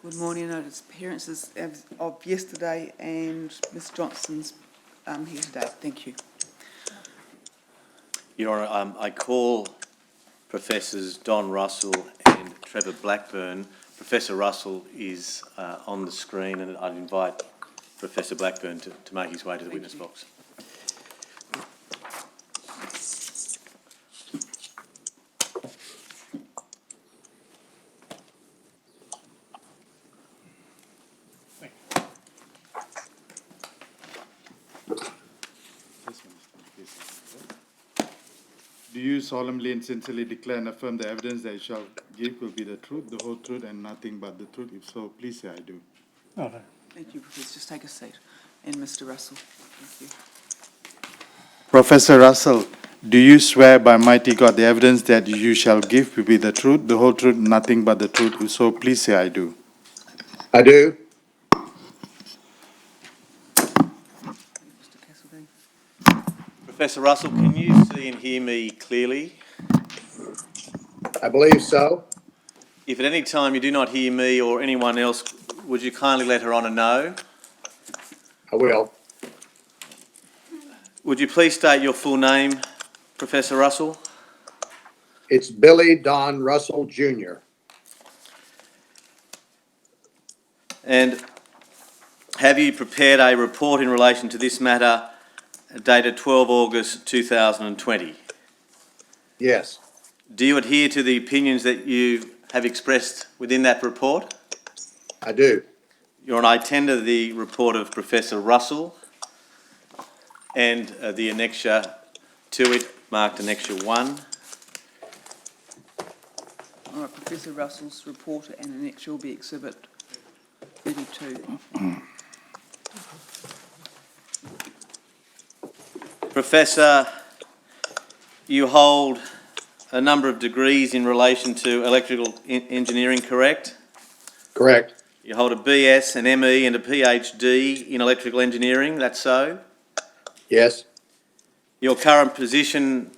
Good morning. Notice appearances of yesterday and Ms Johnson's here today. Thank you. Your Honour, I call Professors Don Russell and Trevor Blackburn. Professor Russell is on the screen, and I'd invite Professor Blackburn to make his way to the witness box. Do you solemnly and sincerely declare and affirm the evidence that you shall give will be the truth, the whole truth, and nothing but the truth? If so, please say I do. Okay. Thank you, Professor. Just take a seat. And Mr Russell. Thank you. Professor Russell, do you swear by mighty God the evidence that you shall give will be the truth, the whole truth, nothing but the truth? If so, please say I do. I do. Mr Castledine. Professor Russell, can you see and hear me clearly? I believe so. If at any time you do not hear me or anyone else, would you kindly let Her Honour know? I will. Would you please state your full name, Professor Russell? It's Billy Don Russell, Jr. And have you prepared a report in relation to this matter dated 12 August 2020? Yes, Do you adhere to the opinions that you have expressed within that report? I do. Your Honour, I tender the report of Professor Russell and the annexure to it, marked annexure 1. All right, Professor Russell's report and annexure will be exhibit 32. Professor, you hold a number of degrees in relation to electrical engineering, correct? Correct. You hold a BS, an ME and a PhD in electrical engineering, that's so? Yes, Your current positions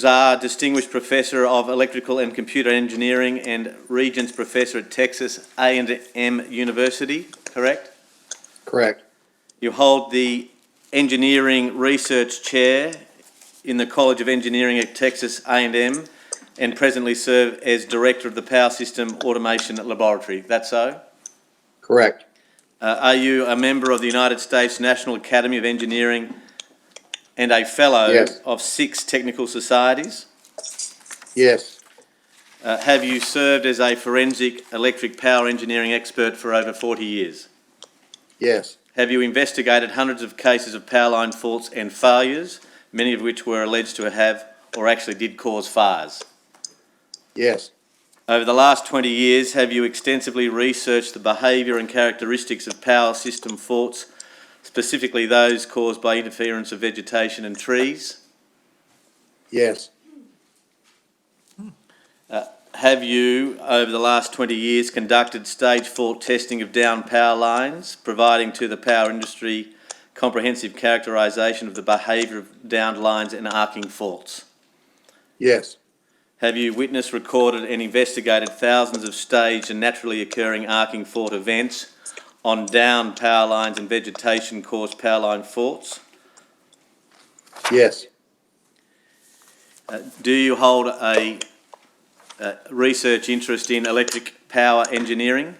are Distinguished Professor of Electrical and Computer Engineering and Regents Professor at Texas A&M University, correct? correct. You hold the Engineering Research Chair in the College of Engineering at Texas A&M and presently serve as Director of the Power System Automation Laboratory, that's so? Correct. Are you a member of the United States National Academy of Engineering and a Fellow Yes. of 6 technical societies? Yes, Have you served as a forensic electric power engineering expert for over 40 years? yes, Have you investigated hundreds of cases of power line faults and failures, many of which were alleged to have or actually did cause fires? yes, Over the last 20 years, have you extensively researched the behaviour and characteristics of power system faults, specifically those caused by interference of vegetation and trees? yes, Have you, over the last 20 years, conducted stage fault testing of down power lines, providing to the power industry comprehensive characterisation of the behaviour of downed lines and arcing faults? yes, Have you witnessed, recorded and investigated thousands of staged and naturally occurring arcing fault events on down power lines and vegetation caused power line faults? yes, Do you hold a research interest in electric power engineering,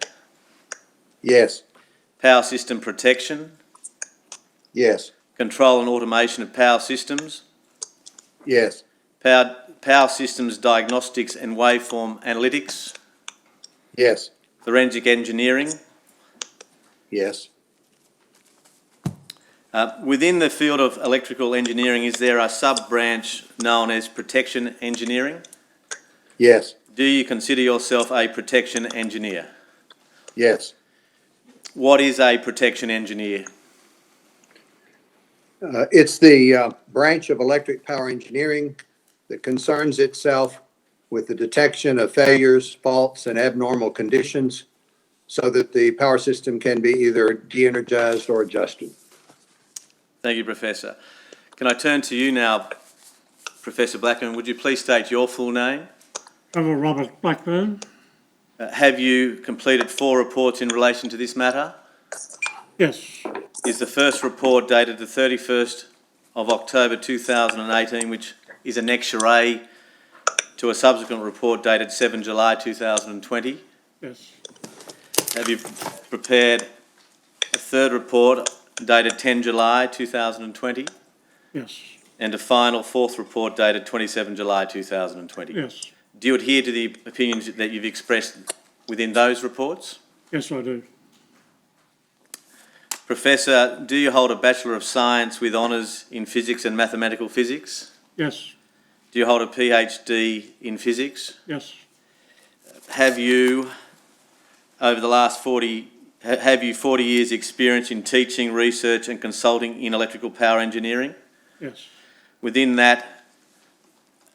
yes, power system protection, yes, control and automation of power systems, yes, power systems diagnostics and waveform analytics, yes, forensic engineering? yes. Within the field of electrical engineering, is there a sub-branch known as protection engineering? Yes, Do you consider yourself a protection engineer? yes. What is a protection engineer? It's the branch of electric power engineering that concerns itself with the detection of failures, faults, and abnormal conditions so that the power system can be either de-energized or adjusted. Thank you, Professor. Can I turn to you now, Professor Blackburn? Would you please state your full name? Trevor Robert Blackburn. Have you completed 4 reports in relation to this matter? Yes, Is the first report dated the 31st of October 2018, which is annexure A to a subsequent report dated 7 July 2020? yes, Have you prepared a third report dated 10 July 2020 yes, and a final 4th report dated 27 July 2020? yes, Do you adhere to the opinions that you've expressed within those reports? yes, I do. Professor, do you hold a Bachelor of Science with honours in Physics and Mathematical Physics? Yes, Do you hold a PhD in Physics? yes, Have you, over the last 40 years experience in teaching, research and consulting in electrical power engineering? yes, Within that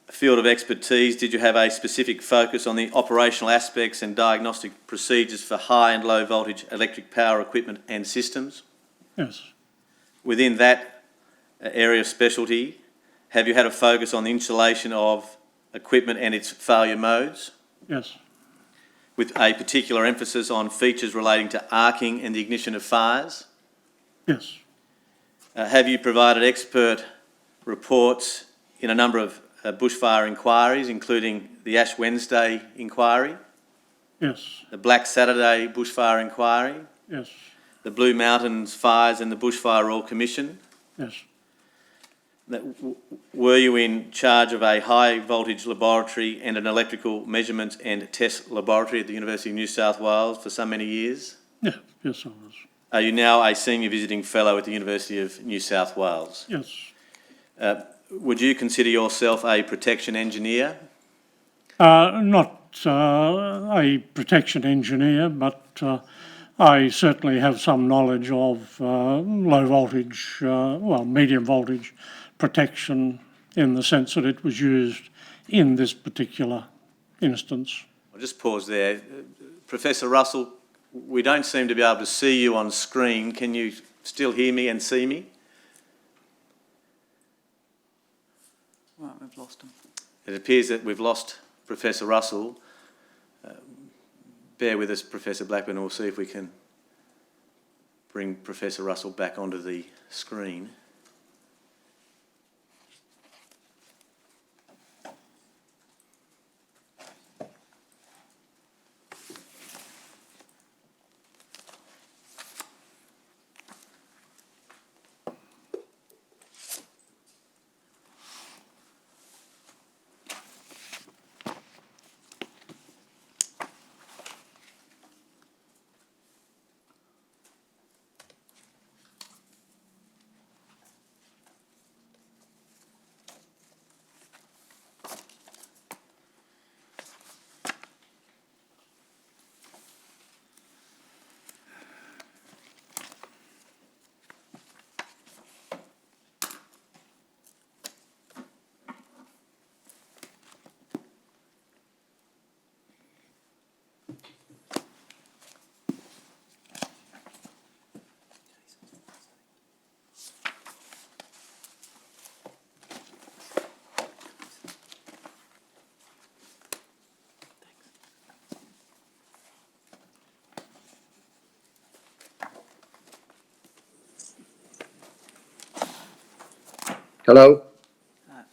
field of expertise, did you have a specific focus on the operational aspects and diagnostic procedures for high and low voltage electric power equipment and systems? yes, Within that area of specialty, have you had a focus on the installation of equipment and its failure modes, yes, with a particular emphasis on features relating to arcing and the ignition of fires? yes, Have you provided expert reports in a number of bushfire inquiries, including the Ash Wednesday inquiry, yes, the Black Saturday bushfire inquiry, yes, the Blue Mountains fires and the Bushfire Royal Commission? yes, Were you in charge of a high voltage laboratory and an electrical measurement and test laboratory at the University of New South Wales for so many years? yeah, yes, I was. Are you now a senior visiting fellow at the University of New South Wales? Yes, Would you consider yourself a protection engineer? not a protection engineer, but I certainly have some knowledge of low voltage, medium voltage protection in the sense that it was used in this particular instance. I'll just pause there. Professor Russell, we don't seem to be able to see you on screen. Can you still hear me and see me? Right, we've lost him. It appears that we've lost Professor Russell. Bear with us, Professor Blackburn, and we'll see if we can bring Professor Russell back onto the screen. Hello?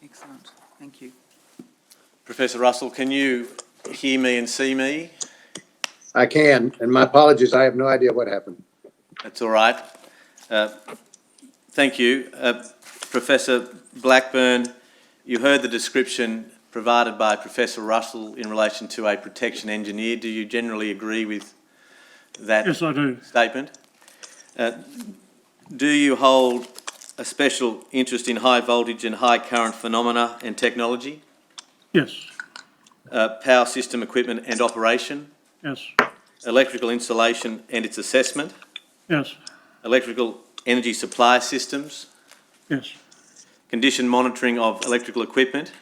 Excellent, thank you. Professor Russell, can you hear me and see me? I can, and my apologies, I have no idea what happened. That's all right. Thank you. Professor Blackburn, you heard the description provided by Professor Russell in relation to a protection engineer. Do you generally agree with that Yes, I do. statement? Do you hold a special interest in high voltage and high current phenomena and technology, Yes, power system equipment and operation, yes, electrical installation and its assessment, yes, electrical energy supply systems, yes, condition monitoring of electrical equipment,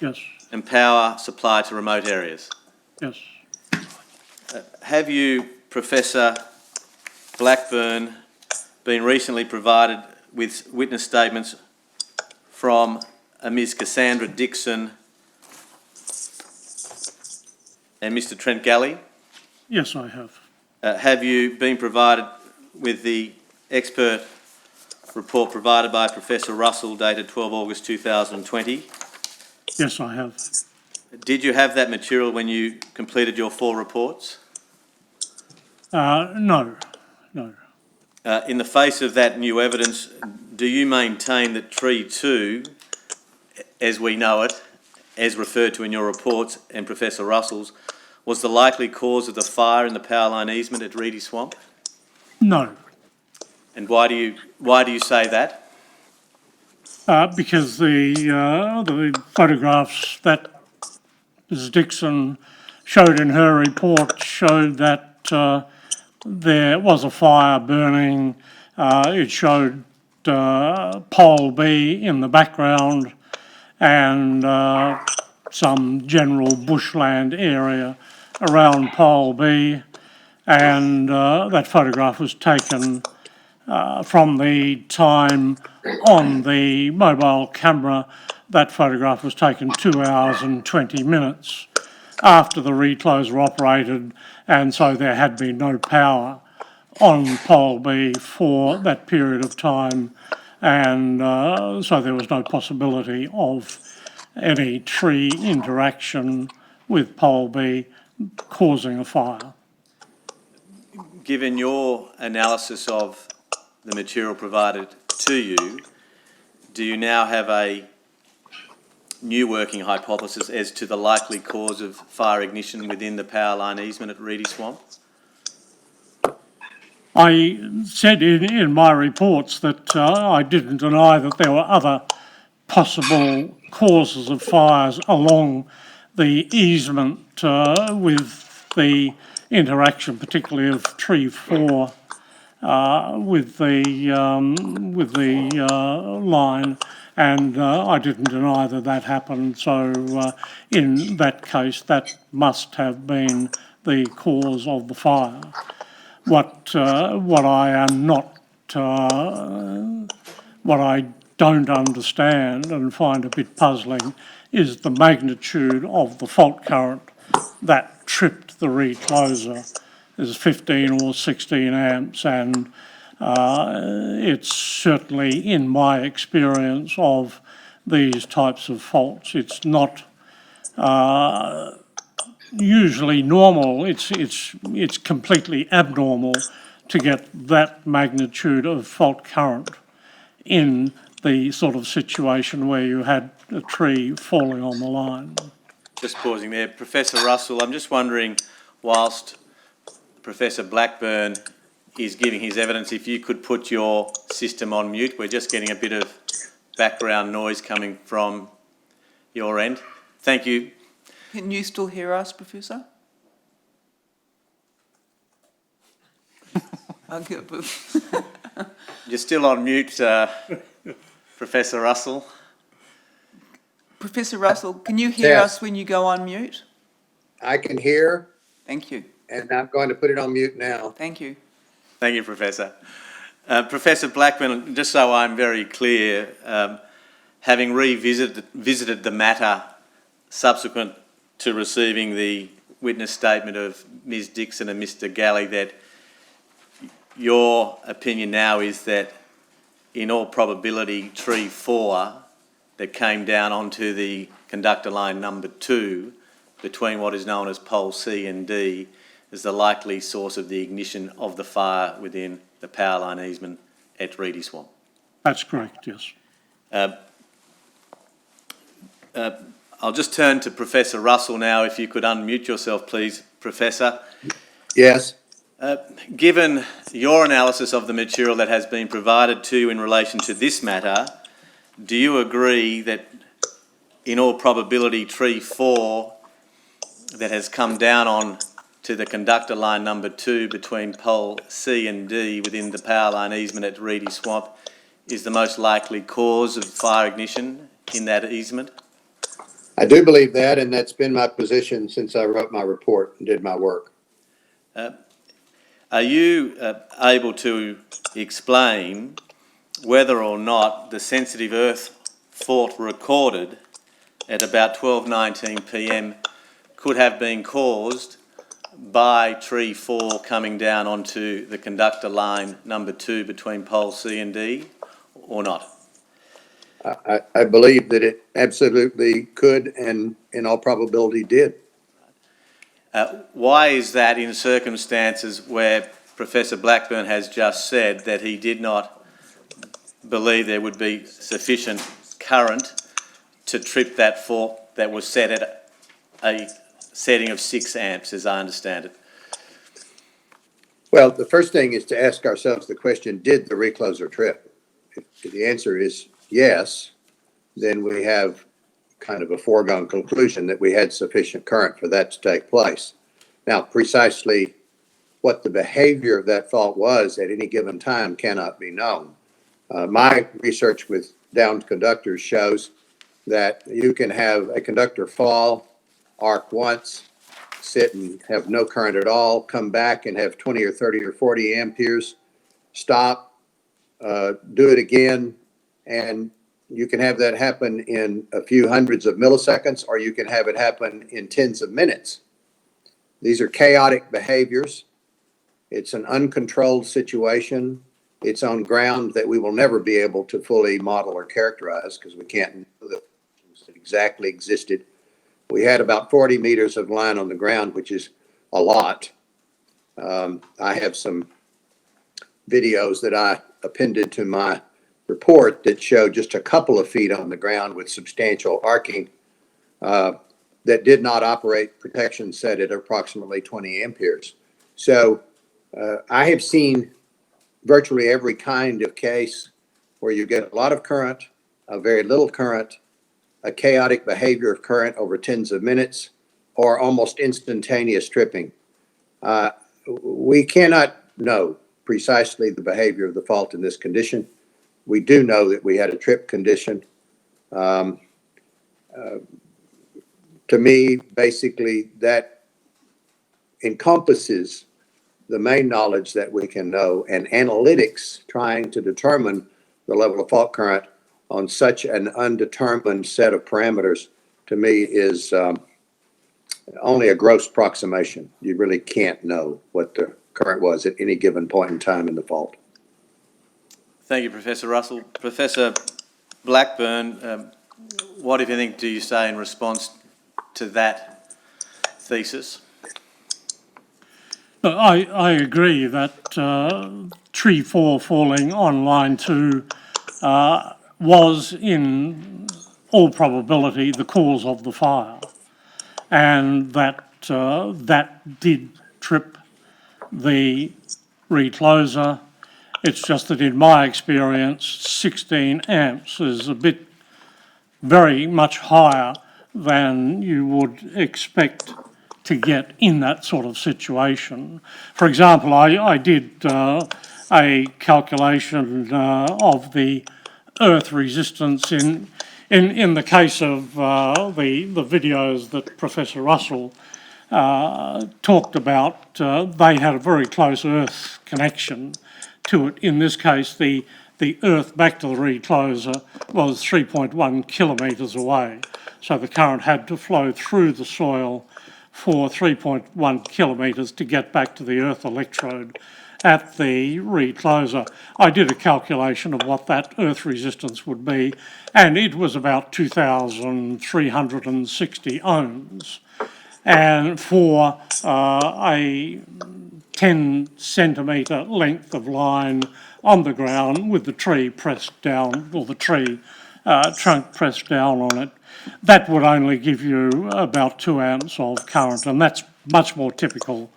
yes, and power supply to remote areas? yes, Have you, Professor Blackburn, been recently provided with witness statements from a Ms Cassandra Dixon and Mr Trent Galley? Yes, I have. Have you been provided with the expert report provided by Professor Russell dated 12 August 2020? Yes, I have. Did you have that material when you completed your 4 reports? No. In the face of that new evidence, do you maintain that tree 2, as we know it, as referred to in your reports and Professor Russell's, was the likely cause of the fire in the power line easement at Reedy Swamp? No. And why do you say that? Because the photographs that Ms Dixon showed in her report showed that there was a fire burning. It showed pole B in the background and some general bushland area around pole B. And that photograph was taken from the time on the mobile camera. That photograph was taken 2 hours and 20 minutes after the reclos were operated, and so there had been no power on pole B for that period of time, and so there was no possibility of any tree interaction with pole B causing a fire. Given your analysis of the material provided to you, do you now have a new working hypothesis as to the likely cause of fire ignition within the power line easement at Reedy Swamp? I said in my reports that I didn't deny that there were other possible causes of fires along the easement with the interaction, particularly of tree 4 with the line, and I didn't deny that that happened. So in that case, that must have been the cause of the fire. What I am not, what I don't understand and find a bit puzzling is the magnitude of the fault current that tripped the recloser. Is 15 or 16 amps, and it's certainly, in my experience of these types of faults, it's not usually normal. It's completely abnormal to get that magnitude of fault current in the sort of situation where you had a tree falling on the line. Just pausing there. Professor Russell, I'm just wondering, whilst Professor Blackburn is giving his evidence, if you could put your system on mute. We're just getting a bit of background noise coming from your end. Thank you. Can you still hear us, Professor? Okay, You're still on mute, Professor Russell. Professor Russell, can you hear Yes. us when you go on mute? I can hear, Thank you. and I'm going to put it on mute now. Thank you. Thank you, Professor. Professor Blackburn, just so I'm very clear, having visited the matter subsequent to receiving the witness statement of Ms Dixon and Mr Galley, that your opinion now is that in all probability tree 4 that came down onto the conductor line number 2 between what is known as pole C and D is the likely source of the ignition of the fire within the power line easement at Reedy Swamp. That's correct, yes. I'll just turn to Professor Russell now. If you could unmute yourself, please, Professor. Yes, Given your analysis of the material that has been provided to you in relation to this matter, do you agree that in all probability tree 4 that has come down on to the conductor line number 2 between pole C and D within the power line easement at Reedy Swamp is the most likely cause of fire ignition in that easement? I do believe that, and that's been my position since I wrote my report and did my work. Are you able to explain whether or not the sensitive earth fault recorded at about 12:19 p.m. could have been caused by tree 4 coming down onto the conductor line number 2 between pole C and D, or not? I believe that it absolutely could and in all probability did. Why is that in circumstances where Professor Blackburn has just said that he did not believe there would be sufficient current to trip that fault that was set at a setting of 6 amps, as I understand it? Well, the first thing is to ask ourselves the question, did the recloser trip? If the answer is yes, then we have kind of a foregone conclusion that we had sufficient current for that to take place. Now, precisely what the behavior of that fault was at any given time cannot be known. My research with downed conductors shows that you can have a conductor fall, arc once, sit and have no current at all, come back and have 20 or 30 or 40 amperes, stop, do it again, and you can have that happen in a few hundreds of milliseconds, or you can have it happen in tens of minutes. These are chaotic behaviors. It's an uncontrolled situation. It's on ground that we will never be able to fully model or characterize because we can't know that it exactly existed. We had about 40 meters of line on the ground, which is a lot. I have some videos that I appended to my report that show just a couple of feet on the ground with substantial arcing that did not operate protection set at approximately 20 amperes. So I have seen virtually every kind of case where you get a lot of current, a very little current, a chaotic behavior of current over tens of minutes, or almost instantaneous tripping. We cannot know precisely the behavior of the fault in this condition. We do know that we had a trip condition. To me, basically, that encompasses the main knowledge that we can know, and analytics trying to determine the level of fault current on such an undetermined set of parameters, to me, is only a gross approximation. You really can't know what the current was at any given point in time in the fault. Thank you, Professor Russell. Professor Blackburn, what, if anything, do you say in response to that thesis? I agree that tree 4 falling on line 2 was in all probability the cause of the fire, and that that did trip the recloser. It's just that in my experience, 16 amps is a bit very much higher than you would expect to get in that sort of situation. For example, I did a calculation of the earth resistance in the case of the videos that Professor Russell talked about. They had a very close earth connection to it. In this case, the earth back to the recloser was 3.1 kilometres away. So the current had to flow through the soil for 3.1 kilometres to get back to the earth electrode at the recloser. I did a calculation of what that earth resistance would be, and it was about 2,360 ohms. And for a 10 centimetre length of line on the ground with the tree pressed down, or the tree trunk pressed down on it, that would only give you about 2 amps of current, and that's much more typical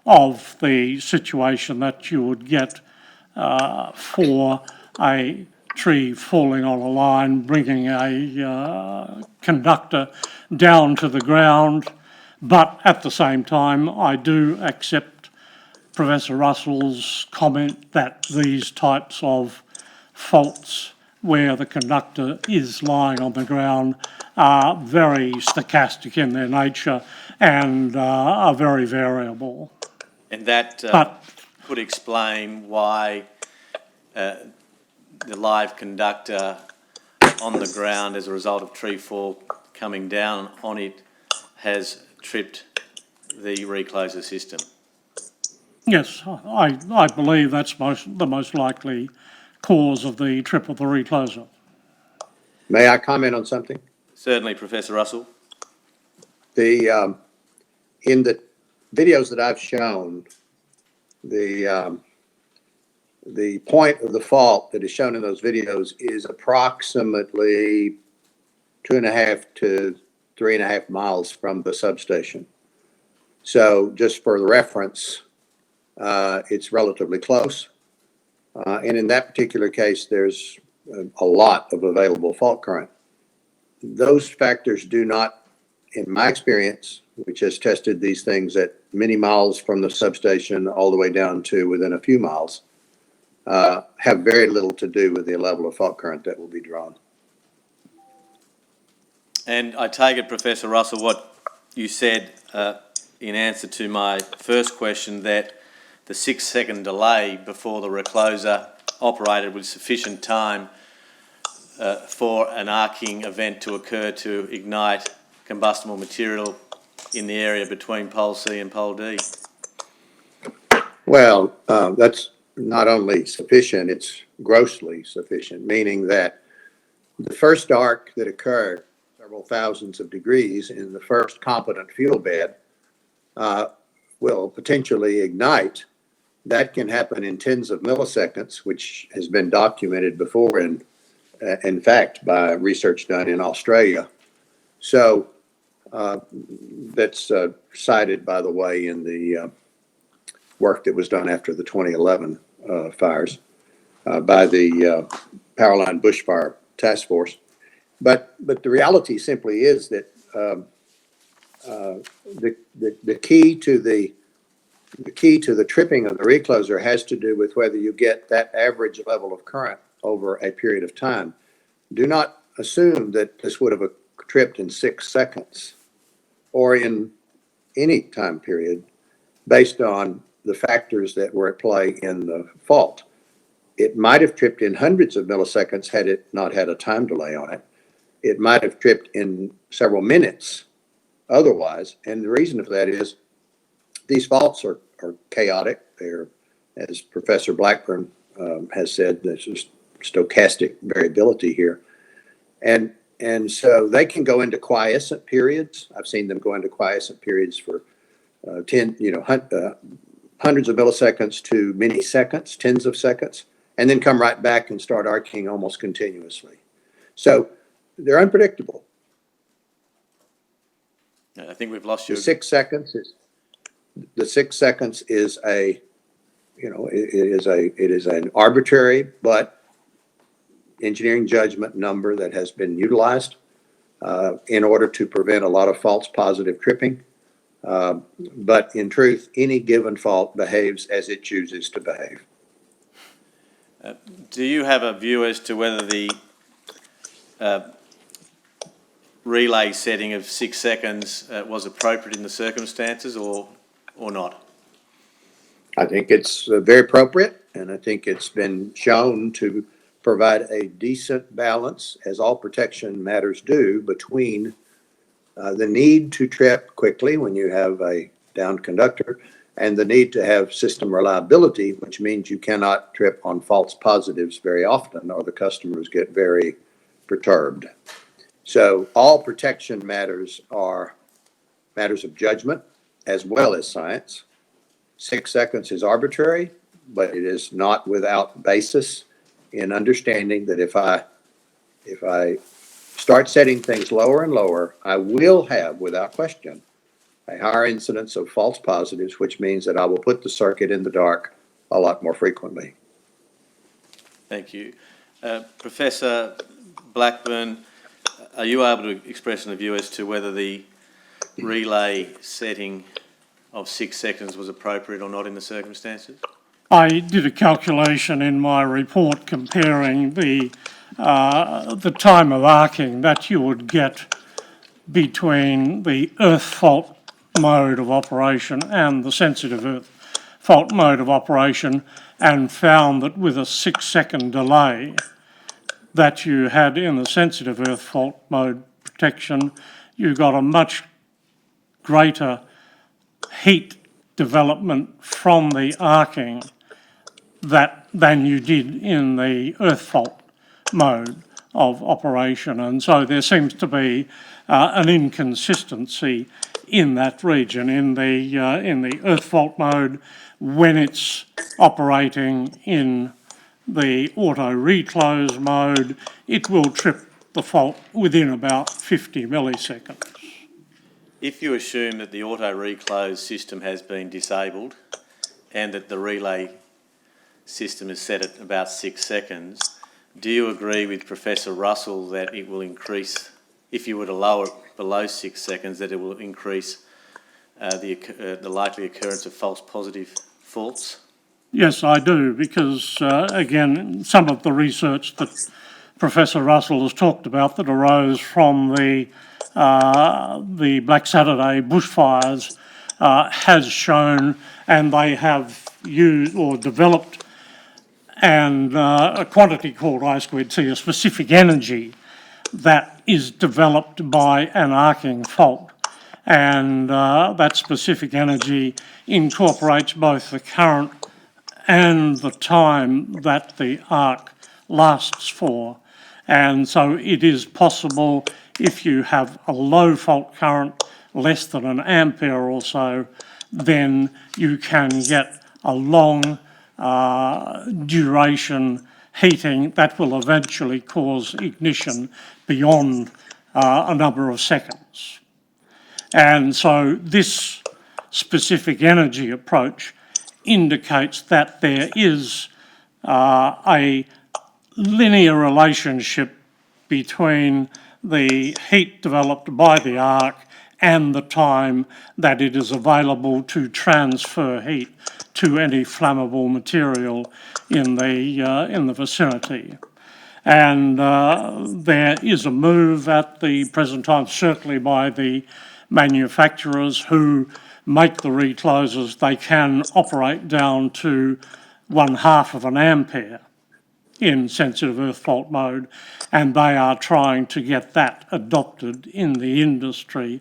of the situation that you would get for a tree falling on a line, bringing a conductor down to the ground. But at the same time, I do accept Professor Russell's comment that these types of faults where the conductor is lying on the ground are very stochastic in their nature and are very variable. And that could explain why the live conductor on the ground as a result of tree fall coming down on it has tripped the recloser system? Yes, I believe that's the most likely cause of the trip of the recloser. May I comment on something? Certainly, Professor Russell. In the videos that I've shown, the point of the fault that is shown in those videos is approximately 2.5 to 3.5 miles from the substation. So just for the reference, it's relatively close. And in that particular case, there's a lot of available fault current. Those factors do not, in my experience, which has tested these things at many miles from the substation all the way down to within a few miles, have very little to do with the level of fault current that will be drawn. And I take it, Professor Russell, what you said in answer to my first question, that the 6-second delay before the recloser operated with sufficient time for an arcing event to occur to ignite combustible material in the area between pole C and pole D. Well, that's not only sufficient, it's grossly sufficient, meaning that the first arc that occurred several thousands of degrees in the first competent fuel bed will potentially ignite. That can happen in tens of milliseconds, which has been documented before, in fact, by research done in Australia. So that's cited, by the way, in the work that was done after the 2011 fires by the Powerline Bushfire Task Force. But the reality simply is that the key to the tripping of the recloser has to do with whether you get that average level of current over a period of time. Do not assume that this would have tripped in 6 seconds or in any time period based on the factors that were at play in the fault. It might have tripped in hundreds of milliseconds had it not had a time delay on it. It might have tripped in several minutes otherwise. And the reason for that is these faults are chaotic. They're, as Professor Blackburn has said, there's just stochastic variability here. And so they can go into quiescent periods. I've seen them go into quiescent periods for hundreds of milliseconds to many seconds, tens of seconds, and then come right back and start arcing almost continuously. So they're unpredictable. I think we've lost you. The 6 seconds is a, it is an arbitrary but engineering judgment number that has been utilized in order to prevent a lot of false positive tripping. But in truth, any given fault behaves as it chooses to behave. Do you have a view as to whether the relay setting of 6 seconds was appropriate in the circumstances or not? I think it's very appropriate, and I think it's been shown to provide a decent balance, as all protection matters do, between the need to trip quickly when you have a downed conductor and the need to have system reliability, which means you cannot trip on false positives very often or the customers get very perturbed. So all protection matters are matters of judgment as well as science. 6 seconds is arbitrary, but it is not without basis in understanding that if I start setting things lower and lower, I will have, without question, a higher incidence of false positives, which means that I will put the circuit in the dark a lot more frequently. Thank you. Professor Blackburn, are you able to express a view as to whether the relay setting of 6 seconds was appropriate or not in the circumstances? I did a calculation in my report comparing the time of arcing that you would get between the earth fault mode of operation and the sensitive earth fault mode of operation, and found that with a 6 second delay that you had in the sensitive earth fault mode protection, you got a much greater heat development from the arcing than you did in the earth fault mode of operation. And so there seems to be an inconsistency in that region. In the earth fault mode, when it's operating in the auto reclose mode, it will trip the fault within about 50 milliseconds. If you assume that the auto reclose system has been disabled and that the relay system is set at about 6 seconds, do you agree with Professor Russell that it will increase, if you were to lower it below 6 seconds, that it will increase the likely occurrence of false positive faults? Yes, I do, because again, some of the research that Professor Russell has talked about that arose from the Black Saturday bushfires has shown, and they have used or developed a quantity called I²C, a specific energy that is developed by an arcing fault. And that specific energy incorporates both the current and the time that the arc lasts for. And so it is possible, if you have a low fault current, less than an ampere or so, then you can get a long duration heating that will eventually cause ignition beyond a number of seconds. And so this specific energy approach indicates that there is a linear relationship between the heat developed by the arc and the time that it is available to transfer heat to any flammable material in the vicinity. And there is a move at the present time, certainly by the manufacturers who make the recloses. They can operate down to 1/2 of an ampere in sensitive earth fault mode, and they are trying to get that adopted in the industry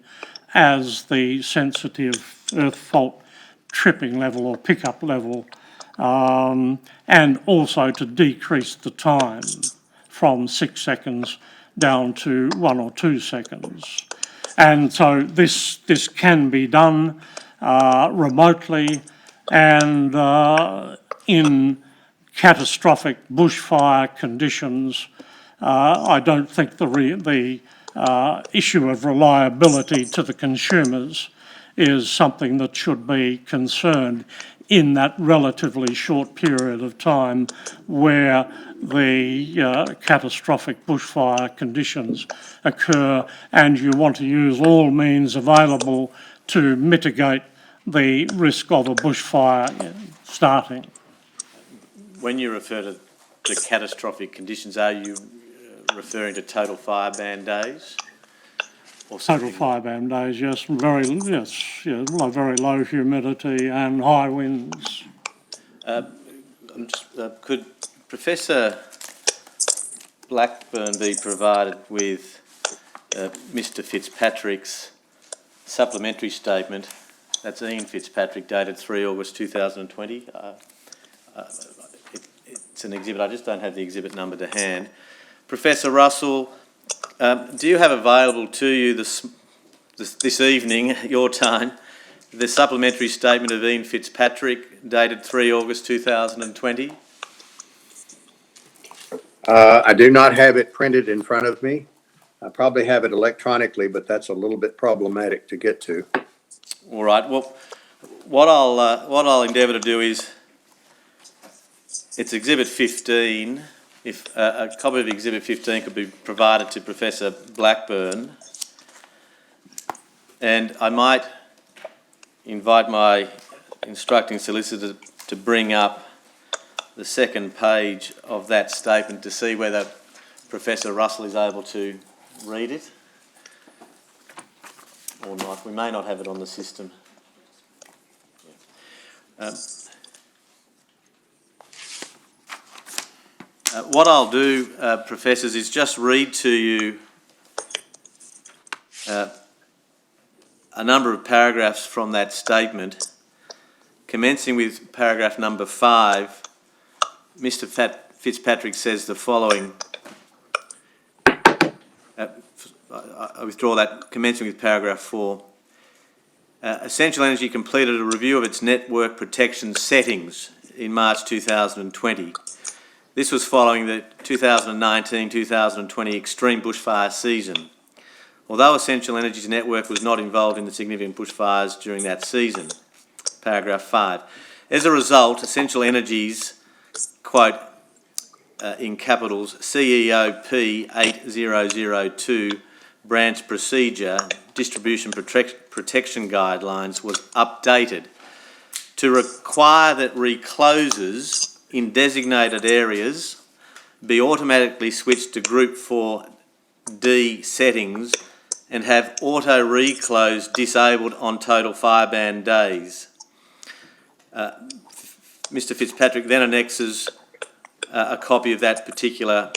as the sensitive earth fault tripping level or pickup level, and also to decrease the time from 6 seconds down to 1 or 2 seconds. And so this can be done remotely, and in catastrophic bushfire conditions, I don't think the issue of reliability to the consumers is something that should be concerned in that relatively short period of time where the catastrophic bushfire conditions occur, and you want to use all means available to mitigate the risk of a bushfire starting. When you refer to the catastrophic conditions, are you referring to total fire ban days? Or Total fire ban days, yes, very low humidity and high winds. Could Professor Blackburn be provided with Mr Fitzpatrick's supplementary statement? That's Ian Fitzpatrick, dated 3 August 2020. It's an exhibit. I just don't have the exhibit number to hand. Professor Russell, do you have available to you this evening, at your time, the supplementary statement of Ian Fitzpatrick, dated 3 August 2020? I do not have it printed in front of me. I probably have it electronically, but that's a little bit problematic to get to. All right. Well, what I'll endeavour to do is, it's Exhibit 15. If a copy of Exhibit 15 could be provided to Professor Blackburn, and I might invite my instructing solicitor to bring up the second page of that statement to see whether Professor Russell is able to read it or not. We may not have it on the system. What I'll do, Professors, is just read to you a number of paragraphs from that statement. Commencing with paragraph number 5, Mr. Fitzpatrick says the following. I withdraw that, commencing with paragraph 4. Essential Energy completed a review of its network protection settings in March 2020. This was following the 2019-2020 extreme bushfire season. Although Essential Energy's network was not involved in the significant bushfires during that season. Paragraph 5. As a result, Essential Energy's, quote, in capitals, CEOP 8002 branch procedure distribution protection guidelines was updated to require that recloses in designated areas be automatically switched to Group 4D settings and have auto reclose disabled on total fireban days. Mr. Fitzpatrick then annexes a copy of that particular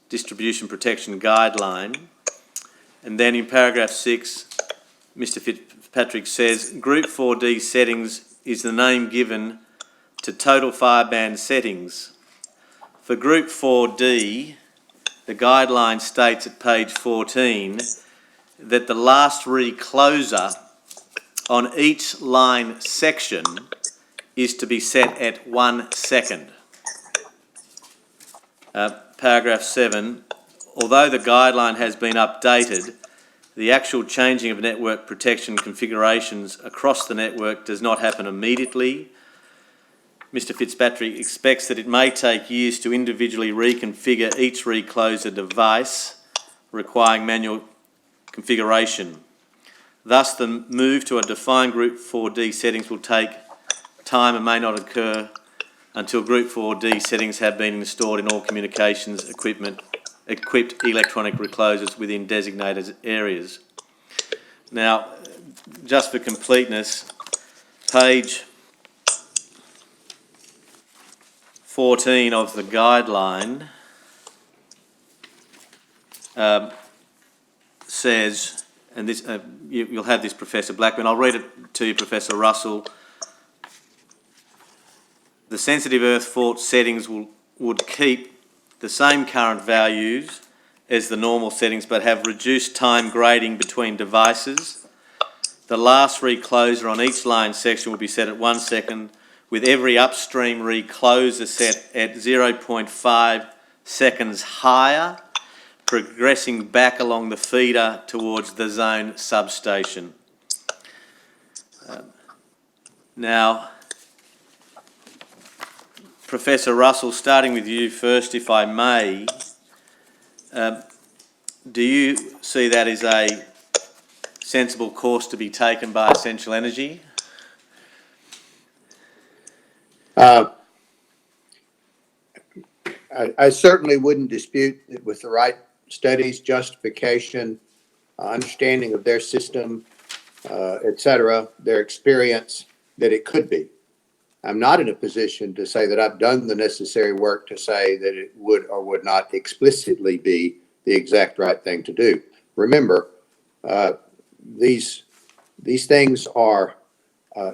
distribution protection guideline. And then in paragraph 6, Mr. Fitzpatrick says, Group 4D settings is the name given to total fireban settings. For Group 4D, the guideline states at page 14 that the last recloser on each line section is to be set at 1 second. Paragraph 7, although the guideline has been updated, the actual changing of network protection configurations across the network does not happen immediately. Mr. Fitzpatrick expects that it may take years to individually reconfigure each recloser device, requiring manual configuration. Thus, the move to a defined Group 4D settings will take time and may not occur until Group 4D settings have been installed in all communications equipped electronic reclosers within designated areas. Now, just for completeness, page 14 of the guideline says, and this you'll have this, Professor Blackburn, I'll read it to you, Professor Russell. The sensitive earth fault settings would keep the same current values as the normal settings but have reduced time grading between devices. The last recloser on each line section will be set at 1 second, with every upstream recloser set at 0.5 seconds higher, progressing back along the feeder towards the zone substation. Now, Professor Russell, starting with you first, if I may, do you see that as a sensible course to be taken by Essential Energy? I certainly wouldn't dispute that with the right studies, justification, understanding of their system, et cetera, their experience, that it could be. I'm not in a position to say that I've done the necessary work to say that it would or would not explicitly be the exact right thing to do. Remember, these things are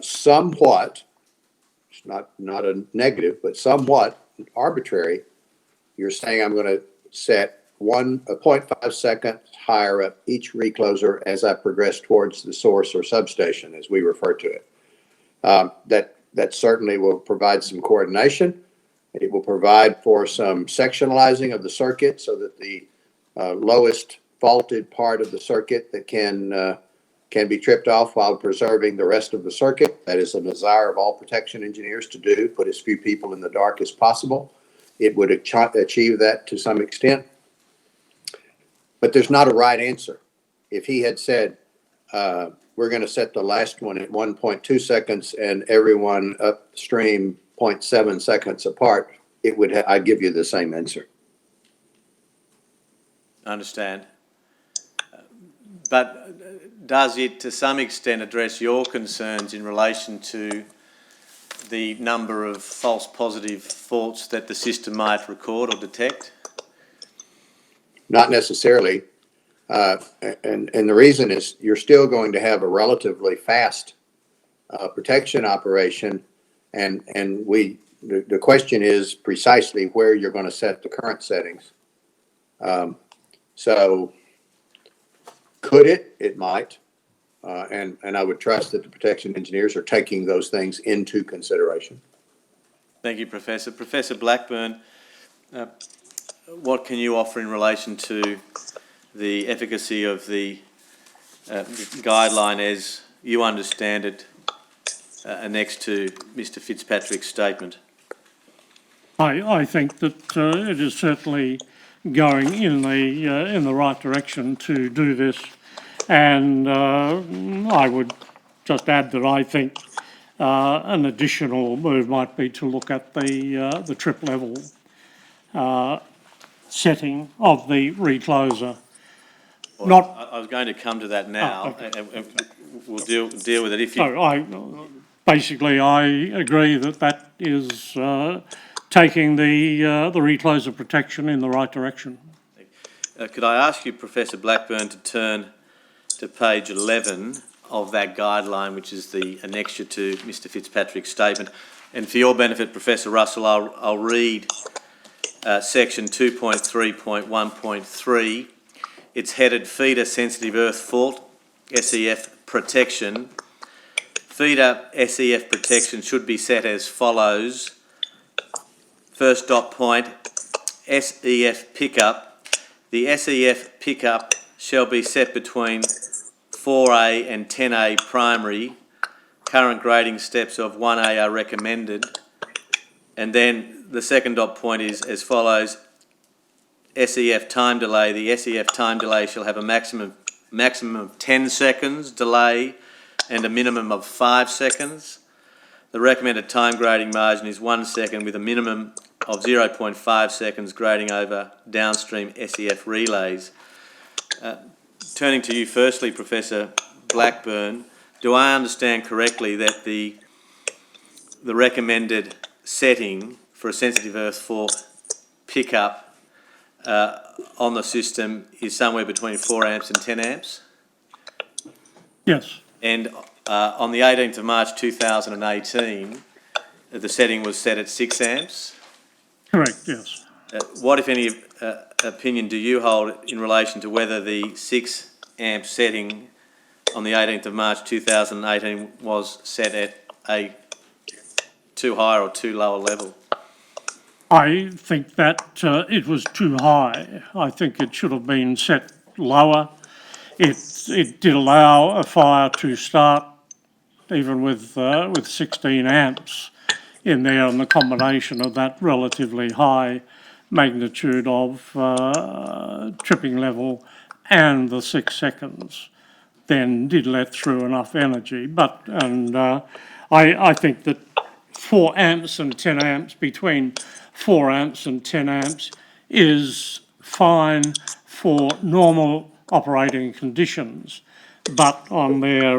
somewhat, it's not a negative, but somewhat arbitrary. You're saying I'm going to set 0.5 seconds higher up each recloser as I progress towards the source or substation, as we refer to it. That certainly will provide some coordination. It will provide for some sectionalizing of the circuit so that the lowest faulted part of the circuit that can be tripped off while preserving the rest of the circuit. That is a desire of all protection engineers to do, put as few people in the dark as possible. It would achieve that to some extent. But there's not a right answer. If he had said, we're going to set the last one at 1.2 seconds and everyone upstream 0.7 seconds apart, it would I'd give you the same answer. I understand. But does it to some extent address your concerns in relation to the number of false positive faults that the system might record or detect? Not necessarily. And the reason is you're still going to have a relatively fast protection operation. And the question is precisely where you're going to set the current settings. So could it? It might. And I would trust that the protection engineers are taking those things into consideration. Thank you, Professor. Professor Blackburn, what can you offer in relation to the efficacy of the guideline as you understand it annexed to Mr Fitzpatrick's statement? I think that it is certainly going in the right direction to do this, and I would just add that I think an additional move might be to look at the trip level setting of the recloser. Well, I was going to come to that now, and we'll deal with it if you... So basically I agree that is taking the recloser protection in the right direction. Could I ask you, Professor Blackburn, to turn to page 11 of that guideline, which is the annexure to Mr Fitzpatrick's statement. And for your benefit, Professor Russell, I'll read section 2.3.1.3. It's headed Feeder Sensitive Earth Fault, SEF Protection. Feeder SEF protection should be set as follows. First dot point, SEF pickup. The SEF pickup shall be set between 4A and 10A primary. Current grading steps of 1A are recommended. And then the second dot point is as follows. SEF time delay. The SEF time delay shall have a maximum of 10 seconds delay and a minimum of 5 seconds. The recommended time grading margin is 1 second with a minimum of 0.5 seconds grading over downstream SEF relays. Turning to you firstly, Professor Blackburn, do I understand correctly that the recommended setting for a sensitive earth fault pickup on the system is somewhere between 4 amps and 10 amps? Yes. And on the 18th of March 2018, the setting was set at 6 amps? Correct, yes. What, if any, opinion do you hold in relation to whether the 6 amp setting on the 18th of March 2018 was set at a too high or too low a level? I think that it was too high. I think it should have been set lower. It did allow a fire to start even with 16 amps in there, and the combination of that relatively high magnitude of tripping level and the 6 seconds then did let through enough energy. I think that 4 amps and 10 amps, between 4 amps and 10 amps is fine for normal operating conditions, but on their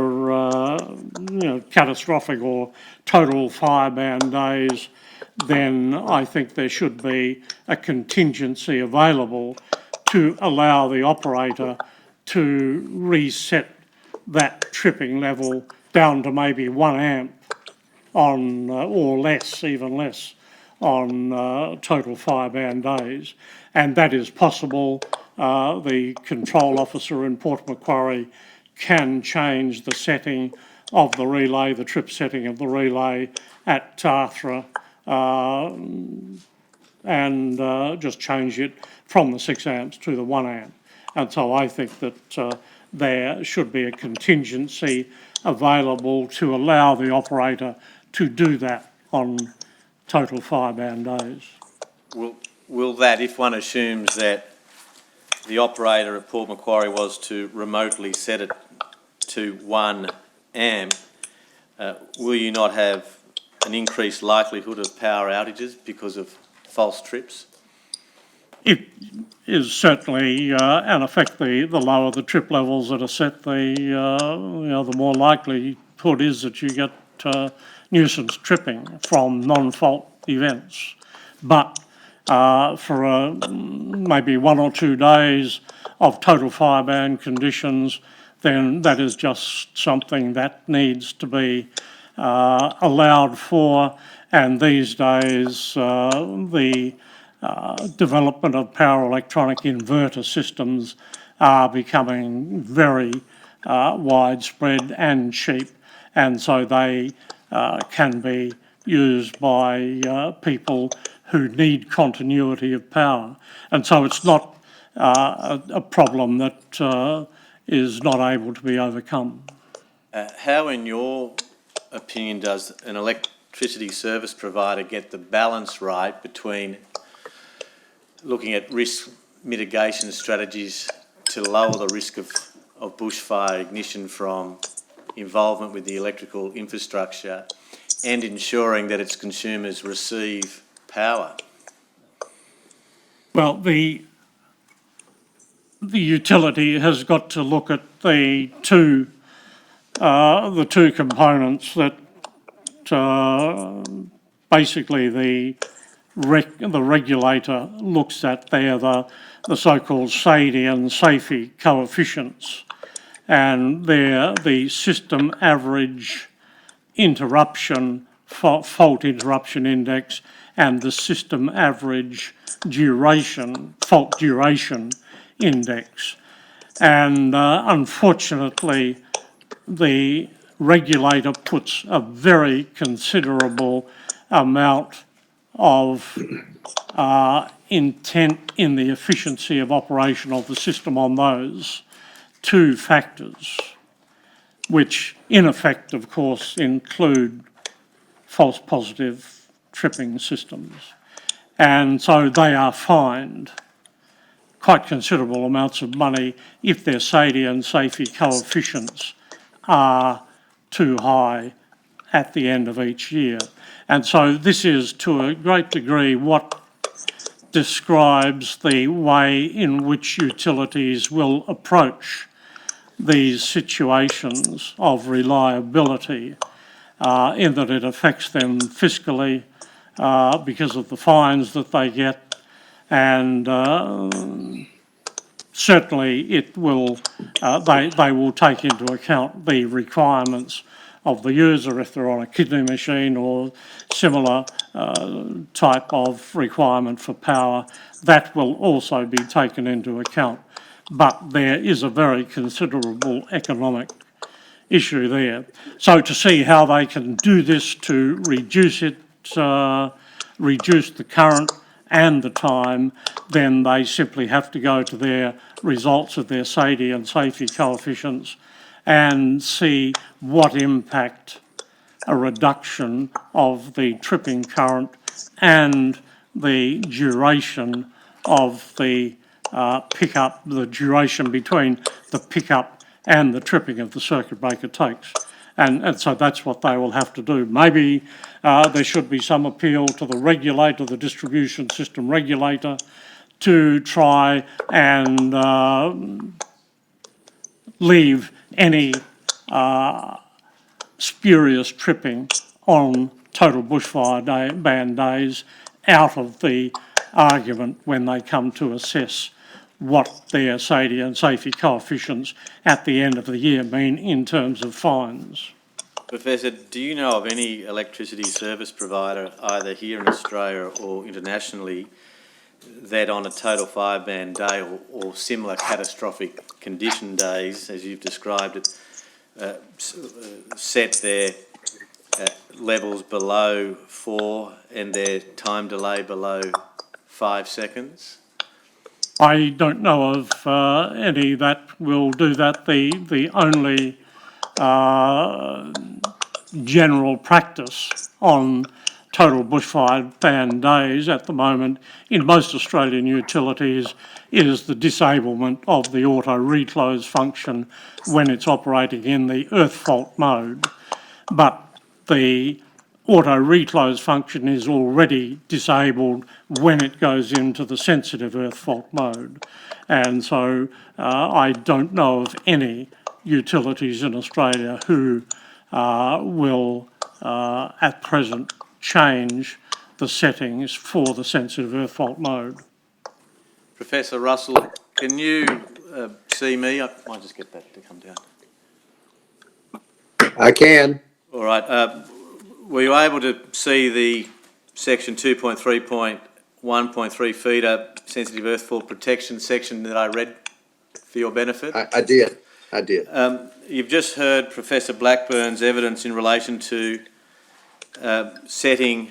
catastrophic or total fire ban days, then I think there should be a contingency available to allow the operator to reset that tripping level down to maybe 1 amp on, or less, even less, on total fire ban days. And that is possible. The control officer in Port Macquarie can change the setting of the relay, the trip setting of the relay at Tathra, and just change it from the 6 amps to the 1 amp. And so I think that there should be a contingency available to allow the operator to do that on total fire ban days. Will that, if one assumes that the operator at Port Macquarie was to remotely set it to 1 amp, will you not have an increased likelihood of power outages because of false trips? It is certainly an effect. The lower the trip levels that are set, the more likelihood is that you get nuisance tripping from non-fault events. But for maybe 1 or 2 days of total fire ban conditions, then that is just something that needs to be allowed for. And these days, the development of power electronic inverter systems are becoming very widespread and cheap, and so they can be used by people who need continuity of power. And so it's not a problem that is not able to be overcome. How, in your opinion, does an electricity service provider get the balance right between looking at risk mitigation strategies to lower the risk of bushfire ignition from involvement with the electrical infrastructure and ensuring that its consumers receive power? Well, the utility has got to look at the two components that basically the regulator looks at. They're the so-called SAIDI and SAFI coefficients, and they're the system average interruption, fault interruption index, and the system average fault duration index. And unfortunately, the regulator puts a very considerable amount of intent in the efficiency of operation of the system on those two factors, which in effect, of course, include false positive tripping systems. And so they are fined quite considerable amounts of money if their SAIDI and SAFI coefficients are too high at the end of each year. And so this is to a great degree what describes the way in which utilities will approach these situations of reliability, in that it affects them fiscally because of the fines that they get, and certainly it will, they will take into account the requirements of the user if they're on a kidney machine or similar type of requirement for power. That will also be taken into account. But there is a very considerable economic issue there. So to see how they can do this to reduce it, reduce the current and the time, then they simply have to go to their results of their SAIDI and SAFI coefficients and see what impact a reduction of the tripping current and the duration of the pickup, the duration between the pickup and the tripping of the circuit breaker takes. And so that's what they will have to do. Maybe there should be some appeal to the regulator, the distribution system regulator, to try and leave any spurious tripping on total bushfire ban days out of the argument when they come to assess what their SAIDI and SAFI coefficients at the end of the year mean in terms of fines. Professor, do you know of any electricity service provider, either here in Australia or internationally, that on a total fire ban day or similar catastrophic condition days, as you've described it, set their levels below 4 and their time delay below 5 seconds? I don't know of any that will do that. The only general practice on total bushfire ban days at the moment in most Australian utilities is the disablement of the auto reclose function when it's operating in the earth fault mode. But the auto reclose function is already disabled when it goes into the sensitive earth fault mode. And so I don't know of any utilities in Australia who will at present change the settings for the sensitive earth fault mode. Professor Russell, can you see me? I might just get that to come down. I can. All right. Were you able to see the section 2.3.1.3 feeder sensitive earthfall protection section that I read for your benefit? I did. I did. You've just heard Professor Blackburn's evidence in relation to setting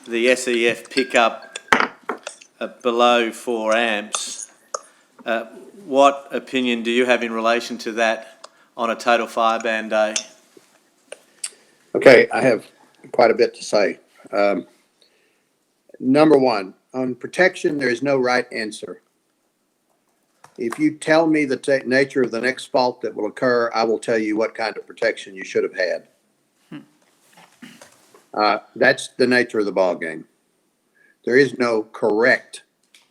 the SEF pickup below 4 amps. What opinion do you have in relation to that on a total fire ban day? Okay, I have quite a bit to say. Number one, on protection, there is no right answer. If you tell me the nature of the next fault that will occur, I will tell you what kind of protection you should have had. That's the nature of the ball game. There is no correct,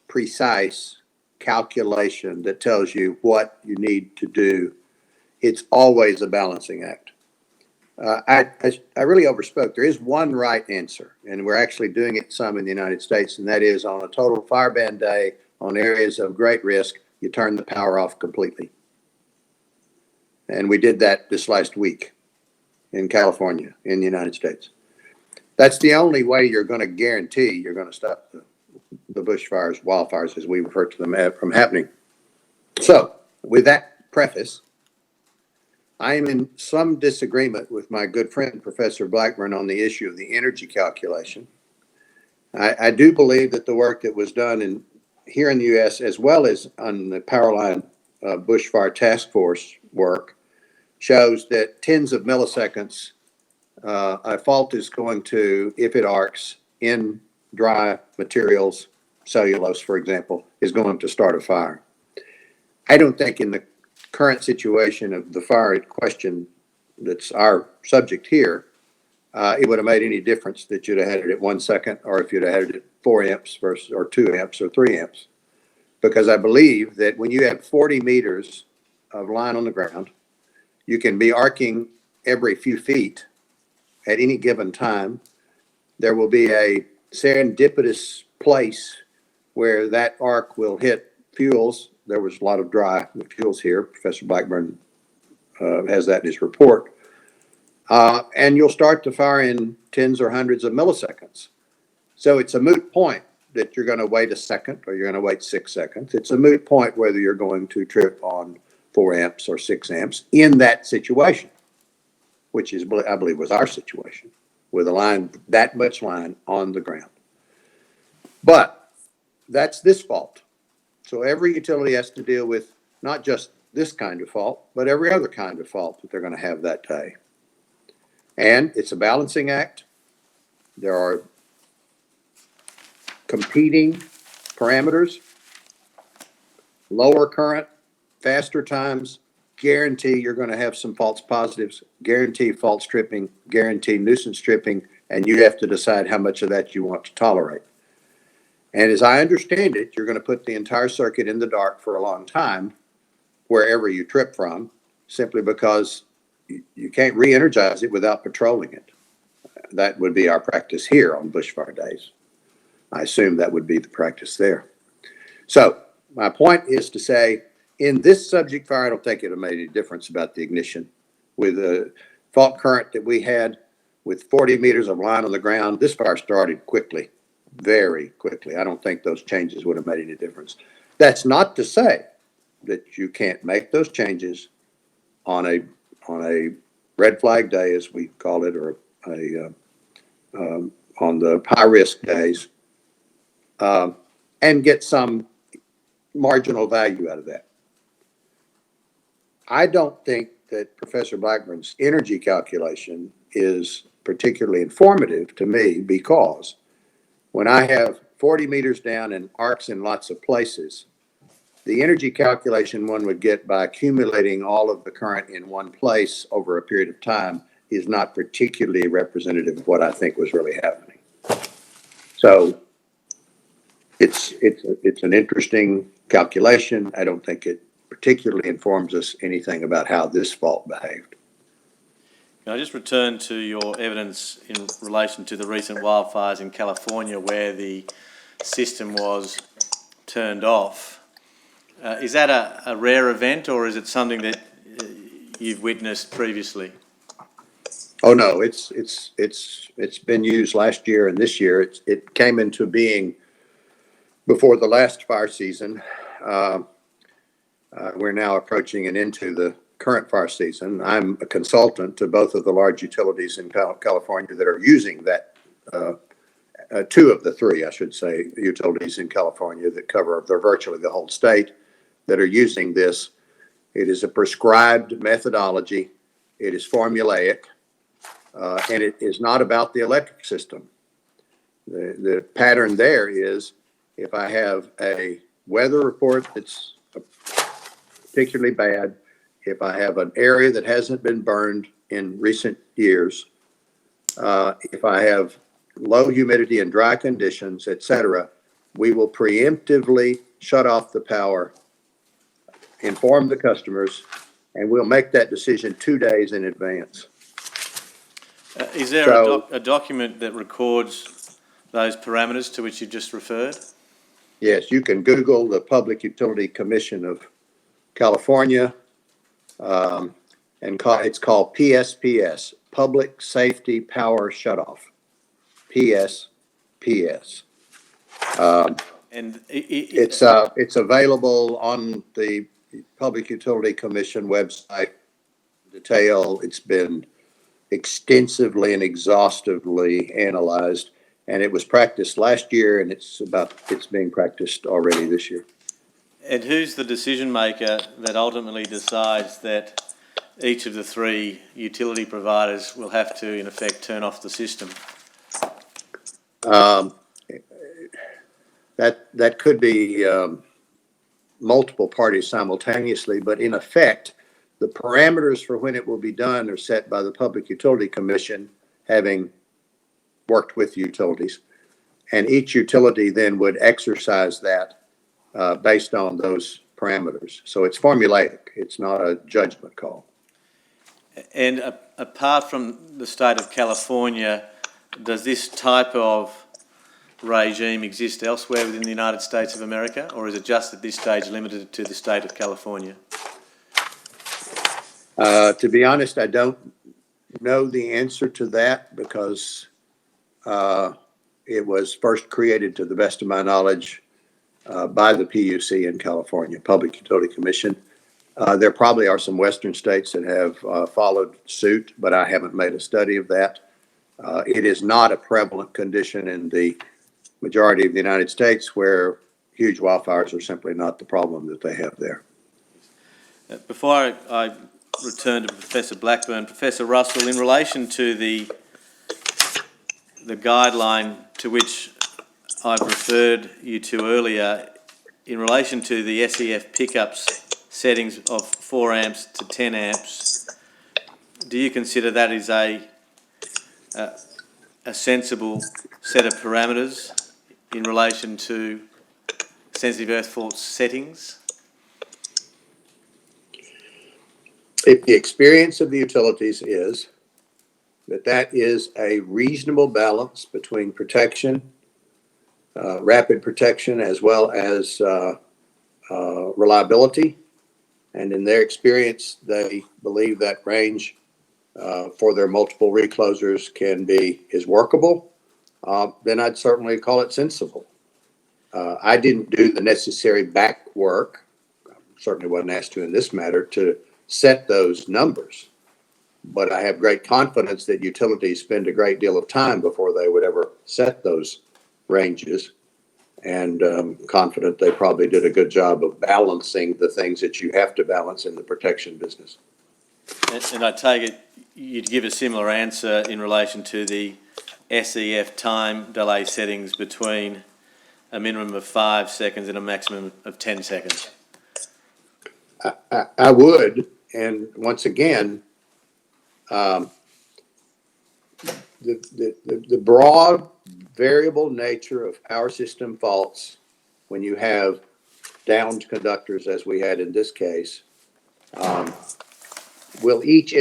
precise calculation that tells you what you need to do. It's always a balancing act. I really overspoke. There is one right answer, and we're actually doing it some in the United States, and that is on a total fire ban day on areas of great risk, you turn the power off completely. And we did that this last week in California, in the United States. That's the only way you're going to guarantee you're going to stop the bushfires, wildfires, as we refer to them, from happening. So, with that preface, I am in some disagreement with my good friend, Professor Blackburn, on the issue of the energy calculation. I do believe that the work that was done here in the U.S., as well as on the Powerline Bushfire Task Force work, shows that tens of milliseconds a fault is going to, if it arcs in dry materials, cellulose, for example, is going to start a fire. I don't think in the current situation of the fire question that's our subject here, it would have made any difference that you'd have had it at 1 second or if you'd have had it at 4 amps versus, or 2 amps or 3 amps. Because I believe that when you have 40 meters of line on the ground, you can be arcing every few feet at any given time. There will be a serendipitous place where that arc will hit fuels. There was a lot of dry fuels here. Professor Blackburn has that in his report. And you'll start to fire in tens or hundreds of milliseconds. So it's a moot point that you're going to wait a second or you're going to wait 6 seconds. It's a moot point whether you're going to trip on 4 amps or 6 amps in that situation, which is, I believe, was our situation with a line, that much line on the ground. But that's this fault. So every utility has to deal with not just this kind of fault, but every other kind of fault that they're going to have that day. And it's a balancing act. There are competing parameters, lower current, faster times, guarantee you're going to have some false positives, guarantee false tripping, guarantee nuisance tripping, and you have to decide how much of that you want to tolerate. And as I understand it, you're going to put the entire circuit in the dark for a long time, wherever you trip from, simply because you can't re-energize it without patrolling it. That would be our practice here on bushfire days. I assume that would be the practice there. So my point is to say, in this subject fire, I don't think it would have made any difference about the ignition. With the fault current that we had with 40 meters of line on the ground, this fire started quickly, very quickly. I don't think those changes would have made any difference. That's not to say that you can't make those changes on a red flag day, as we call it, or on the high risk days, and get some marginal value out of that. I don't think that Professor Blackburn's energy calculation is particularly informative to me, because when I have 40 meters down and arcs in lots of places, the energy calculation one would get by accumulating all of the current in one place over a period of time is not particularly representative of what I think was really happening. So it's an interesting calculation. I don't think it particularly informs us anything about how this fault behaved. Can I just return to your evidence in relation to the recent wildfires in California where the system was turned off? Is that a rare event, or is it something that you've witnessed previously? Oh, no, it's been used last year and this year. It came into being before the last fire season. We're now approaching and into the current fire season. I'm a consultant to both of the large utilities in California that are using that, two of the three, I should say, utilities in California that cover virtually the whole state that are using this. It is a prescribed methodology. It is formulaic, and it is not about the electric system. The pattern there is if I have a weather report that's particularly bad, if I have an area that hasn't been burned in recent years, if I have low humidity and dry conditions, et cetera, we will preemptively shut off the power, inform the customers, and we'll make that decision 2 days in advance. Is there a document that records those parameters to which you just referred? Yes, you can Google the Public Utility Commission of California, and it's called PSPS, Public Safety Power Shutoff. PSPS. And It's available on the Public Utility Commission website. Detail. It's been extensively and exhaustively analyzed, and it was practiced last year, and it's being practiced already this year. And who's the decision maker that ultimately decides that each of the three utility providers will have to, in effect, turn off the system? That could be multiple parties simultaneously, but in effect, the parameters for when it will be done are set by the Public Utility Commission, having worked with utilities, and each utility then would exercise that based on those parameters. So it's formulaic. It's not a judgment call. And apart from the state of California, does this type of regime exist elsewhere within the United States of America, or is it just at this stage limited to the state of California? To be honest, I don't know the answer to that because it was first created, to the best of my knowledge, by the PUC in California, Public Utility Commission. There probably are some Western states that have followed suit, but I haven't made a study of that. It is not a prevalent condition in the majority of the United States, where huge wildfires are simply not the problem that they have there. Before I return to Professor Blackburn, Professor Russell, in relation to the guideline to which I've referred you to earlier, in relation to the SEF pickups settings of 4 amps to 10 amps, do you consider that is a sensible set of parameters in relation to sensitive earth fault settings? If the experience of the utilities is that is a reasonable balance between protection, rapid protection, as well as reliability, and in their experience, they believe that range for their multiple reclosers is workable, then I'd certainly call it sensible. I didn't do the necessary back work, certainly wasn't asked to in this matter, to set those numbers. But I have great confidence that utilities spend a great deal of time before they would ever set those ranges, and confident they probably did a good job of balancing the things that you have to balance in the protection business. And I take it you'd give a similar answer in relation to the SEF time delay settings between a minimum of 5 seconds and a maximum of 10 seconds. I would, and once again, the broad variable nature of power system faults, when you have downed conductors, as we had in this case, will each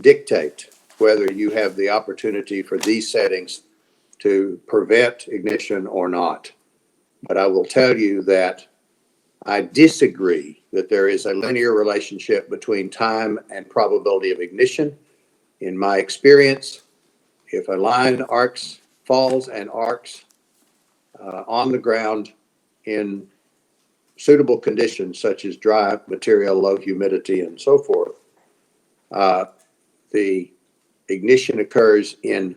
dictate whether you have the opportunity for these settings to prevent ignition or not. But I will tell you that I disagree that there is a linear relationship between time and probability of ignition. In my experience, if a line falls and arcs on the ground in suitable conditions such as dry material, low humidity, and so forth, the ignition occurs in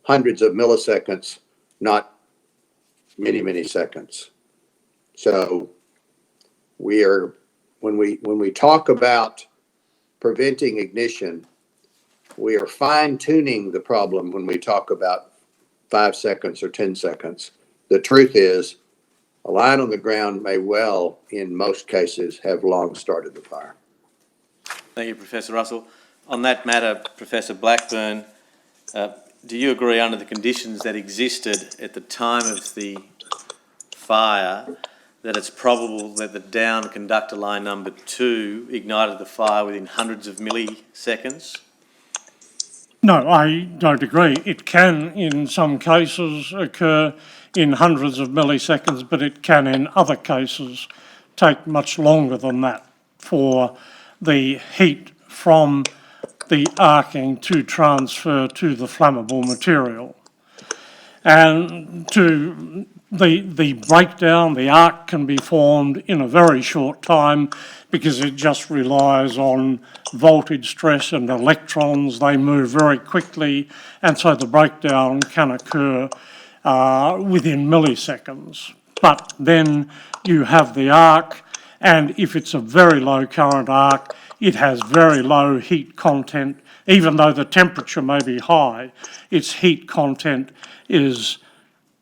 hundreds of milliseconds, not many, many seconds. So when we talk about preventing ignition, we are fine tuning the problem when we talk about 5 seconds or 10 seconds. The truth is, a line on the ground may well, in most cases, have long started the fire. Thank you, Professor Russell. On that matter, Professor Blackburn, do you agree under the conditions that existed at the time of the fire that it's probable that the down conductor line number 2 ignited the fire within hundreds of milliseconds? No, I don't agree. It can, in some cases, occur in hundreds of milliseconds, but it can, in other cases, take much longer than that for the heat from the arcing to transfer to the flammable material. And to the breakdown, the arc can be formed in a very short time because it just relies on voltage stress and electrons. They move very quickly, and so the breakdown can occur within milliseconds. But then you have the arc, and if it's a very low current arc, it has very low heat content. Even though the temperature may be high, its heat content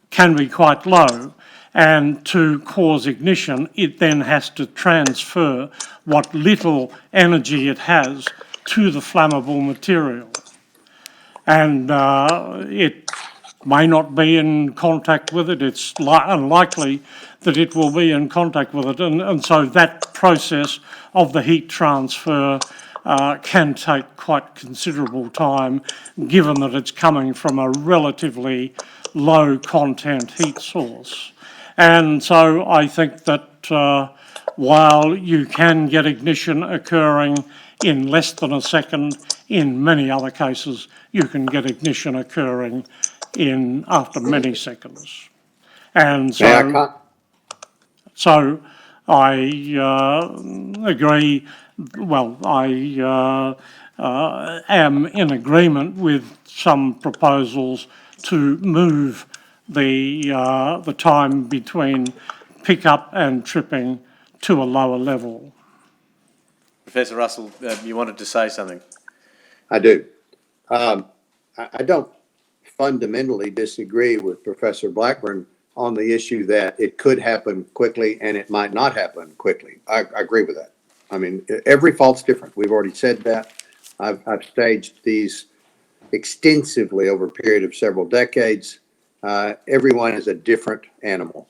can be quite low. And to cause ignition, it then has to transfer what little energy it has to the flammable material. And it may not be in contact with it. It's unlikely that it will be in contact with it. And so that process of the heat transfer can take quite considerable time, given that it's coming from a relatively low content heat source. And so I think that while you can get ignition occurring in less than a second, in many other cases you can get ignition occurring after many seconds. And so I agree. Well, I am in agreement with some proposals to move the time between pick-up and tripping to a lower level. Professor Russell, you wanted to say something? I do. I don't fundamentally disagree with Professor Blackburn on the issue that it could happen quickly and it might not happen quickly. I agree with that. I mean, every fault's different. We've already said that. I've staged these extensively over a period of several decades. Everyone is a different animal.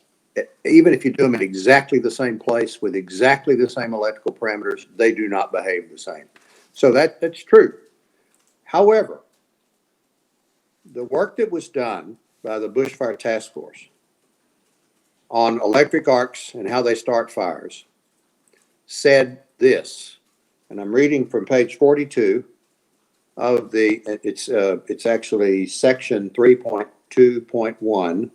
Even if you do them in exactly the same place with exactly the same electrical parameters, they do not behave the same. So that's true. However, the work that was done by the Bushfire Task Force on electric arcs and how they start fires said this, and I'm reading from page 42 of it's actually section 3.2.1.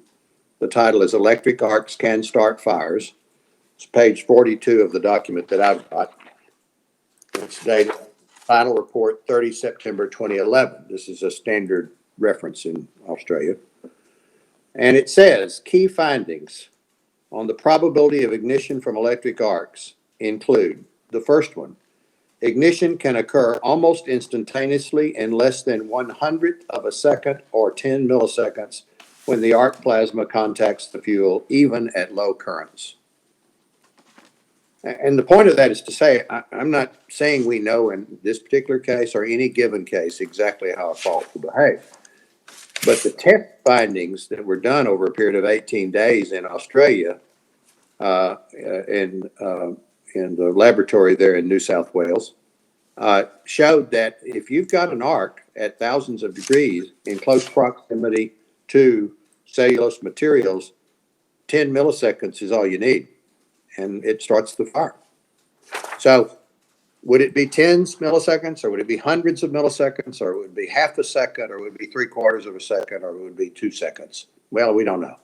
The title is Electric Arcs Can Start Fires. It's page 42 of the document that I've got. It's dated final report 30 September 2011. This is a standard reference in Australia. And it says, key findings on the probability of ignition from electric arcs include the first one. Ignition can occur almost instantaneously in less than 1/100th of a second or 10 milliseconds when the arc plasma contacts the fuel, even at low currents. And the point of that is to say, I'm not saying we know in this particular case or any given case exactly how a fault will behave. But the test findings that were done over a period of 18 days in Australia, in the laboratory there in New South Wales, showed that if you've got an arc at thousands of degrees in close proximity to cellulose materials, 10 milliseconds is all you need. and it starts the fire. So would it be tens milliseconds, or would it be hundreds of milliseconds, or would it be half a second, or would it be 3/4 of a second, or would it be 2 seconds? Well, we don't know.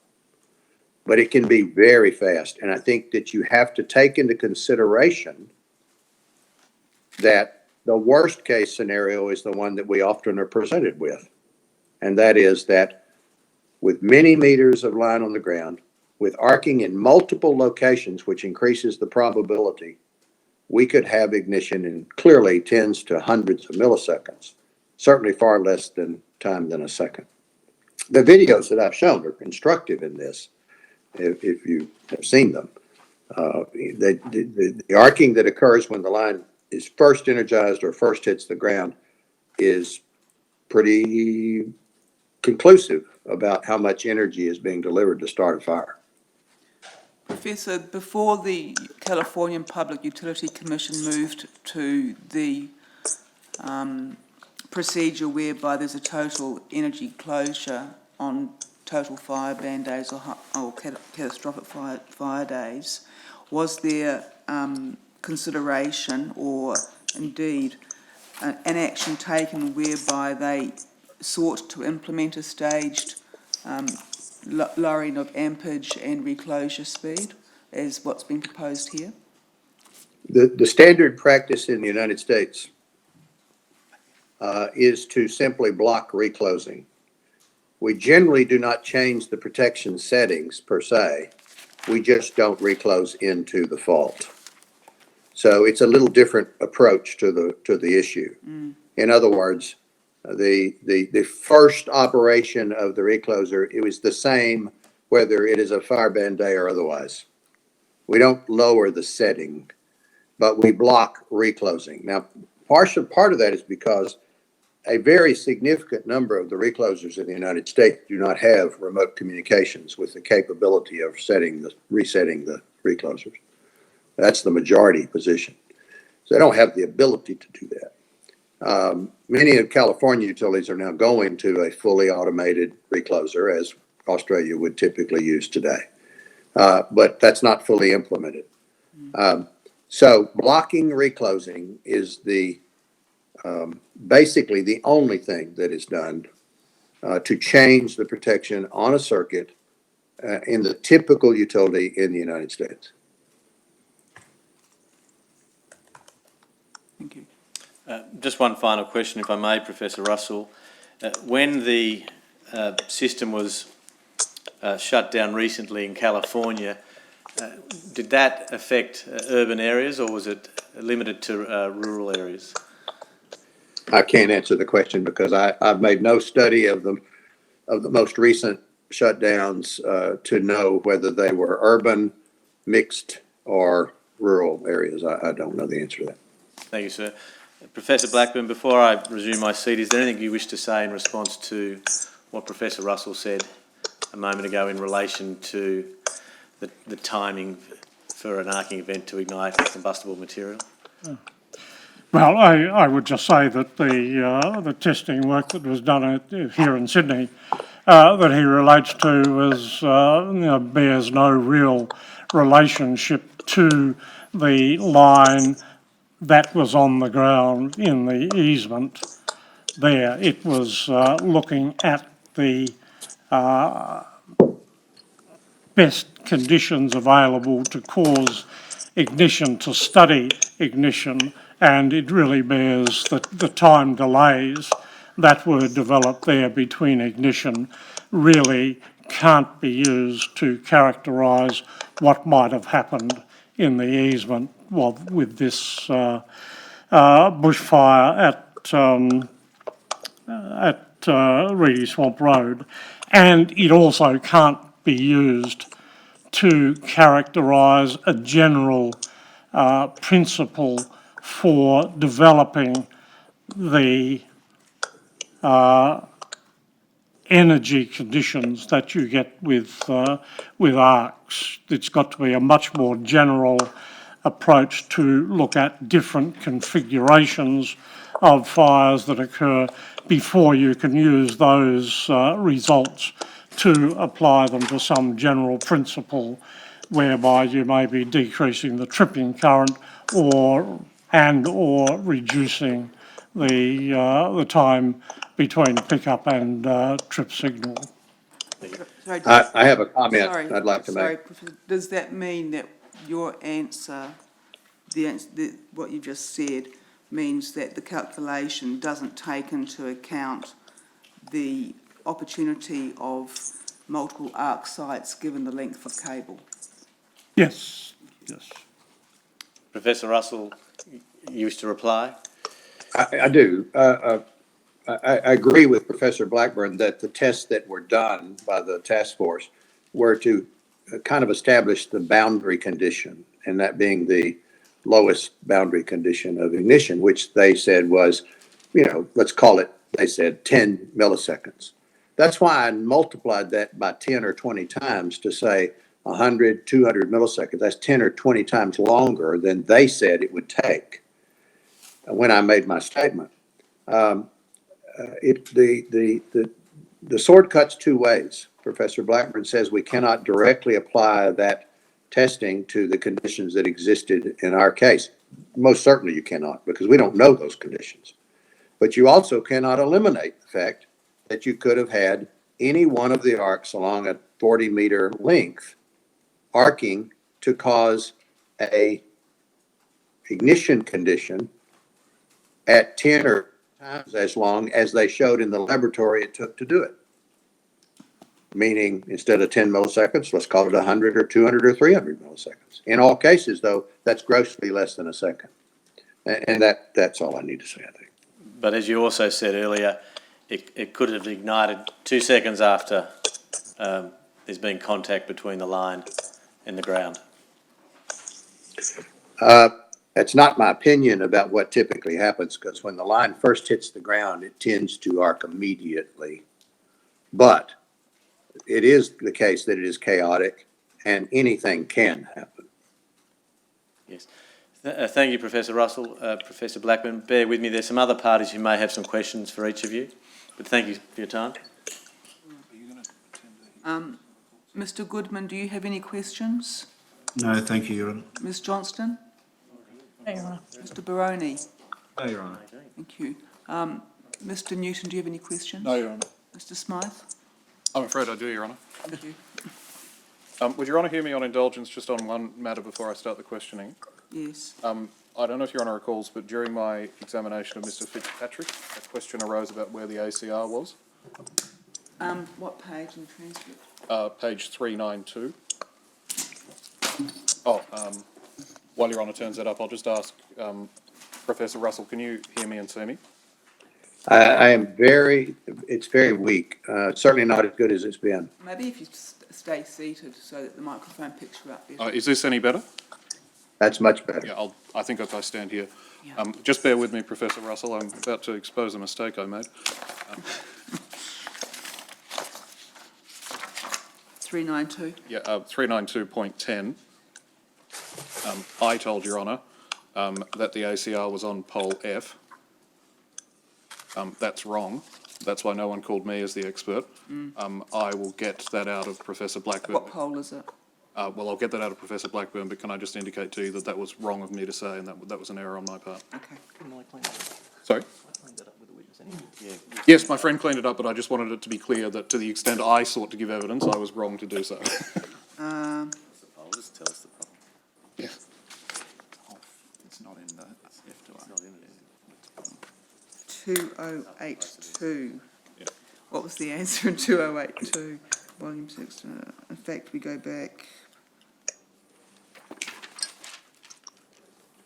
But it can be very fast. And I think that you have to take into consideration that the worst case scenario is the one that we often are presented with. And that is that with many meters of line on the ground, with arcing in multiple locations, which increases the probability, we could have ignition in clearly tens to hundreds of milliseconds, certainly far less time than a second. The videos that I've shown are instructive in this, if you have seen them. The arcing that occurs when the line is first energized or first hits the ground is pretty conclusive about how much energy is being delivered to start a fire. Professor, before the Californian Public Utility Commission moved to the procedure whereby there's a total energy closure on total fire ban days or catastrophic fire days, was there consideration or indeed an action taken whereby they sought to implement a staged lowering of ampage and reclosure speed as what's been proposed here? The standard practice in the United States is to simply block reclosing. We generally do not change the protection settings per se. We just don't reclose into the fault. So it's a little different approach to the issue. In other words, the first operation of the recloser, it was the same whether it is a fire ban day or otherwise. We don't lower the setting, but we block reclosing. Now, part of that is because a very significant number of the reclosers in the United States do not have remote communications with the capability of resetting the reclosers. That's the majority position. So they don't have the ability to do that. Many of California utilities are now going to a fully automated recloser, as Australia would typically use today. But that's not fully implemented. So blocking reclosing is basically the only thing that is done to change the protection on a circuit in the typical utility in the United States. Thank you. Just one final question, if I may, Professor Russell. When the system was shut down recently in California, did that affect urban areas, or was it limited to rural areas? I can't answer the question because I've made no study of the most recent shutdowns to know whether they were urban, mixed, or rural areas. I don't know the answer to that. Thank you, sir. Professor Blackburn, before I resume my seat, is there anything you wish to say in response to what Professor Russell said a moment ago in relation to the timing for an arcing event to ignite combustible material? Well, I would just say that the testing work that was done here in Sydney that he relates to bears no real relationship to the line that was on the ground in the easement there. It was looking at the best conditions available to cause ignition, to study ignition, and it really bears the time delays that were developed there between ignition really can't be used to characterise what might have happened in the easement with this bushfire at Reedy Swamp Road. And it also can't be used to characterise a general principle for developing the energy conditions that you get with arcs. It's got to be a much more general approach to look at different configurations of fires that occur before you can use those results to apply them to some general principle whereby you may be decreasing the tripping current or reducing the time between pickup and trip signal. Sorry, I have a comment sorry, I'd like to make. sorry, Professor, does that mean that your answer, what you just said, means that the calculation doesn't take into account the opportunity of multiple arc sites given the length of cable? Yes, yes. Professor Russell, you wish to reply? I do. I agree with Professor Blackburn that the tests that were done by the task force were to kind of establish the boundary condition, and that being the lowest boundary condition of ignition, which they said was, let's call it, they said 10 milliseconds. That's why I multiplied that by 10 or 20 times to say 100, 200 milliseconds. That's 10 or 20 times longer than they said it would take when I made my statement. The sword cuts two ways. Professor Blackburn says we cannot directly apply that testing to the conditions that existed in our case. Most certainly you cannot, because we don't know those conditions. But you also cannot eliminate the fact that you could have had any one of the arcs along a 40-meter length arcing to cause a ignition condition at 10 or times as long as they showed in the laboratory it took to do it. Meaning, instead of 10 milliseconds, let's call it 100 or 200 or 300 milliseconds. In all cases, though, that's grossly less than a second. And that's all I need to say, I think. But as you also said earlier, it could have ignited 2 seconds after there's been contact between the line and the ground. That's not my opinion about what typically happens, because when the line first hits the ground, it tends to arc immediately. But it is the case that it is chaotic and anything can happen. Yes. Thank you, Professor Russell. Professor Blackburn, bear with me. There's some other parties who may have some questions for each of you, but thank you for your time. Mr. Goodman, do you have any questions? No, thank you, Your Honour. Ms. Johnston? No, Your Honour. Mr. Baroni? No, Your Honour. Thank you. Mr. Newton, do you have any questions? No, Your Honour. Mr. Smythe? I'm afraid I do, Your Honour. Thank you. Would Your Honour hear me on indulgence just on one matter before I start the questioning? Yes. I don't know if Your Honour recalls, but during my examination of Mr Fitzpatrick, a question arose about where the ACR was. What page in the transcript? Page 392. While Your Honour turns that up, I'll just ask Professor Russell, can you hear me and see me? It's very weak. Certainly not as good as it's been. Maybe if you stay seated so that the microphone picks you up better. Is this any better? That's much better. Yeah, I think if I stand here. Yeah. Just bear with me, Professor Russell. I'm about to expose a mistake I made. 392. Yeah, 392.10. I told Your Honour that the ACR was on pole F. That's wrong. That's why no one called me as the expert. I will get that out of Professor Blackburn. What pole is it? Well, I'll get that out of Professor Blackburn, but can I just indicate to you that that was wrong of me to say, and that was an error on my part. Okay. Sorry? Yes, my friend cleaned it up, but I just wanted it to be clear that to the extent I sought to give evidence, I was wrong to do so. Just tell us the problem. Yeah. It's not in the F2R. 2082. Yeah. What was the answer in 2082? Volume 6. In fact, we go back.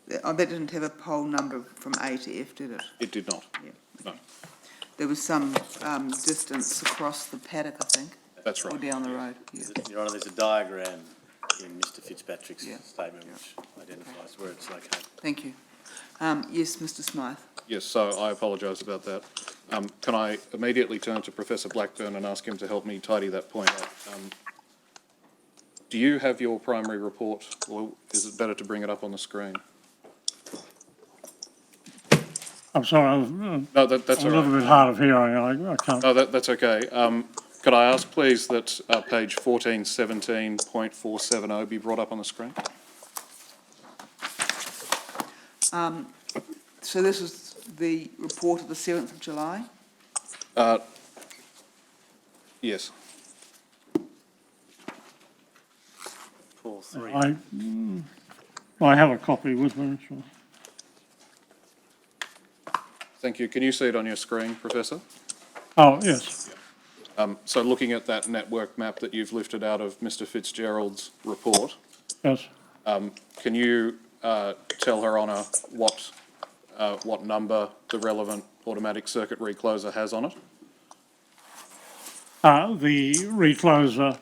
That didn't have a poll number from A to F, did it? It did not. Yeah. No, There was some distance across the paddock, I think. that's Or right. down the road, yeah. Your Honour, there's a diagram in Mr Fitzpatrick's Yeah. statement which identifies where it's located. Thank you. Yes, Mr. Smythe. Yes, so I apologise about that. Can I immediately turn to Professor Blackburn and ask him to help me tidy that point up? Do you have your primary report, or is it better to bring it up on the screen? I'm sorry, No, that's I'm a all little right. bit hard of hearing. I can't. No, that's okay. Can Could I ask, please, that page 1417.470 be brought up on the screen? So this is the report of the 7th of July? Yes. I have a copy with me. So. Thank you. Can you see it on your screen, Professor? Oh, yes. So looking at that network map that you've lifted out of Mr Fitzgerald's report, Yes. can you tell Her Honour what number the relevant automatic circuit recloser has on it? The recloser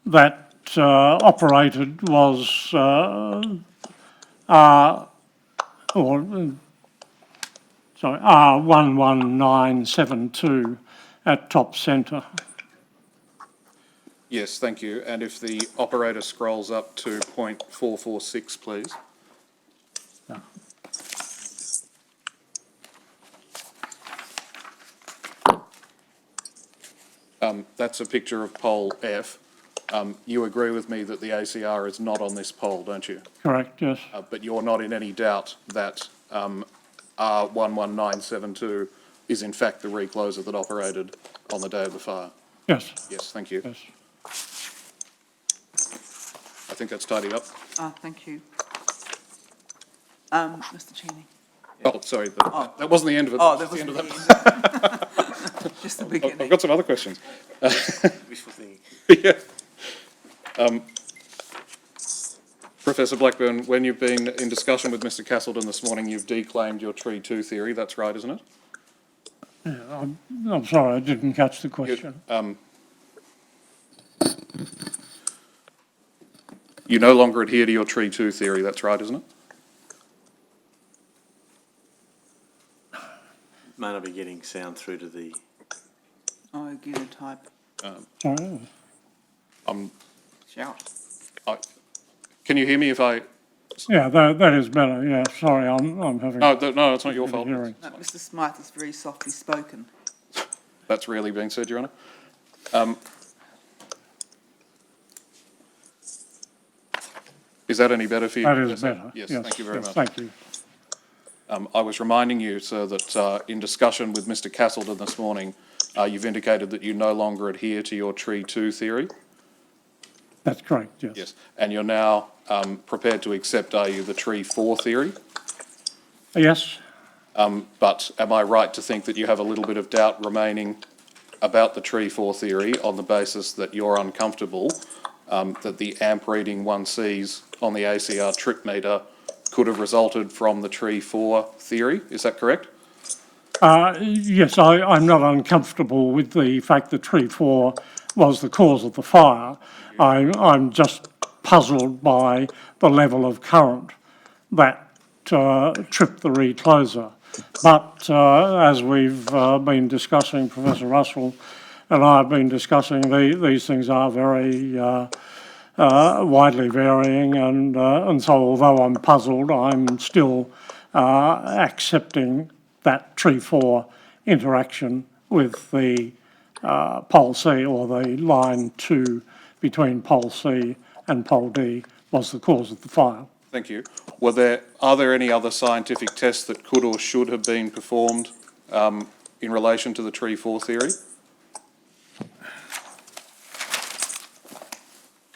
that operated was R11972 at top centre. Yes, thank you. And if the operator scrolls up to point 446, please. Yeah. That's a picture of pole F. You agree with me that the ACR is not on this pole, don't you? Correct, yes. But you're not in any doubt that R11972 is in fact the recloser that operated on the day of the fire? Yes. Yes, thank you. Yes. I think that's tidied up. Thank you. Mr Cheney? Oh, sorry, that wasn't the end of it. Oh, that was the end of that. Just the beginning. I've got some other questions. Wishful thinking. Yeah. Professor Blackburn, when you've been in discussion with Mr Castleton this morning, you've declaimed your tree 2 theory. That's right, isn't it? Yeah, I'm sorry, I didn't catch the question. You no longer adhere to your tree 2 theory. That's right, isn't it? May not be getting sound through to the... Oh, get a type. Sorry. Shout. Can you hear me if I... Yeah, that is better. Yeah, sorry, I'm having... No, no, it's not your fault. hearing. No, Mr Smythe is very softly spoken. That's really being said, Your Honour. Is that any better for you? That is better. Yes, thank you very much. Thank you. I was reminding you, sir, that in discussion with Mr Castleton this morning, you've indicated that you no longer adhere to your tree 2 theory. That's correct, yes. Yes, and you're now prepared to accept, are you, the tree 4 theory? Yes, But am I right to think that you have a little bit of doubt remaining about the tree 4 theory on the basis that you're uncomfortable that the amp reading one sees on the ACR trip meter could have resulted from the tree 4 theory? Is that correct? yes, I'm not uncomfortable with the fact that tree 4 was the cause of the fire. I'm just puzzled by the level of current that tripped the recloser. But as we've been discussing, Professor Russell and I have been discussing, these things are very widely varying, and so although I'm puzzled, I'm still accepting that tree 4 interaction with the pole C, or the line 2 between pole C and pole D, was the cause of the fire. Thank you. Are there any other scientific tests that could or should have been performed in relation to the tree 4 theory?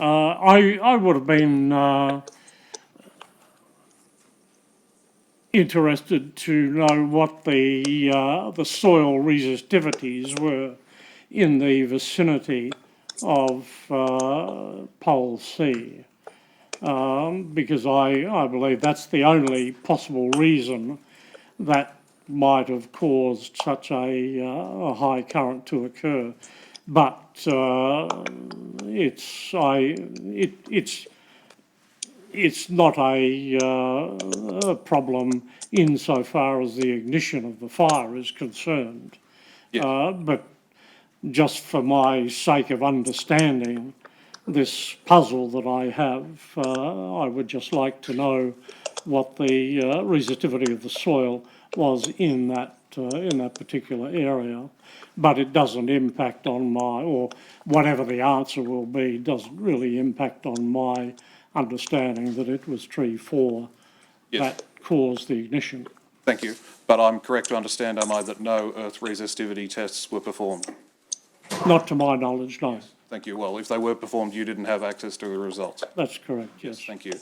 I would have been interested to know what the soil resistivities were in the vicinity of pole C, because I believe that's the only possible reason that might have caused such a high current to occur. But it's not a problem insofar as the ignition of the fire is concerned. Yes. But just for my sake of understanding this puzzle that I have, I would just like to know what the resistivity of the soil was in that particular area, but it doesn't impact on or whatever the answer will be, doesn't really impact on my understanding that it was tree 4 Yes. that caused the ignition. Thank you. But I'm correct to understand, am I, that no earth resistivity tests were performed? Not to my knowledge, no. Thank you. Well, if they were performed, you didn't have access to the results. That's correct, yes. Thank you.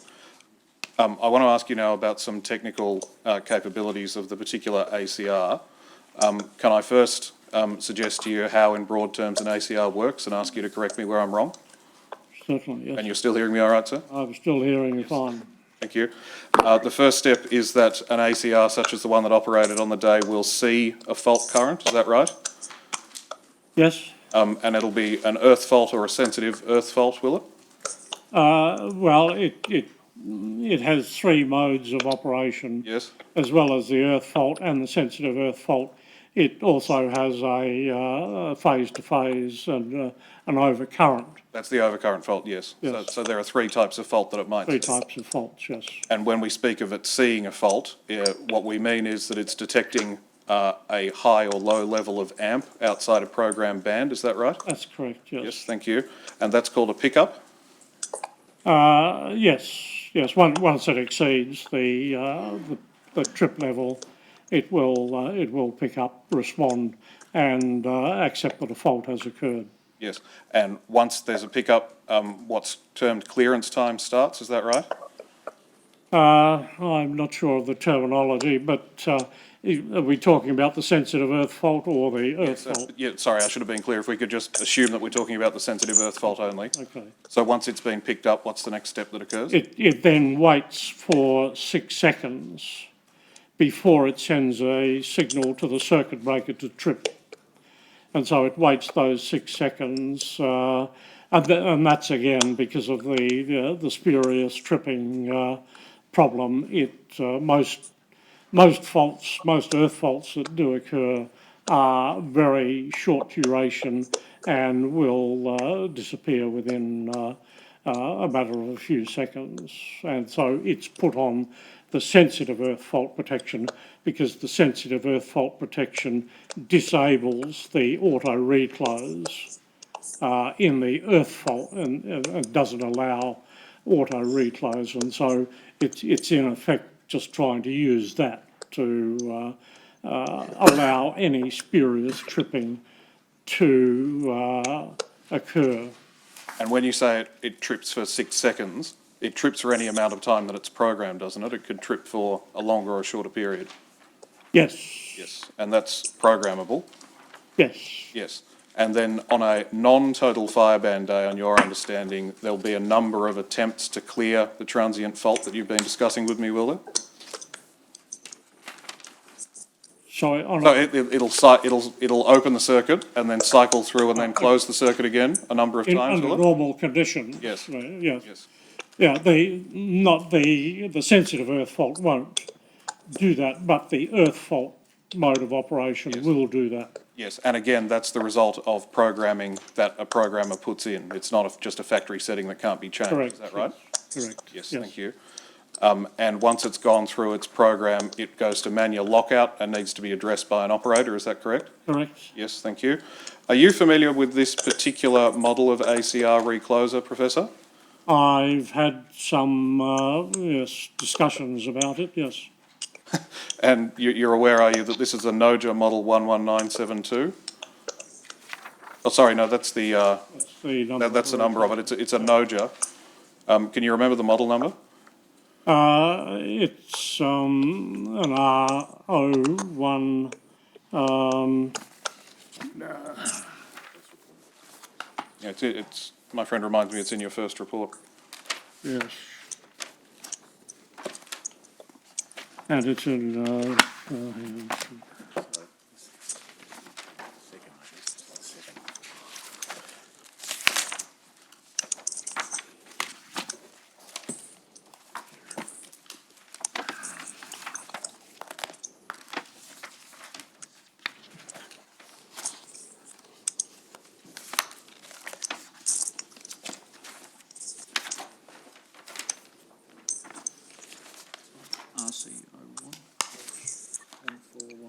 I want to ask you now about some technical capabilities of the particular ACR. Can I first suggest to you how, in broad terms, an ACR works and ask you to correct me where I'm wrong? Certainly, yes. And you're still hearing me all right, sir? I'm still hearing you fine. Thank you. The first step is that an ACR, such as the one that operated on the day, will see a fault current. Is that right? Yes? And it'll be an earth fault or a sensitive earth fault, will it? Well, it has 3 modes of operation. Yes. As well as the earth fault and the sensitive earth fault. It also has a phase-to-phase and an overcurrent, That's the overcurrent fault, yes. Yes. So there are 3 types of fault that it might 3 see. types of faults, yes. And when we speak of it seeing a fault, what we mean is that it's detecting a high or low level of amp outside a program band. Is that right? That's correct, yes. Yes, thank you. And that's called a pickup? Yes. Once it exceeds the trip level, it will pick up, respond, and accept that a fault has occurred. Yes. And once there's a pickup, what's termed clearance time starts. Is that right? I'm not sure of the terminology, but are we talking about the sensitive earth fault or the earth fault? Yeah, sorry, I should have been clear. If we could just assume that we're talking about the sensitive earth fault only. Okay. So once it's been picked up, what's the next step that occurs? It then waits for 6 seconds before it sends a signal to the circuit breaker to trip. And so it waits those 6 seconds, and that's again because of the spurious tripping problem. Most faults, most earth faults that do occur are very short duration and will disappear within a matter of a few seconds. And so it's put on the sensitive earth fault protection because the sensitive earth fault protection disables the auto reclose in the earth fault and doesn't allow auto reclose. And so it's in effect just trying to use that to allow any spurious tripping to occur. And when you say it trips for 6 seconds, it trips for any amount of time that it's programmed, doesn't it? It could trip for a longer or shorter period. Yes. Yes. And that's programmable. Yes. Yes. And then on a non-total fireband day, on your understanding, there'll be a number of attempts to clear the transient fault that you've been discussing with me, will there? Sorry, It'll open the circuit and then cycle through and then close the circuit again a number of times, under will it? normal conditions. Yes. Yes. Yes. Yeah, the sensitive earth fault won't do that, but the earth fault mode of operation will do that. Yes, and again, that's the result of programming that a programmer puts in. It's not just a factory setting that can't be changed. Correct. Is that right? Correct. Yes, thank you. And once it's gone through its program, it goes to manual lockout and needs to be addressed by an operator. Is that correct? Correct. Yes, thank you. Are you familiar with this particular model of ACR recloser, Professor? I've had some discussions about it, yes. And you're aware, are you, that this is a Noja model 11972? Oh, sorry, no, that's the number. that's the number of it. It's a Noja. Can you remember the model number? It's an R01. Yeah, it's my friend reminds me it's in your first report. Yes. And it's in.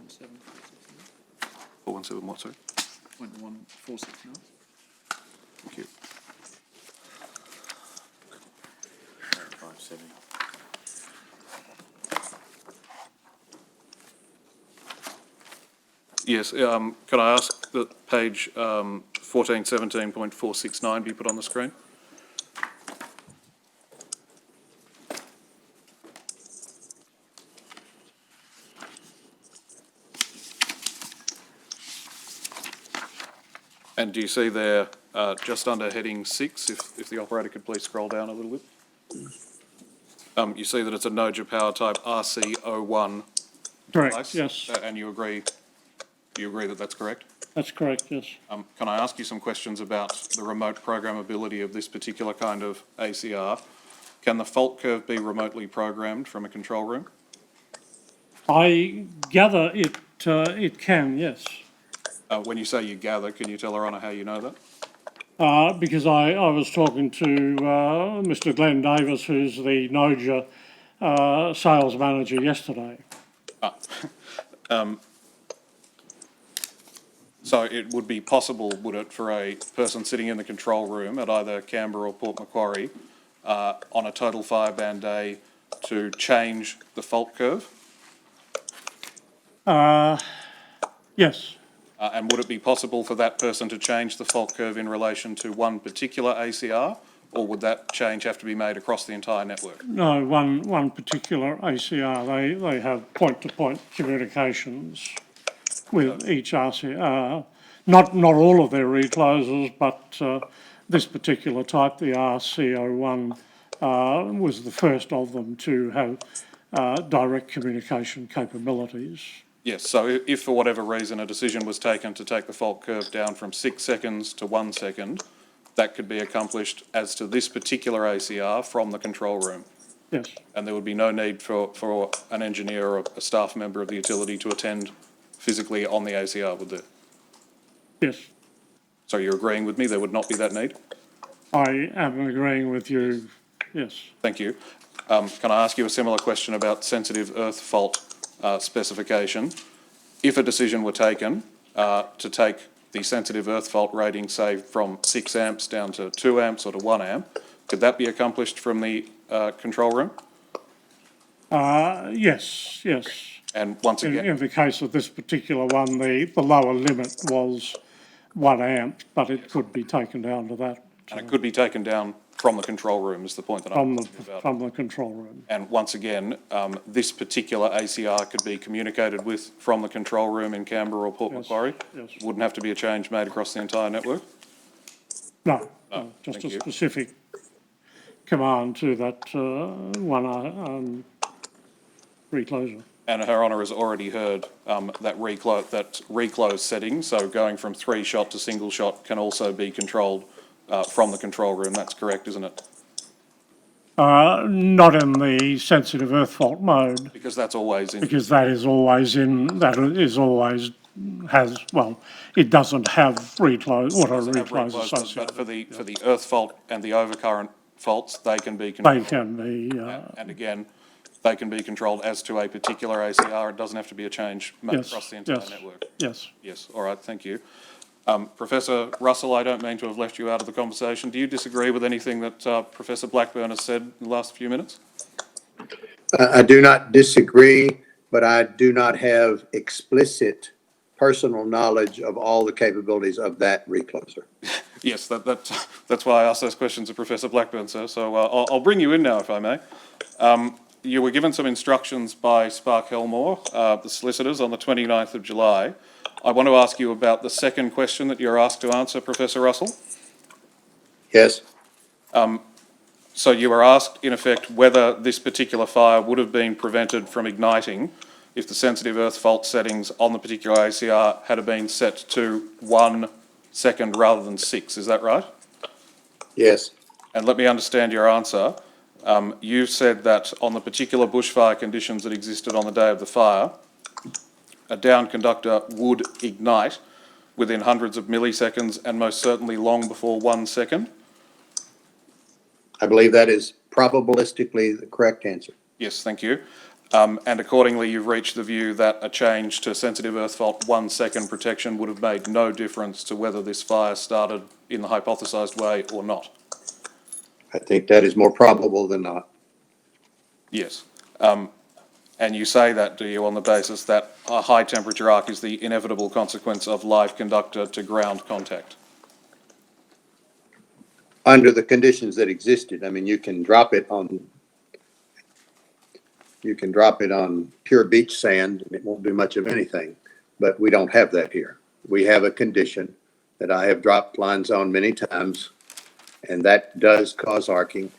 417 what, sorry? 0.146 mils. Thank you. 570. Yes, can I ask that page 1417.469 be put on the screen? And do you see there, just under heading 6, if the operator could please scroll down a little bit? You see that it's a Noja power type RC01 Correct, device? yes, And you agree that that's correct? that's correct, yes. Can I ask you some questions about the remote programmability of this particular kind of ACR? Can the fault curve be remotely programmed from a control room? I gather it can, yes. When you say you gather, can you tell Her Honour how you know that? Because I was talking to Mr. Glenn Davis, who's the Noja sales manager yesterday. So it would be possible, would it, for a person sitting in the control room at either Canberra or Port Macquarie on a total fireband day to change the fault curve? Yes, And would it be possible for that person to change the fault curve in relation to one particular ACR, or would that change have to be made across the entire network? no, one particular ACR, they have point-to-point communications with each RCR. Not all of their reclosers, but this particular type, the RC01, was the first of them to have direct communication capabilities. Yes, so if for whatever reason a decision was taken to take the fault curve down from 6 seconds to 1 second, that could be accomplished as to this particular ACR from the control room. Yes, And there would be no need for an engineer or a staff member of the utility to attend physically on the ACR, would there? yes. So you're agreeing with me, there would not be that need? I am agreeing with you, yes. Thank you. Can I ask you a similar question about sensitive earth fault specification? If a decision were taken to take the sensitive earth fault rating, say, from 6 amps down to 2 amps or to 1 amp, could that be accomplished from the control room? Yes. And once again, In the case of this particular one, the lower limit was 1 amp, but it could be taken down to that and it could be taken down from the control room is the point that I'm talking about. from the control room. And once again, this particular ACR could be communicated with from the control room in Canberra or Port Yes, Macquarie? yes. Wouldn't have to be a change made across the entire network? No, just thank a you. specific command to that one recloser. And Her Honour has already heard that reclose setting, so going from 3-shot to single shot can also be controlled from the control room. That's correct, isn't it? Not in the sensitive earth fault mode, Because that's always in. because that is always it doesn't have reclose, what a Doesn't have reclose reclose, associated. but for the earth fault and the overcurrent faults, they can be They controlled. can be, And again, they can be controlled as to a particular ACR. It doesn't have to be a change made yes, across the entire yes, network. yes. Yes, all right, thank you. Professor Russell, I don't mean to have left you out of the conversation. Do you disagree with anything that Professor Blackburn has said in the last few minutes? I do not disagree, but I do not have explicit personal knowledge of all the capabilities of that recloser. Yes, that's why I asked those questions of Professor Blackburn, sir. So I'll bring you in now, if I may. You were given some instructions by Spark Helmore, the solicitors, on the 29th of July. I want to ask you about the second question that you're asked to answer, Professor Russell. Yes, So you were asked, in effect, whether this particular fire would have been prevented from igniting if the sensitive earth fault settings on the particular ACR had been set to 1 second rather than 6. Is that right? yes, And let me understand your answer. You said that on the particular bushfire conditions that existed on the day of the fire, a down conductor would ignite within hundreds of milliseconds and most certainly long before 1 second. I believe that is probabilistically the correct answer. Yes, thank you. And accordingly, you've reached the view that a change to sensitive earth fault 1 second protection would have made no difference to whether this fire started in the hypothesised way or not. I think that is more probable than not. Yes. And you say that, do you, on the basis that a high temperature arc is the inevitable consequence of live conductor to ground contact? Under the conditions that existed, I mean, you can drop it on pure beach sand and it won't do much of anything, but we don't have that here. We have a condition that I have dropped lines on many times, and that does cause arcing.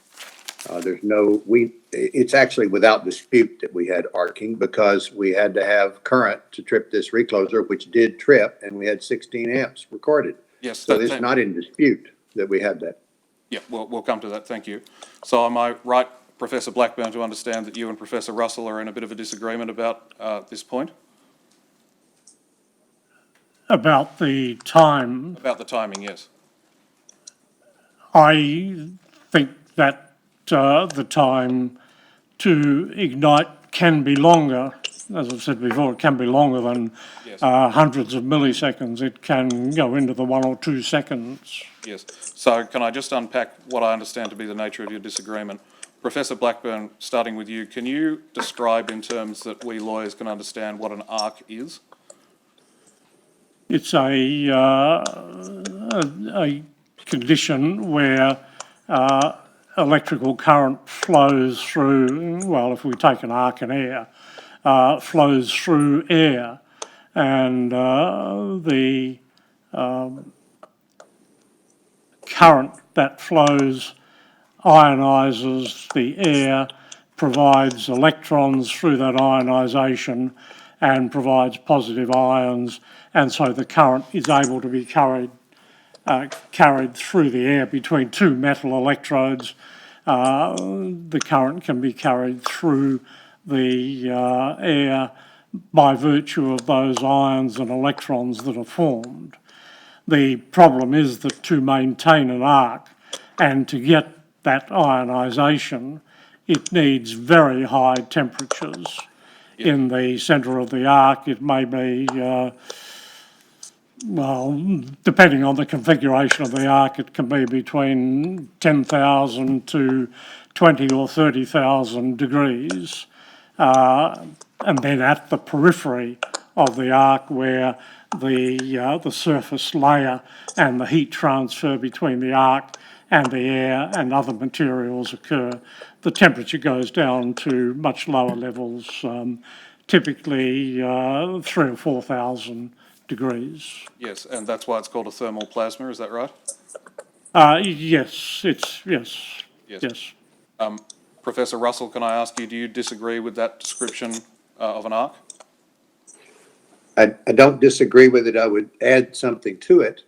It's actually without dispute that we had arcing because we had to have current to trip this recloser, which did trip, and we had 16 amps recorded. Yes. So it's not in dispute that we had that. Yeah, we'll come to that, thank you. So am I right, Professor Blackburn, to understand that you and Professor Russell are in a bit of a disagreement about this point? About the time, About the timing, yes. I think that the time to ignite can be longer. As I've said before, it can be longer than Yes. hundreds of milliseconds. It can go into the 1 or 2 seconds. Yes. So can I just unpack what I understand to be the nature of your disagreement? Professor Blackburn, starting with you, can you describe in terms that we lawyers can understand what an arc is? It's a condition where electrical current flows through, well, if we take an arc in air, flows through air, and the current that flows ionises the air, provides electrons through that ionisation and provides positive ions, and so the current is able to be carried through the air between two metal electrodes. The current can be carried through the air by virtue of those ions and electrons that are formed. The problem is that to maintain an arc and to get that ionisation, it needs very high temperatures. In the centre of the arc, it may be, well, depending on the configuration of the arc, it can be between 10,000 to 20 or 30,000 degrees. And then at the periphery of the arc where the surface layer and the heat transfer between the arc and the air and other materials occur, the temperature goes down to much lower levels, typically 3,000 or 4,000 degrees. Yes, and that's why it's called a thermal plasma, is that right? Yes, yes. Professor Russell, can I ask you, do you disagree with that description of an arc? I don't disagree with it. I would add something to it.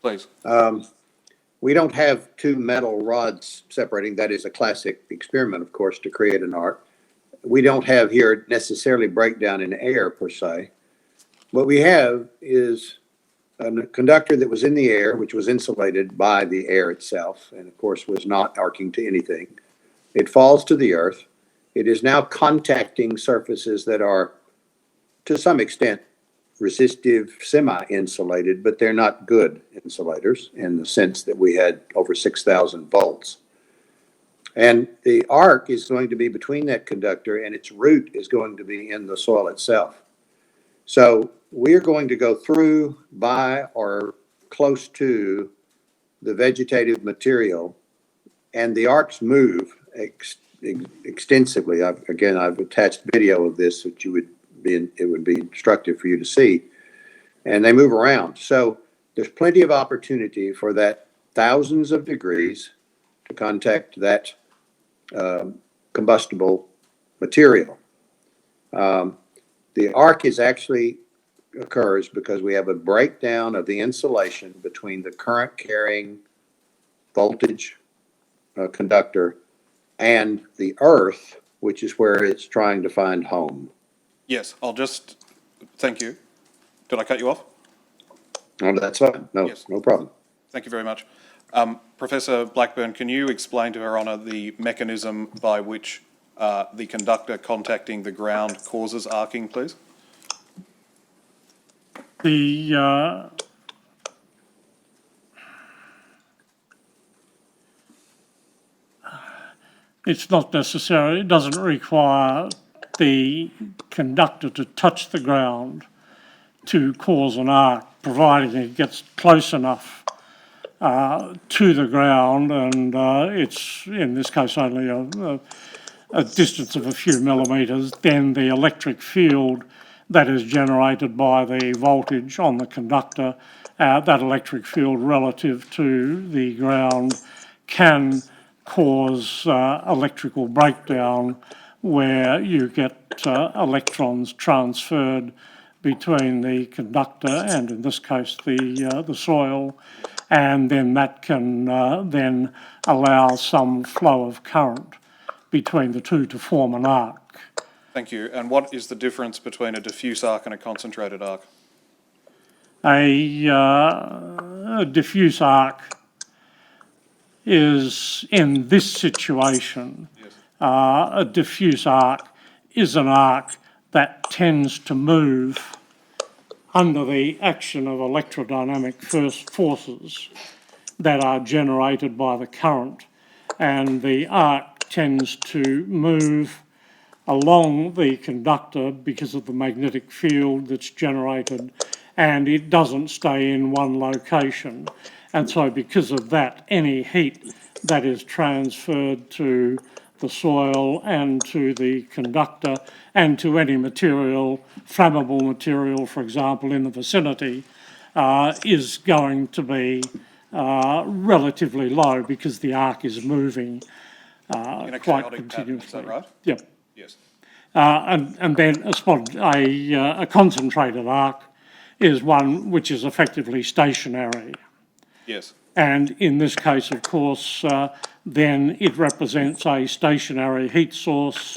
Please. We don't have two metal rods separating. That is a classic experiment, of course, to create an arc. We don't have here necessarily breakdown in air per se. What we have is a conductor that was in the air, which was insulated by the air itself, and of course was not arcing to anything. It falls to the earth. It is now contacting surfaces that are, to some extent, resistive, semi-insulated, but they're not good insulators in the sense that we had over 6,000 volts. And the arc is going to be between that conductor and its root is going to be in the soil itself. So we're going to go through, by, or close to the vegetative material, and the arcs move extensively. I've attached video of this that it would be instructive for you to see, and they move around. So there's plenty of opportunity for that thousands of degrees to contact that combustible material. The arc occurs because we have a breakdown of the insulation between the current carrying voltage conductor and the earth, which is where it's trying to find home. Yes, thank you. Did I cut you off? No, that's fine. No, Yes. no problem. Thank you very much. Professor Blackburn, can you explain to Her Honour the mechanism by which the conductor contacting the ground causes arcing, please? It's not necessary, it doesn't require the conductor to touch the ground to cause an arc, providing it gets close enough to the ground, and it's, in this case, only a distance of a few millimetres, then the electric field that is generated by the voltage on the conductor, that electric field relative to the ground can cause electrical breakdown where you get electrons transferred between the conductor and, in this case, the soil, and then that can then allow some flow of current between the two to form an arc. Thank you. And what is the difference between a diffuse arc and a concentrated arc? A diffuse arc is, in this situation, Yes. a diffuse arc is an arc that tends to move under the action of electrodynamic forces that are generated by the current, and the arc tends to move along the conductor because of the magnetic field that's generated, and it doesn't stay in one location. And so because of that, any heat that is transferred to the soil and to the conductor and to any material, flammable material, for example, in the vicinity, is going to be relatively low because the arc is moving In a quite chaotic pattern, continuously. is that right? Yep. Yes. And then a concentrated arc is one which is effectively stationary. Yes. And in this case, of course, then it represents a stationary heat source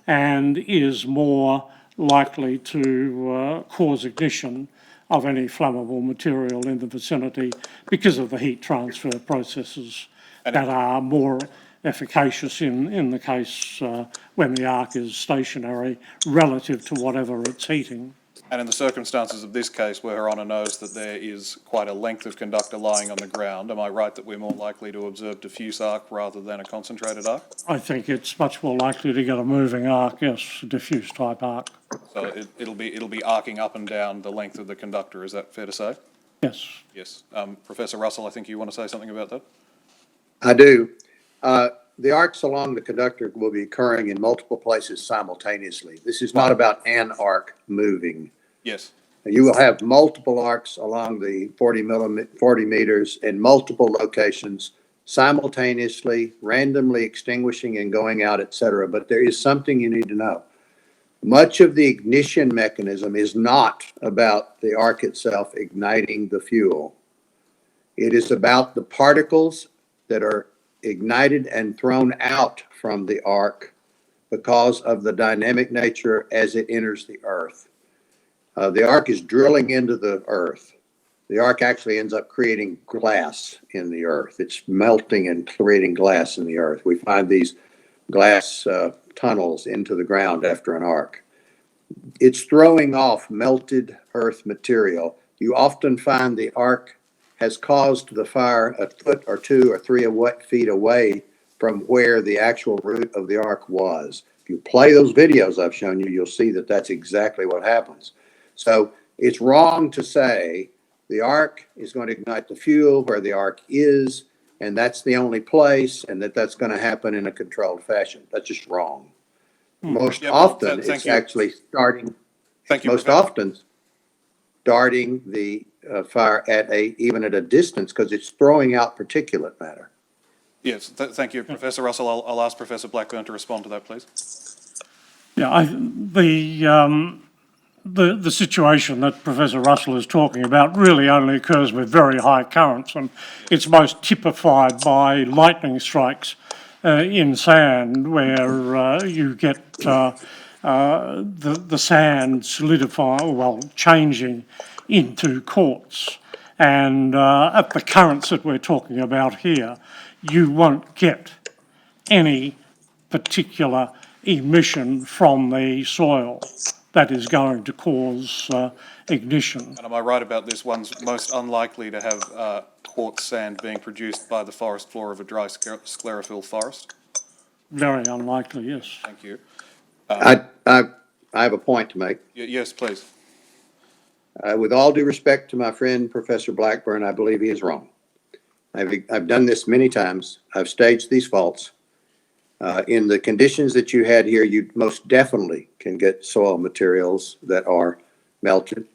and is more likely to cause ignition of any flammable material in the vicinity because of the heat transfer processes that are more efficacious in the case when the arc is stationary relative to whatever it's heating. And in the circumstances of this case, where Her Honour knows that there is quite a length of conductor lying on the ground, am I right that we're more likely to observe diffuse arc rather than a concentrated arc? I think it's much more likely to get a moving arc, yes, diffuse type arc. So it'll be arcing up and down the length of the conductor, is that fair to say? Yes. Yes. Professor Russell, I think you want to say something about that? I do. The arcs along the conductor will be occurring in multiple places simultaneously. This is not about an arc moving. Yes. You will have multiple arcs along the 40 meters in multiple locations simultaneously, randomly extinguishing and going out, etc. But there is something you need to know. Much of the ignition mechanism is not about the arc itself igniting the fuel. It is about the particles that are ignited and thrown out from the arc because of the dynamic nature as it enters the earth. The arc is drilling into the earth. The arc actually ends up creating glass in the earth. It's melting and creating glass in the earth. We find these glass tunnels into the ground after an arc. It's throwing off melted earth material. You often find the arc has caused the fire a foot or 2 or 3 feet away from where the actual root of the arc was. If you play those videos I've shown you, you'll see that that's exactly what happens. So it's wrong to say the arc is going to ignite the fuel where the arc is, and that's the only place, and that's going to happen in a controlled fashion. That's just wrong. Most often, it's actually starting. Thank you. Most often, starting the fire even at a distance because it's throwing out particulate matter. Yes, thank you. Professor Russell, I'll ask Professor Blackburn to respond to that, please. Yeah, the situation that Professor Russell is talking about really only occurs with very high currents, and it's most typified by lightning strikes in sand where you get the sand solidifying, well, changing into quartz. And at the currents that we're talking about here, you won't get any particular emission from the soil that is going to cause ignition. And am I right about this? One's most unlikely to have quartz sand being produced by the forest floor of a dry sclerophyll forest? Very unlikely, yes. Thank you. I have a point to make. Yes, please. With all due respect to my friend, Professor Blackburn, I believe he is wrong. I've done this many times. I've staged these faults. In the conditions that you had here, you most definitely can get soil materials that are melted.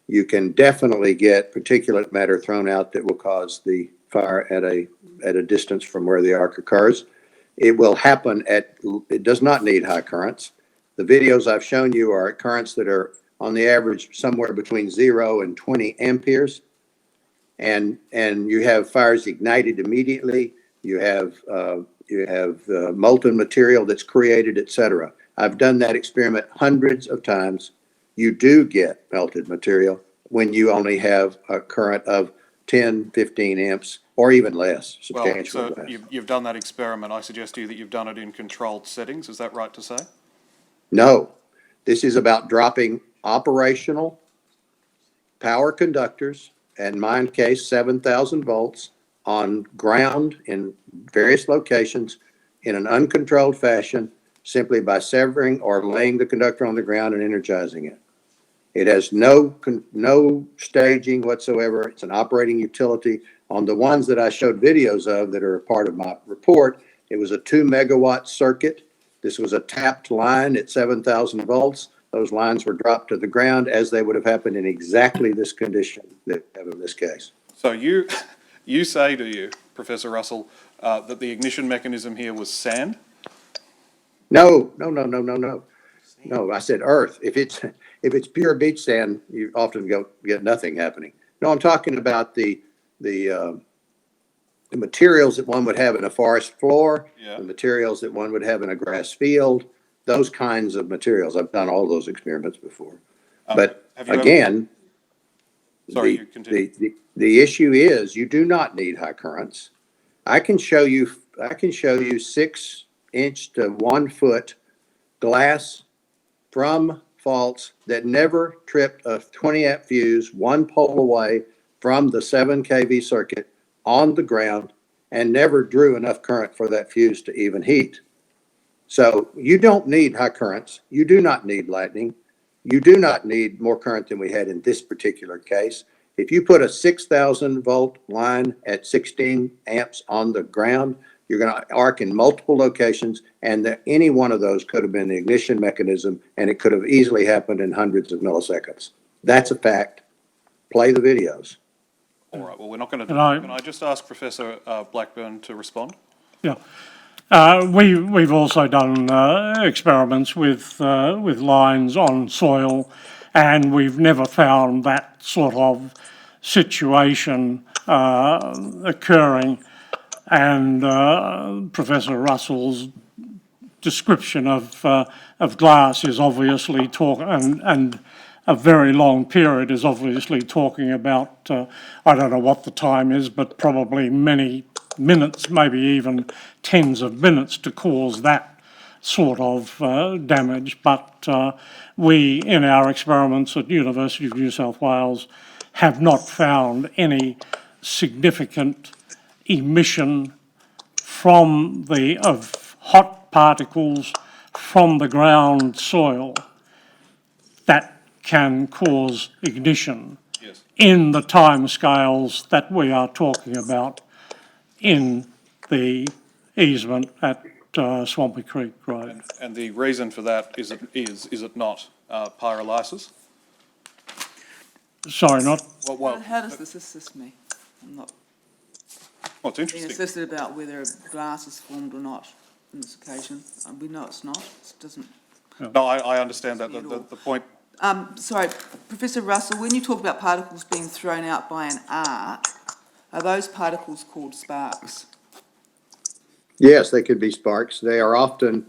You can definitely get particulate matter thrown out that will cause the fire at a distance from where the arc occurs. It will happen it does not need high currents. The videos I've shown you are at currents that are on the average somewhere between 0 and 20 amperes. And you have fires ignited immediately. You have molten material that's created, et cetera. I've done that experiment hundreds of times. You do get melted material when you only have a current of 10, 15 amps, or even less, Well, substantially so less. you've done that experiment. I suggest to you that you've done it in controlled settings. Is that right to say? No, this is about dropping operational power conductors, in my case, 7,000 volts, on ground in various locations in an uncontrolled fashion, simply by severing or laying the conductor on the ground and energizing it. It has no staging whatsoever. It's an operating utility. On the ones that I showed videos of that are a part of my report, it was a 2 megawatt circuit. This was a tapped line at 7,000 volts. Those lines were dropped to the ground as they would have happened in exactly this condition that we have in this case. So you say, do you, Professor Russell, that the ignition mechanism here was sand? No. No, I said earth. If it's pure beach sand, you often get nothing happening. No, I'm talking about the materials that one would have in a forest floor, Yeah. the materials that one would have in a grass field, those kinds of materials. I've done all those experiments before. But have you again, Sorry, you continue. the issue is you do not need high currents. I can show you 6-inch to 1 foot glass from faults that never tripped a 20 amp fuse 1 pole away from the 7 kV circuit on the ground and never drew enough current for that fuse to even heat. So you don't need high currents. You do not need lightning. You do not need more current than we had in this particular case. If you put a 6,000 volt line at 16 amps on the ground, you're going to arc in multiple locations, and any one of those could have been the ignition mechanism, and it could have easily happened in hundreds of milliseconds. That's a fact. Play the videos. All right, well, we're not going to... Can I- Can I just ask Professor Blackburn to respond? Yeah. We've also done experiments with lines on soil, and we've never found that sort of situation occurring. And Professor Russell's description of glass is obviously and a very long period is obviously talking about, I don't know what the time is, but probably many minutes, maybe even tens of minutes to cause that sort of damage. But we, in our experiments at University of New South Wales, have not found any significant emission of hot particles from the ground soil that can cause ignition Yes. in the timescales that we are talking about in the easement at Swampy Creek Road. And the reason for that is it not pyrolysis? Sorry, not, Well, How does this assist me? I'm not it's being interesting. assisted about whether glass is formed or not on this occasion. We know it's not. It doesn't. No, I understand that. The point... Sorry, Professor Russell, when you talk about particles being thrown out by an arc, are those particles called sparks? Yes, they could be sparks. They are often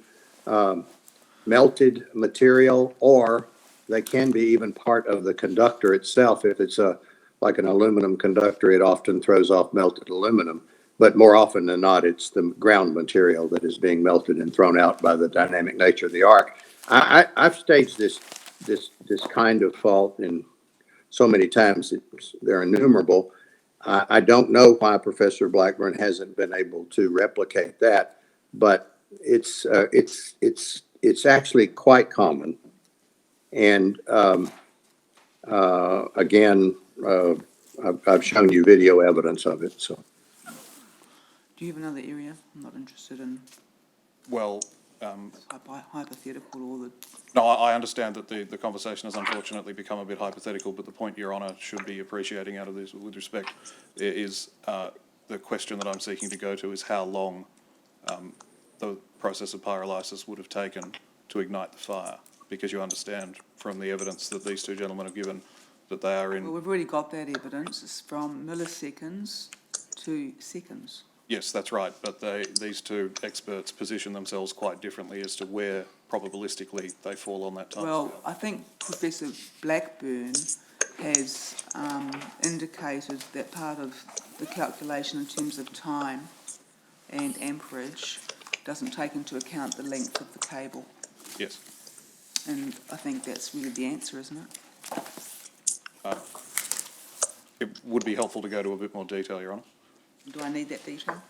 melted material, or they can be even part of the conductor itself. If it's like an aluminum conductor, it often throws off melted aluminum. but more often than not, it's the ground material that is being melted and thrown out by the dynamic nature of the arc. I've staged this kind of fault in so many times, they're innumerable. I don't know why Professor Blackburn hasn't been able to replicate that, but it's actually quite common. And again, I've shown you video evidence of it. So, Do you have another area? I'm not interested in Well, hypothetical or the. no, I understand that the conversation has unfortunately become a bit hypothetical, but the point Your Honour should be appreciating out of this, with respect, is the question that I'm seeking to go to is how long the process of pyrolysis would have taken to ignite the fire, because you understand from the evidence that these two gentlemen have given that they are in. Well, we've already got that evidence. It's from milliseconds to seconds. Yes, that's right, but these two experts position themselves quite differently as to where probabilistically they fall on that time Well, scale. I think Professor Blackburn has indicated that part of the calculation in terms of time and amperage doesn't take into account the length of the cable. Yes. And I think that's really the answer, isn't it? It would be helpful to go to a bit more detail, Your Honour. Do I need that detail?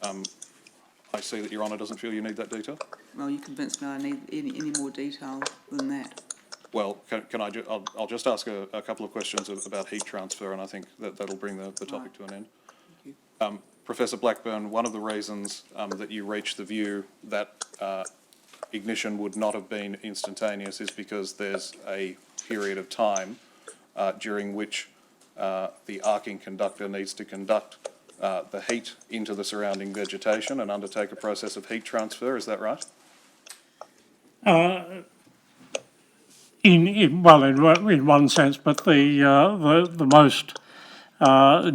I see that Your Honour doesn't feel you need that detail. Well, you convinced me I need any more detail than that. Well, I'll just ask a couple of questions about heat transfer, and I think that'll bring the topic to an end. Thank you. Professor Blackburn, one of the reasons that you reached the view that ignition would not have been instantaneous is because there's a period of time during which the arcing conductor needs to conduct the heat into the surrounding vegetation and undertake a process of heat transfer. Is that right? In one sense, but the most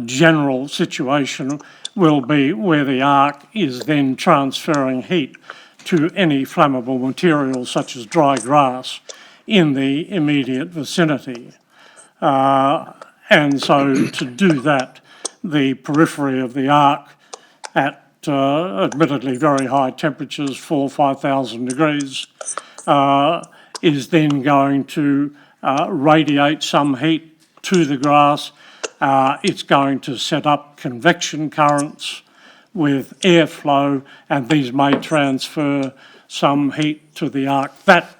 general situation will be where the arc is then transferring heat to any flammable material such as dry grass in the immediate vicinity. And so to do that, the periphery of the arc at admittedly very high temperatures, 4,000 or 5,000 degrees, is then going to radiate some heat to the grass. It's going to set up convection currents with airflow, and these may transfer some heat to the arc. That,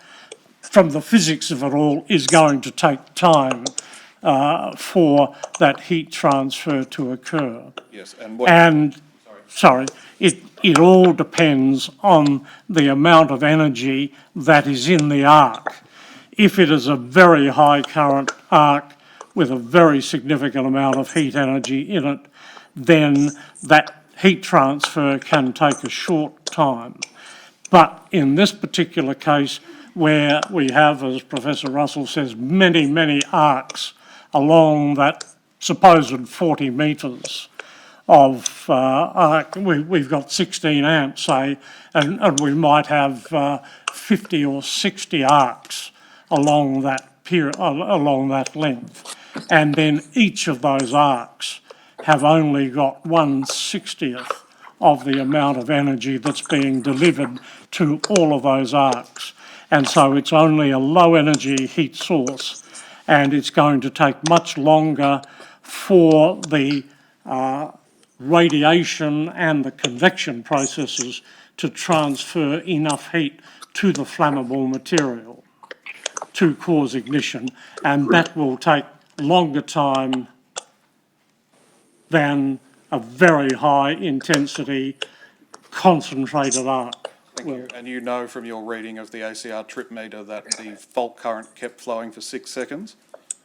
from the physics of it all, is going to take time for that heat transfer to occur. Yes, And, it all depends on the amount of energy that is in the arc. If it is a very high current arc with a very significant amount of heat energy in it, then that heat transfer can take a short time. But in this particular case, where we have, as Professor Russell says, many, many arcs along that supposed 40 metres of arc, we've got 16 amps, say, and we might have 50 or 60 arcs along that period, along that length. And then each of those arcs have only got 1/60th of the amount of energy that's being delivered to all of those arcs. And so it's only a low energy heat source, and it's going to take much longer for the radiation and the convection processes to transfer enough heat to the flammable material to cause ignition, and that will take longer time than a very high intensity concentrated arc. Thank you. And you know from your reading of the ACR trip meter that the fault current kept flowing for 6 seconds?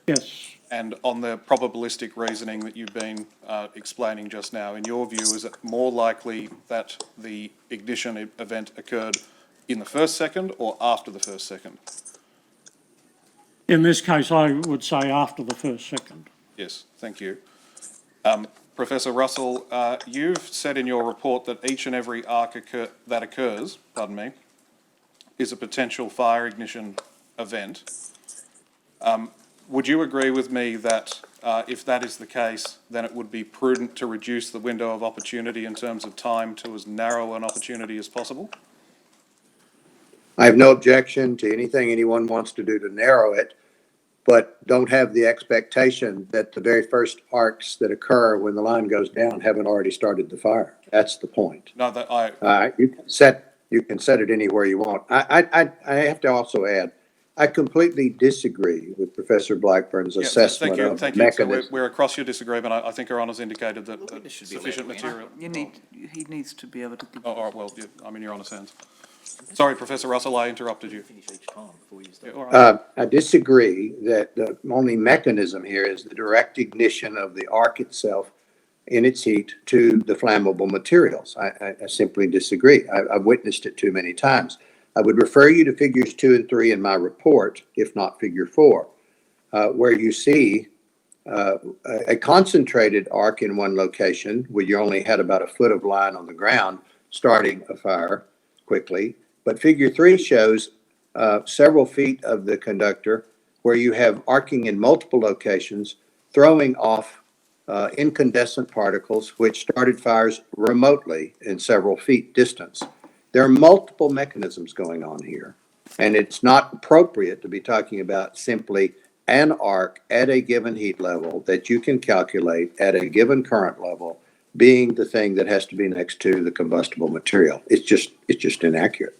Yes. And on the probabilistic reasoning that you've been explaining just now, in your view, is it more likely that the ignition event occurred in the first second or after the first second? In this case, I would say after the first second. Yes, thank you. Professor Russell, you've said in your report that each and every arc that occurs, is a potential fire ignition event. Would you agree with me that if that is the case, then it would be prudent to reduce the window of opportunity in terms of time to as narrow an opportunity as possible? I have no objection to anything anyone wants to do to narrow it, but don't have the expectation that the very first arcs that occur when the line goes down haven't already started the fire. That's the point. No, that You can set it anywhere you want. I have to also add, I completely disagree with Professor Blackburn's yeah, assessment of the thank you. So mechanism. we're across your disagreement. I think Your Honour's indicated that witness should be sufficient allowed to material. He needs to be able to give. Oh, all right, well, yeah, I'm in Your Honour's hands. Sorry, Professor Russell, I interrupted you. finish each time before you Yeah, start. all right. I disagree that the only mechanism here is the direct ignition of the arc itself in its heat to the flammable materials. I simply disagree. I've witnessed it too many times. I would refer you to figures 2 and 3 in my report, if not figure 4, where you see a concentrated arc in one location where you only had about a foot of line on the ground starting a fire quickly. But figure 3 shows several feet of the conductor where you have arcing in multiple locations, throwing off incandescent particles, which started fires remotely in several feet distance. There are multiple mechanisms going on here, and it's not appropriate to be talking about simply an arc at a given heat level that you can calculate at a given current level being the thing that has to be next to the combustible material. It's just inaccurate.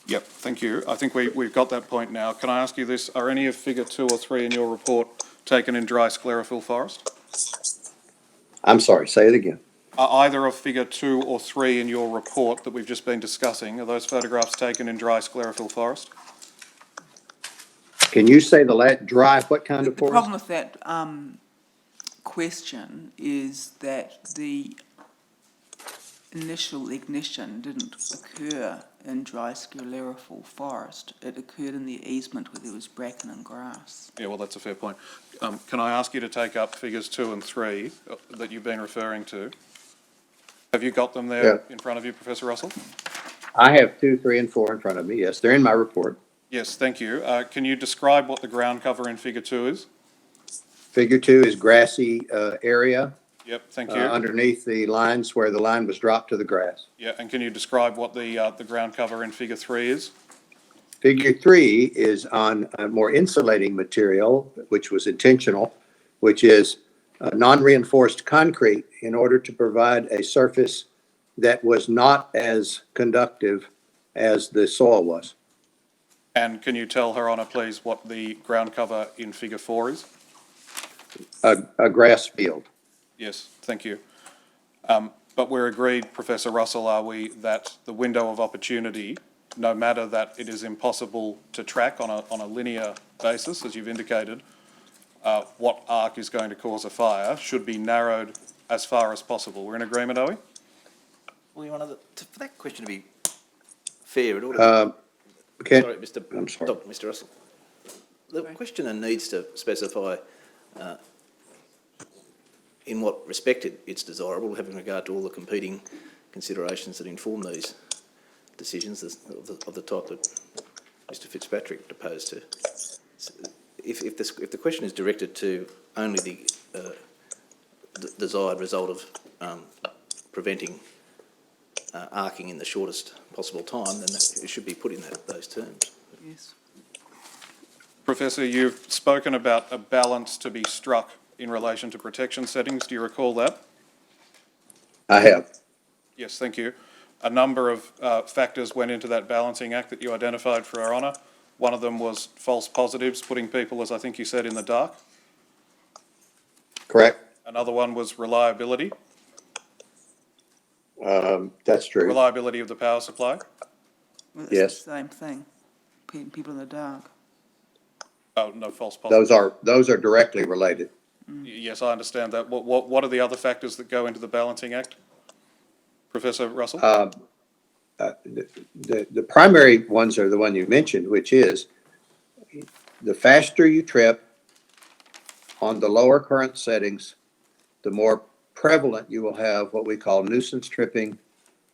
Yep, thank you. I think we've got that point now. Can I ask you this? Are any of figure 2 or 3 in your report taken in dry sclerophyll forest? I'm sorry, say it again. Are either of figure 2 or 3 in your report that we've just been discussing, are those photographs taken in dry sclerophyll forest? Can you say dry, what kind of The problem forest? with that question is that the initial ignition didn't occur in dry sclerophyll forest. It occurred in the easement where there was bracken and grass. Yeah, well, that's a fair point. Can I ask you to take up figures 2 and 3 that you've been referring to? Have you got them there in front of you, Professor Russell? I have 2, 3, and 4 in front of me. Yes, they're in my report. Yes, thank you. Can you describe what the ground cover in figure 2 is? Figure 2 is grassy area Yep, thank you. underneath the lines where the line was dropped to the grass. Yeah, and can you describe what the ground cover in figure 3 is? Figure 3 is on a more insulating material, which was intentional, which is non-reinforced concrete in order to provide a surface that was not as conductive as the soil was. And can you tell Her Honour, please, what the ground cover in figure 4 is? A grass field. Yes, thank you. But we're agreed, Professor Russell, are we, that the window of opportunity, no matter that it is impossible to track on a linear basis, as you've indicated, what arc is going to cause a fire, should be narrowed as far as possible. We're in agreement, are we? Well, Your Honour, for that question to be fair, it ought to Okay. sorry, Mr. I'm sorry. Dr. Mr. Russell. The questioner needs to specify in what respect it's desirable, having regard to all the competing considerations that inform these decisions of the type that Mr. Fitzpatrick deposed to. So if the question is directed to only the desired result of preventing arcing in the shortest possible time, then it should be put in those terms. Yes. Professor, you've spoken about a balance to be struck in relation to protection settings. Do you recall that? I have. Yes, thank you. A number of factors went into that balancing act that you identified for Our Honour. One of them was false positives, putting people, as I think you said, in the dark. Correct. Another one was reliability, That's true. reliability of the power supply. Well, it's Yes. the same thing, people in the dark. Oh, no, false positives. Those are directly related. Yes, I understand that. What are the other factors that go into the balancing act, Professor Russell? The primary ones are the one you mentioned, which is the faster you trip on the lower current settings, the more prevalent you will have what we call nuisance tripping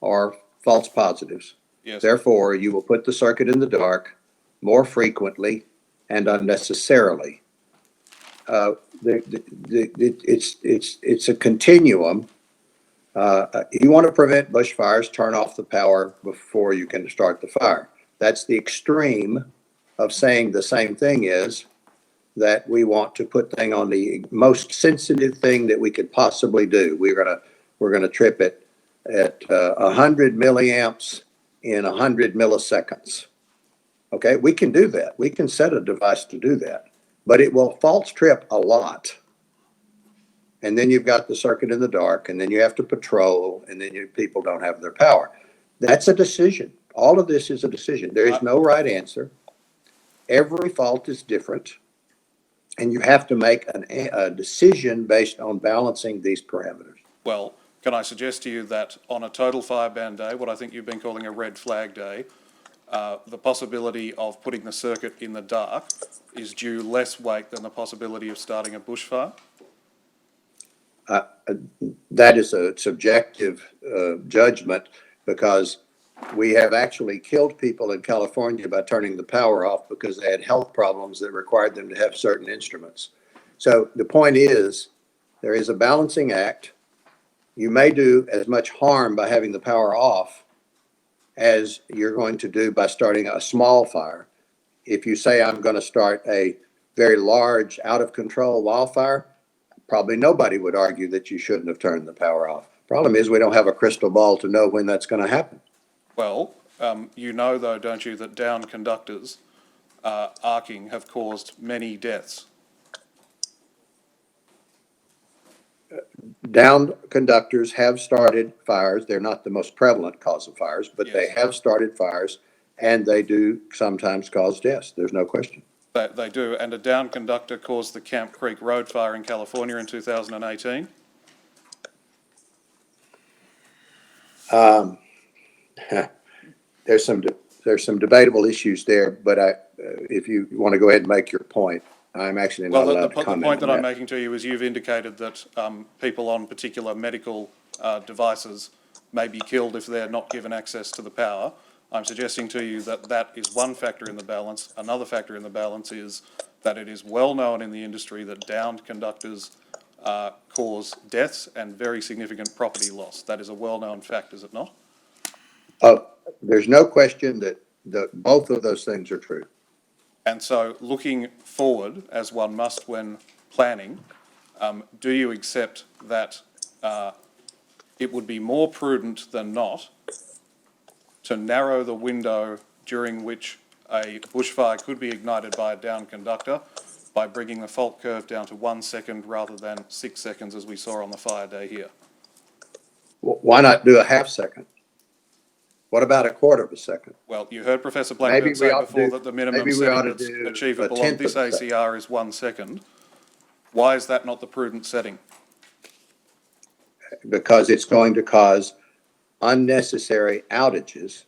or false positives. Yes. Therefore, you will put the circuit in the dark more frequently and unnecessarily. it's a continuum. You want to prevent bushfires, turn off the power before you can start the fire. That's the extreme of saying the same thing is that we want to put thing on the most sensitive thing that we could possibly do. We're gonna trip it at 100 milliamps in 100 milliseconds. Okay, we can do that. We can set a device to do that, but it will false trip a lot. And then you've got the circuit in the dark, and then you have to patrol, and then people don't have their power. That's a decision. All of this is a decision. There is no right answer. Every fault is different, and you have to make a decision based on balancing these parameters. Well, can I suggest to you that on a total fire ban day, what I think you've been calling a red flag day, the possibility of putting the circuit in the dark is due less weight than the possibility of starting a bushfire? That is a subjective judgment, because we have actually killed people in California by turning the power off because they had health problems that required them to have certain instruments. So the point is, there is a balancing act. You may do as much harm by having the power off as you're going to do by starting a small fire. If you say, I'm going to start a very large, out of control wildfire, probably nobody would argue that you shouldn't have turned the power off. Problem is, we don't have a crystal ball to know when that's going to happen. Well, you know though, don't you, that down conductors arcing have caused many deaths? Down conductors have started fires. They're not the most prevalent cause of fires, but they have started fires, and they do sometimes cause deaths. There's no question. They do, and a down conductor caused the Camp Creek Road fire in California in 2018. There's some debatable issues there, but if you want to go ahead and make your point, I'm actually not allowed to comment on the point that I'm that. making to you is you've indicated that people on particular medical devices may be killed if they're not given access to the power. I'm suggesting to you that that is one factor in the balance. Another factor in the balance is that it is well known in the industry that downed conductors cause deaths and very significant property loss. That is a well-known fact, is it not? There's no question that both of those things are true. And so looking forward, as one must when planning, do you accept that it would be more prudent than not to narrow the window during which a bushfire could be ignited by a down conductor by bringing the fault curve down to 1 second rather than 6 seconds as we saw on the fire day here? Why not do a half second? What about a quarter of a second? Well, you heard Professor Blackburn say before that the minimum setting that's achievable on this ACR is 1 second. Why is that not the prudent setting? Because it's going to cause unnecessary outages,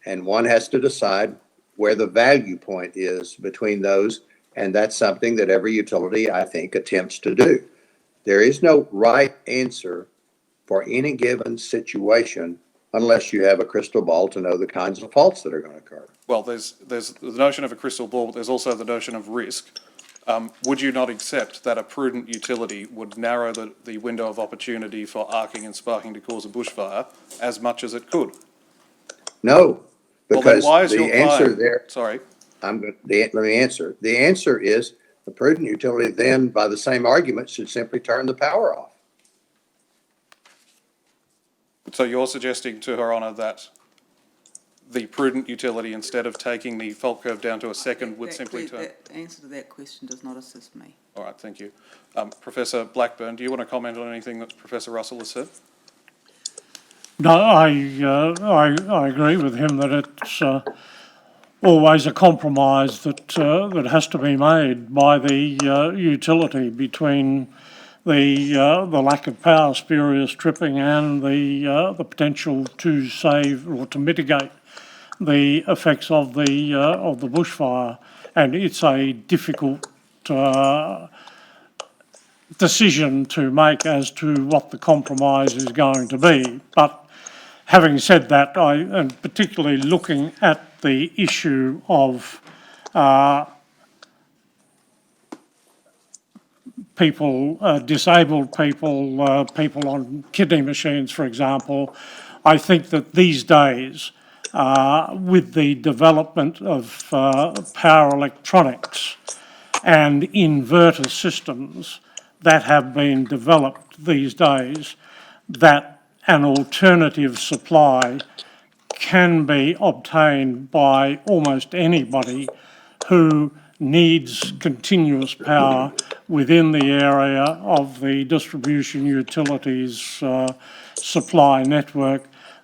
and one has to decide where the value point is between those, and that's something that every utility, I think, attempts to do. There is no right answer for any given situation unless you have a crystal ball to know the kinds of faults that are going to occur. Well, there's the notion of a crystal ball, but there's also the notion of risk. Would you not accept that a prudent utility would narrow the window of opportunity for arcing and sparking to cause a bushfire as much as it could? No, because why is the your answer client, there. Sorry. Let me answer. The answer is the prudent utility then, by the same argument, should simply turn the power off. So you're suggesting to Her Honour that the prudent utility, instead of taking the fault curve down to a second, would simply turn... That answer to that question does not assist me. All right, thank you. Professor Blackburn, do you want to comment on anything that Professor Russell has said? No, I agree with him that it's always a compromise that has to be made by the utility between the lack of power, spurious tripping, and the potential to save or to mitigate the effects of the bushfire, and it's a difficult decision to make as to what the compromise is going to be. But having said that, and particularly looking at the issue of people, disabled people, people on kidney machines, for example. I think that these days, with the development of power electronics and inverter systems that have been developed these days, that an alternative supply can be obtained by almost anybody who needs continuous power within the area of the distribution utilities supply network,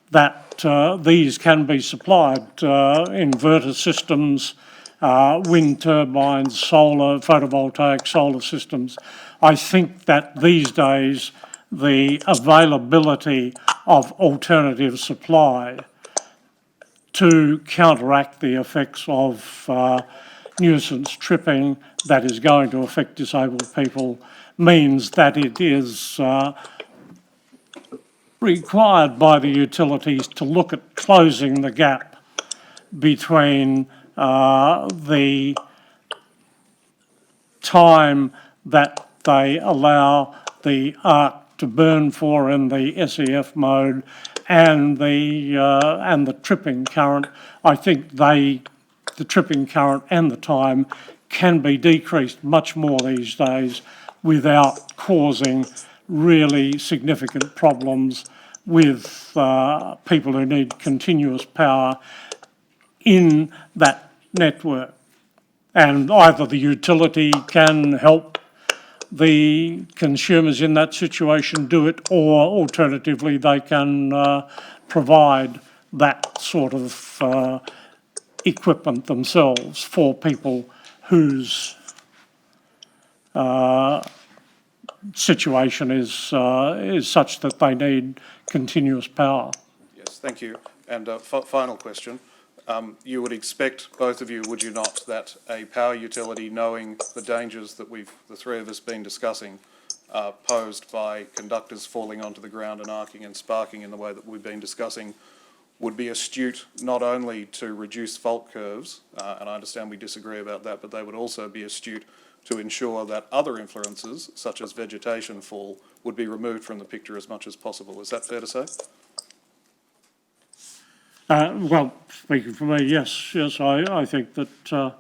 that these can be supplied, inverter systems, wind turbines, solar, photovoltaic solar systems. I think that these days the availability of alternative supply to counteract the effects of nuisance tripping that is going to affect disabled people means that it is required by the utilities to look at closing the gap between the time that they allow the arc to burn for in the SEF mode and the tripping current. I think the tripping current and the time can be decreased much more these days without causing really significant problems with people who need continuous power in that network. And either the utility can help the consumers in that situation do it, or alternatively they can provide that sort of equipment themselves for people whose situation is such that they need continuous power. Yes, thank you. And final question. You would expect, both of you, would you not, that a power utility, knowing the dangers that the three of us been discussing, posed by conductors falling onto the ground and arcing and sparking in the way that we've been discussing, would be astute not only to reduce fault curves, and I understand we disagree about that, but they would also be astute to ensure that other influences, such as vegetation fall, would be removed from the picture as much as possible. Is that fair to say? Well, speaking for me, yes, I think that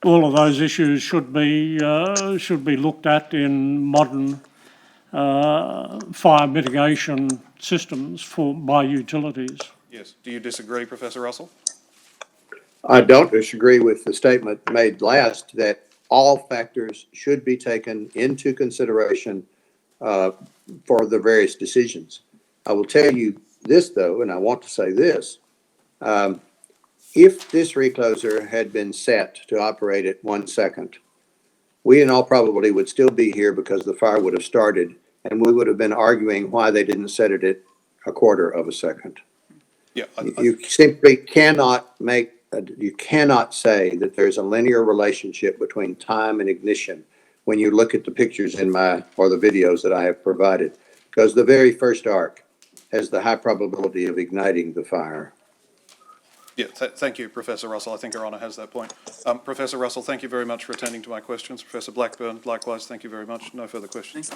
all of those issues should be looked at in modern fire mitigation systems by utilities. Yes. Do you disagree, Professor Russell? I don't disagree with the statement made last that all factors should be taken into consideration for the various decisions. I will tell you this, though, and I want to say this. If this recloser had been set to operate at 1 second, we in all probability would still be here because the fire would have started, and we would have been arguing why they didn't set it at 1/4 of a second. Yeah. You simply cannot you cannot say that there's a linear relationship between time and ignition when you look at the pictures or the videos that I have provided, because the very first arc has the high probability of igniting the fire. Yeah, thank you, Professor Russell. I think Her Honour has that point. Professor Russell, thank you very much for attending to my questions. Professor Blackburn, likewise, thank you very much. No further questions.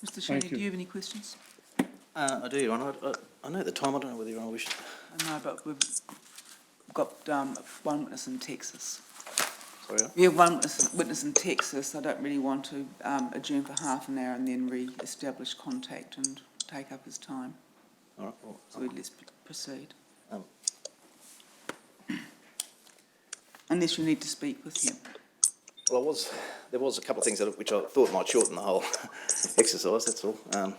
Mr. Cheney, do you have any questions? I do, Your Honour. I know the time. I don't know whether Your Honour wishes. No, but we've got one witness in Texas. Sorry. We have one witness in Texas. I don't really want to adjourn for half an hour and then re-establish contact and take up his time. All right. Well, So let's proceed. Um, Unless you need to speak with him. Well, there was a couple of things which I thought might shorten the whole exercise, that's all. And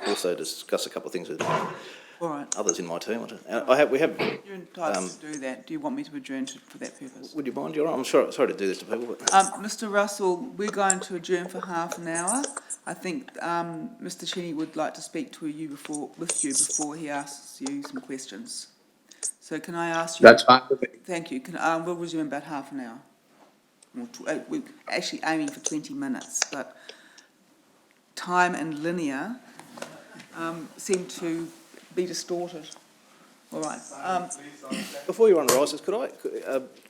also discuss a couple of things with All right. others in my team. We have. You're entitled to do that. Do you want me to adjourn for that purpose? Would you mind, Your Honour? I'm sorry to do this to people, but Mr. Russell, we're going to adjourn for half an hour. I think Mr. Cheney would like to speak to you before he asks you some questions. So can I ask you? That's fine with me. Thank you. We'll resume in about half an hour. We're actually aiming for 20 minutes, but time and linear seem to be distorted. All right. before Your Honour rises,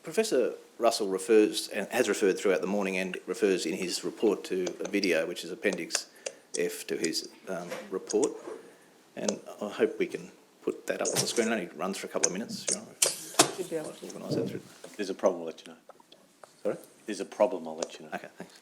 Professor Russell refers, and has referred throughout the morning and refers in his report to a video, which is Appendix F to his report. And I hope we can put that up on the screen. It only runs for a couple of minutes. You know, Should be able I'll organise that through. There's a problem, I'll let you know. Sorry? There's a problem, I'll let you know. Okay, thanks.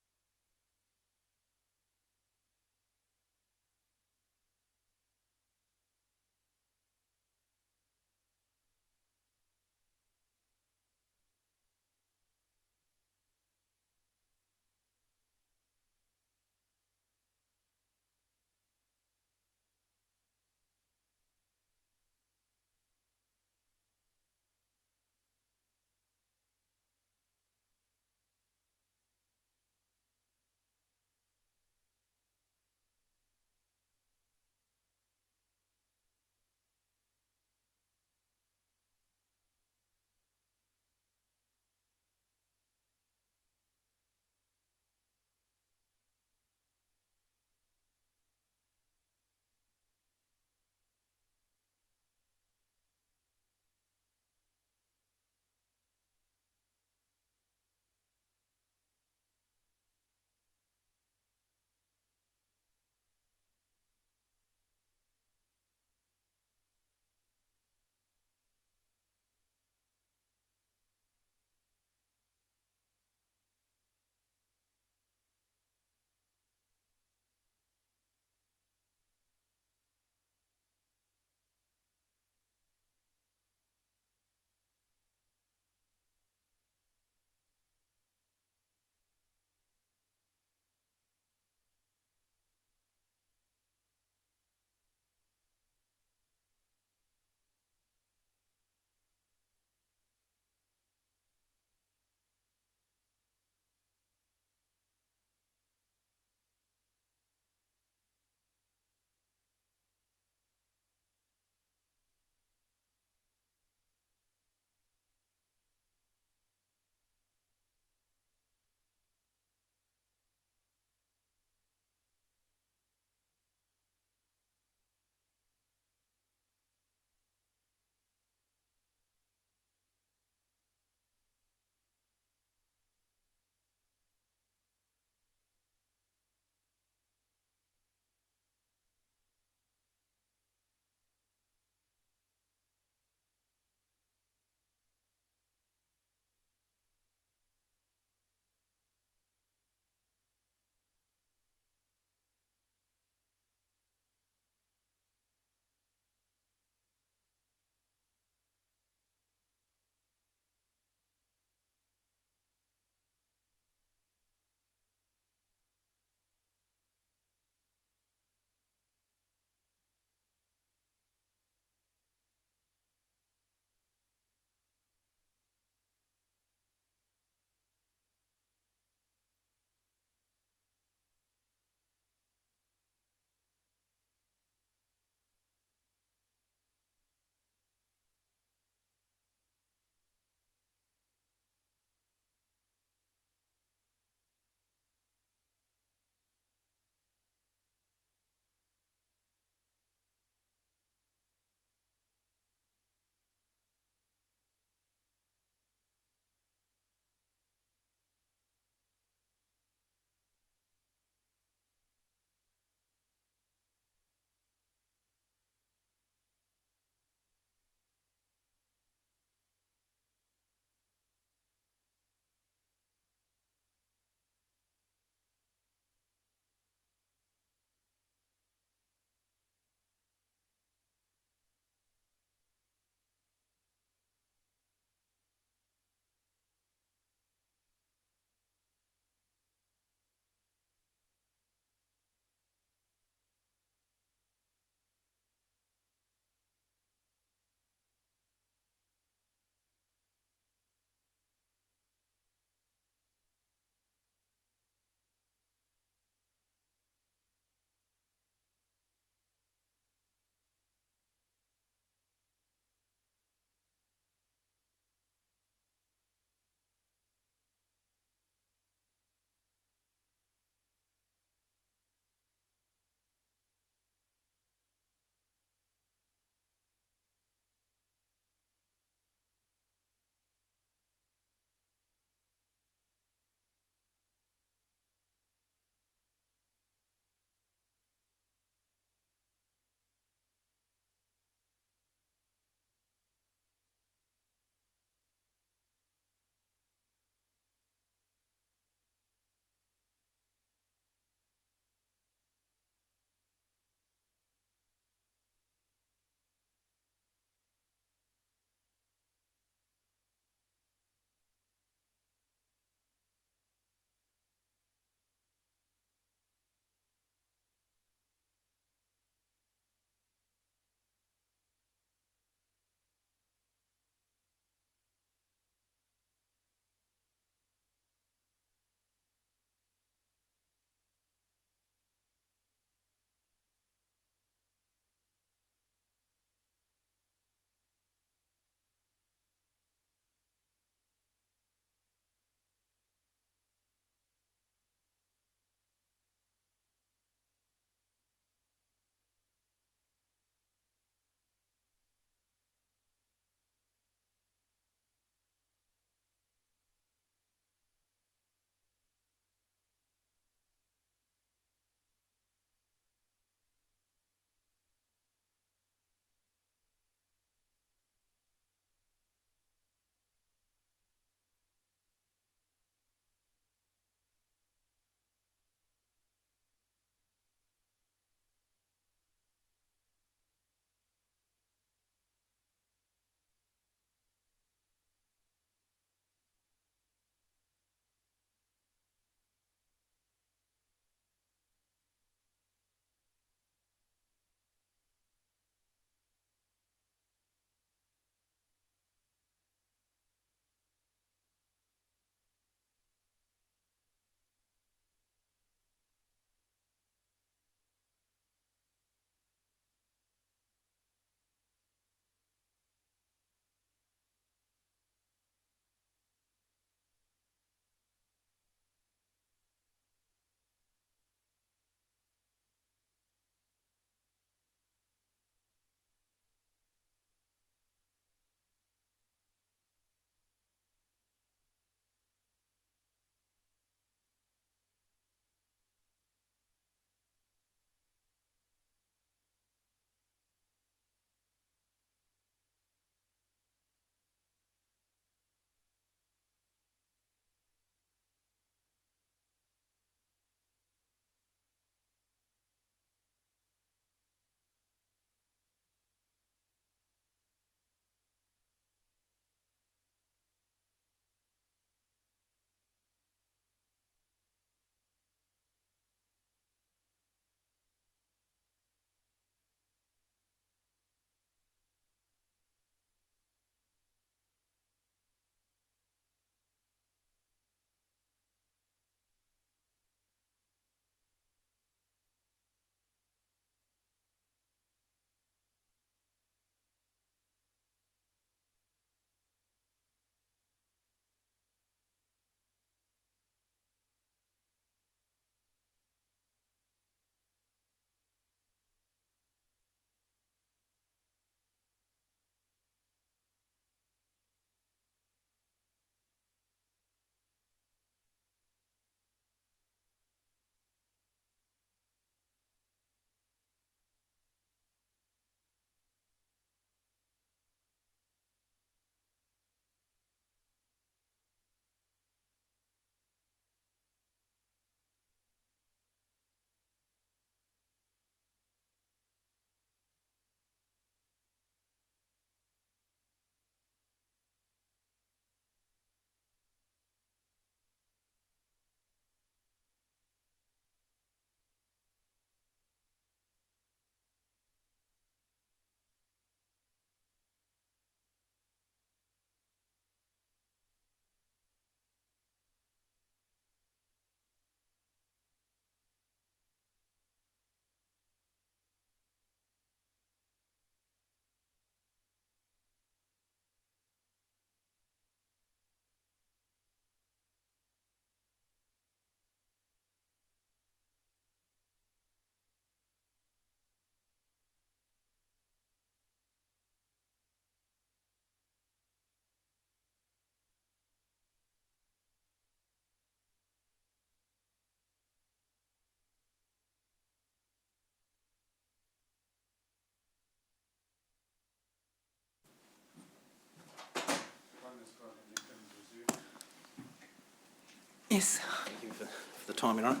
Yes. Thank you for the time, Your Honour.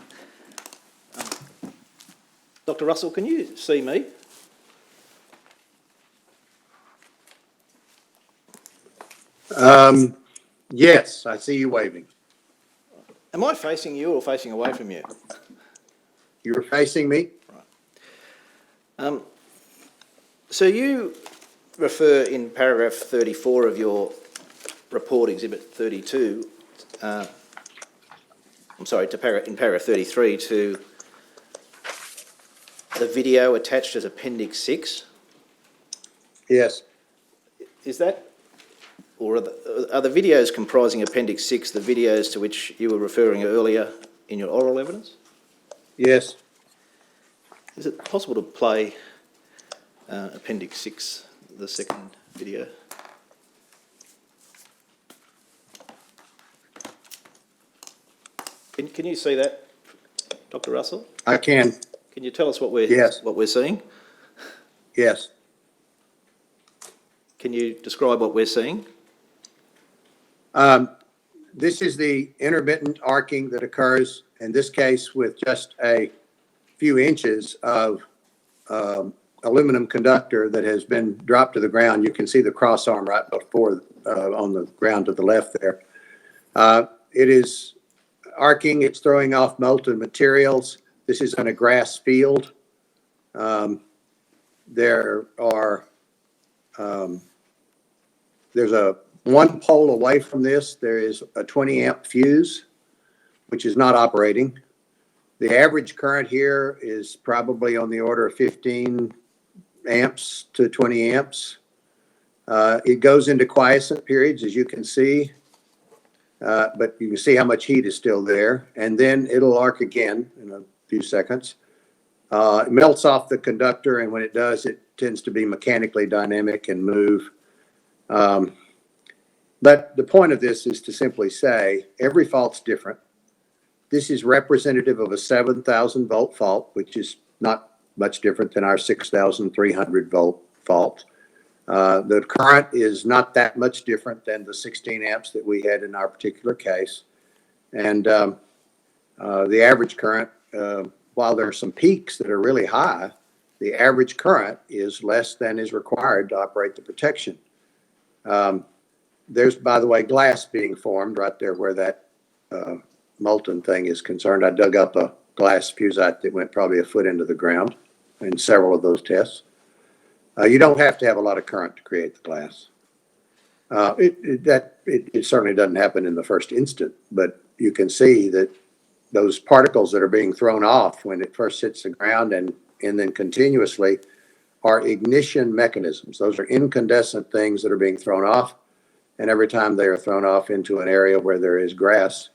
Dr Russell, can you see me? Yes, I see you waving. Am I facing you or facing away from you? You're facing me? So you refer in paragraph 34 of your report, exhibit 32, in paragraph 33 to the video attached as appendix 6. Yes. Is that, or are the videos comprising appendix 6 the videos to which you were referring earlier in your oral evidence? Yes. Is it possible to play appendix 6, the second video? Can you see that, Dr Russell? I can. Can you tell us what we're Yes. seeing? Yes. Can you describe what we're seeing? This is the intermittent arcing that occurs, in this case, with just a few inches of aluminum conductor that has been dropped to the ground. You can see the cross arm right before on the ground to the left there. It is arcing, it's throwing off molten materials. This is on a grass field. There's a one pole away from this, there is a 20 amp fuse, which is not operating. The average current here is probably on the order of 15 amps to 20 amps. It goes into quiescent periods, as you can see, but you can see how much heat is still there, and then it'll arc again in a few seconds. It melts off the conductor, and when it does, it tends to be mechanically dynamic and move. But the point of this is to simply say every fault's different. This is representative of a 7,000 volt fault, which is not much different than our 6,300 volt fault. The current is not that much different than the 16 amps that we had in our particular case. And the average current, while there are some peaks that are really high, the average current is less than is required to operate the protection. There's, by the way, glass being formed right there where that molten thing is concerned. I dug up a glass fusite that went probably a foot into the ground in several of those tests. You don't have to have a lot of current to create the glass. It certainly doesn't happen in the first instant, but you can see that those particles that are being thrown off when it first hits the ground and then continuously are ignition mechanisms. Those are incandescent things that are being thrown off. And every time they are thrown off into an area where there is grass,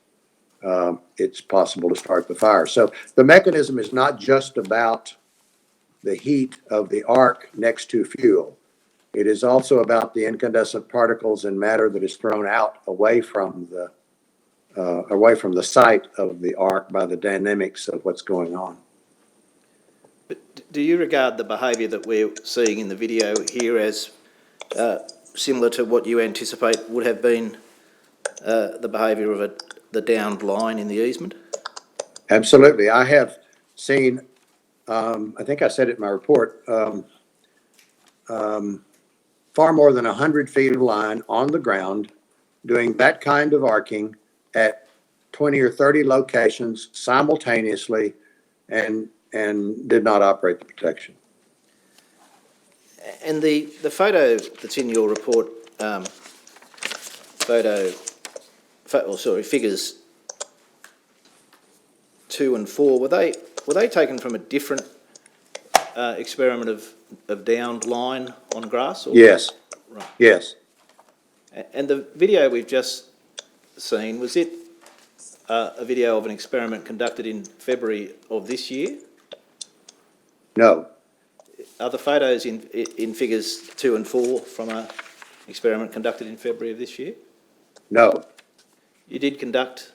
it's possible to start the fire. So the mechanism is not just about the heat of the arc next to fuel. It is also about the incandescent particles and matter that is thrown out away from the site of the arc by the dynamics of what's going on. But do you regard the behaviour that we're seeing in the video here as similar to what you anticipate would have been the behaviour of the downed line in the easement? Absolutely. I have seen, I think I said it in my report, far more than 100 feet of line on the ground doing that kind of arcing at 20 or 30 locations simultaneously and did not operate the protection. And the photo that's in your report, figures 2 and 4, were they taken from a different experiment of downed line on grass? Or? Yes. Right. Yes. And the video we've just seen, was it a video of an experiment conducted in February of this year? No. Are the photos in figures 2 and 4 from an experiment conducted in February of this year? No. You did conduct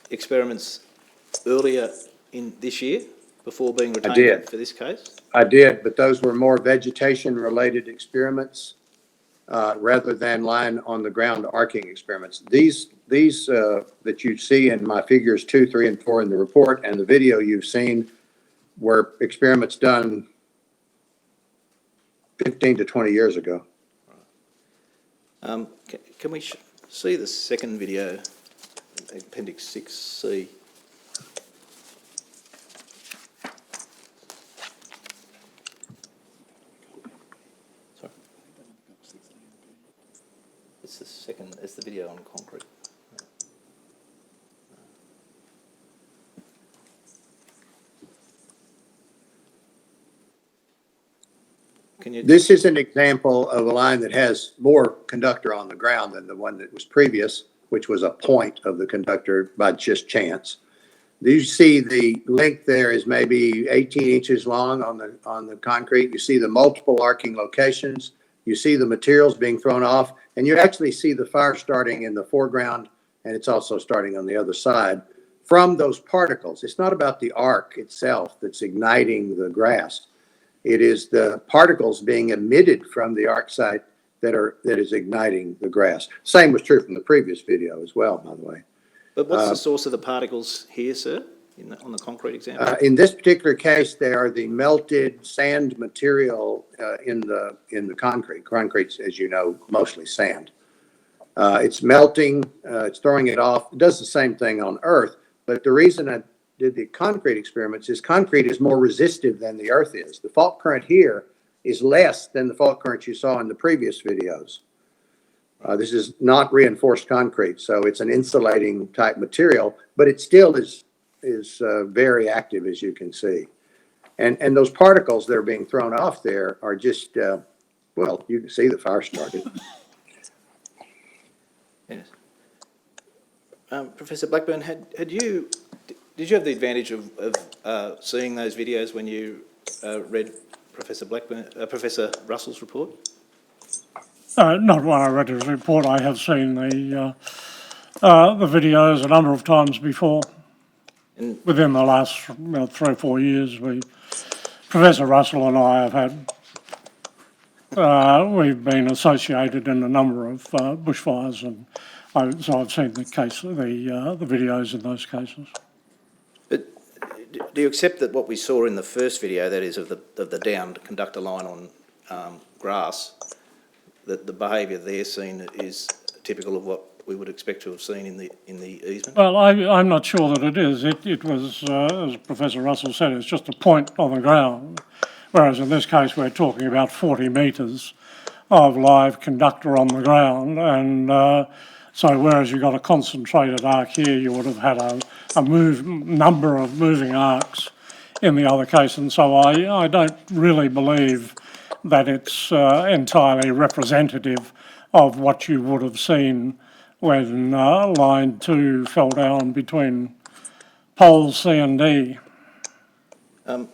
experiments earlier in this year before being retained for this case? I did, but those were more vegetation-related experiments. rather than line on the ground arcing experiments. These that you see in my figures 2, 3, and 4 in the report and the video you've seen were experiments done 15 to 20 years ago. Can we see the second video, Appendix 6C? Sorry. It's the second, it's the video on concrete. Can you? This is an example of a line that has more conductor on the ground than the one that was previous, which was a point of the conductor by just chance. You see the length there is maybe 18 inches long on the concrete. You see the multiple arcing locations. You see the materials being thrown off, and you actually see the fire starting in the foreground, and it's also starting on the other side from those particles. It's not about the arc itself that's igniting the grass. It is the particles being emitted from the arc site that is igniting the grass. Same was true from the previous video as well, by the way. But what's the source of the particles here, sir, on the concrete example? In this particular case, they are the melted sand material in the concrete. Concrete's, as you know, mostly sand. It's melting, it's throwing it off. It does the same thing on earth, but the reason I did the concrete experiments is concrete is more resistive than the earth is. The fault current here is less than the fault current you saw in the previous videos. This is not reinforced concrete, so it's an insulating type material, but it still is very active, as you can see. And those particles that are being thrown off there are just, well, you can see the fire started. Yes. Professor Blackburn, did you have the advantage of seeing those videos when you read Professor Russell's report? Not when I read his report. I have seen the videos a number of times before. And Within the last 3 or 4 years, Professor Russell and I have had, we've been associated in a number of bushfires, and so I've seen the videos in those cases. But do you accept that what we saw in the first video, that is of the downed conductor line on grass, that the behaviour there seen is typical of what we would expect to have seen in the easement? Well, I'm not sure that it is. It was, as Professor Russell said, it's just a point on the ground, whereas in this case we're talking about 40 metres of live conductor on the ground, and so whereas you've got a concentrated arc here, you would have had a number of moving arcs in the other case, and so I don't really believe that it's entirely representative of what you would have seen when line 2 fell down between poles C and D. But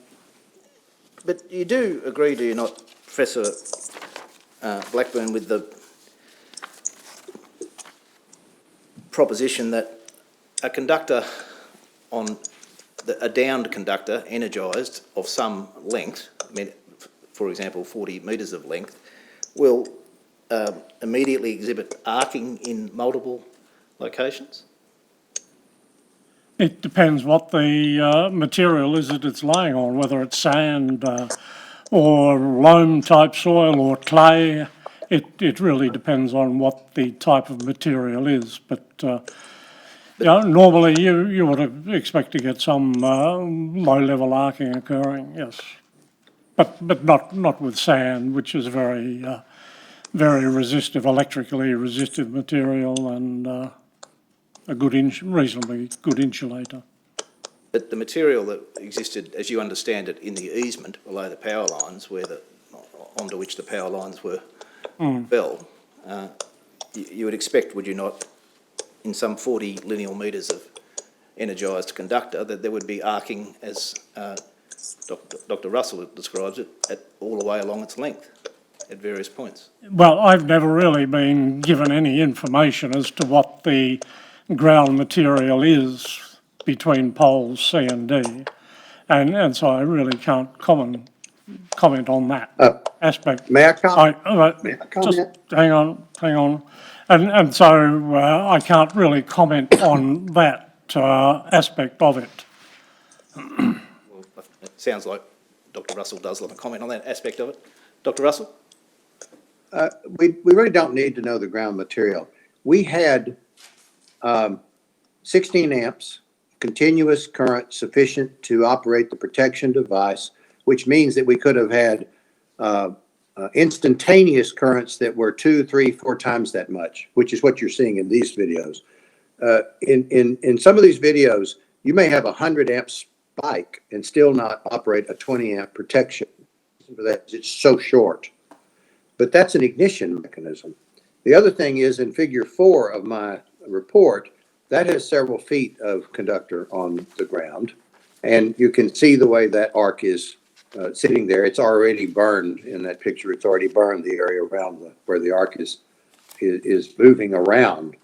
you do agree, do you not, Professor Blackburn, with the proposition that a conductor a downed conductor, energised, of some length, for example 40 metres of length, will immediately exhibit arcing in multiple locations? It depends what the material is that it's laying on, whether it's sand or loam type soil or clay. It really depends on what the type of material is, but normally you would expect to get some low level arcing occurring, yes, but not with sand, which is very resistive, electrically resistive material, and a reasonably good insulator. But the material that existed, as you understand it, in the easement below the power lines, onto which the power lines were fell, you would expect, would you not, in some 40 lineal metres of energised conductor, that there would be arcing, as Dr. Russell describes it, all the way along its length at various points. Well, I've never really been given any information as to what the ground material is between poles C and D, and so I really can't comment on that. aspect. May I comment? May I Just comment? hang on. And so I can't really comment on that aspect of it. Well, it sounds like Dr Russell does want to comment on that aspect of it. Dr Russell? We really don't need to know the ground material. We had 16 amps, continuous current sufficient to operate the protection device, which means that we could have had instantaneous currents that were 2, 3, 4 times that much, which is what you're seeing in these videos. In some of these videos, you may have a 100 amp spike and still not operate a 20 amp protection. It's so short. But that's an ignition mechanism. The other thing is in figure 4 of my report, that has several feet of conductor on the ground. And you can see the way that arc is sitting there. It's already burned in that picture. It's already burned the area around where the arc is moving around.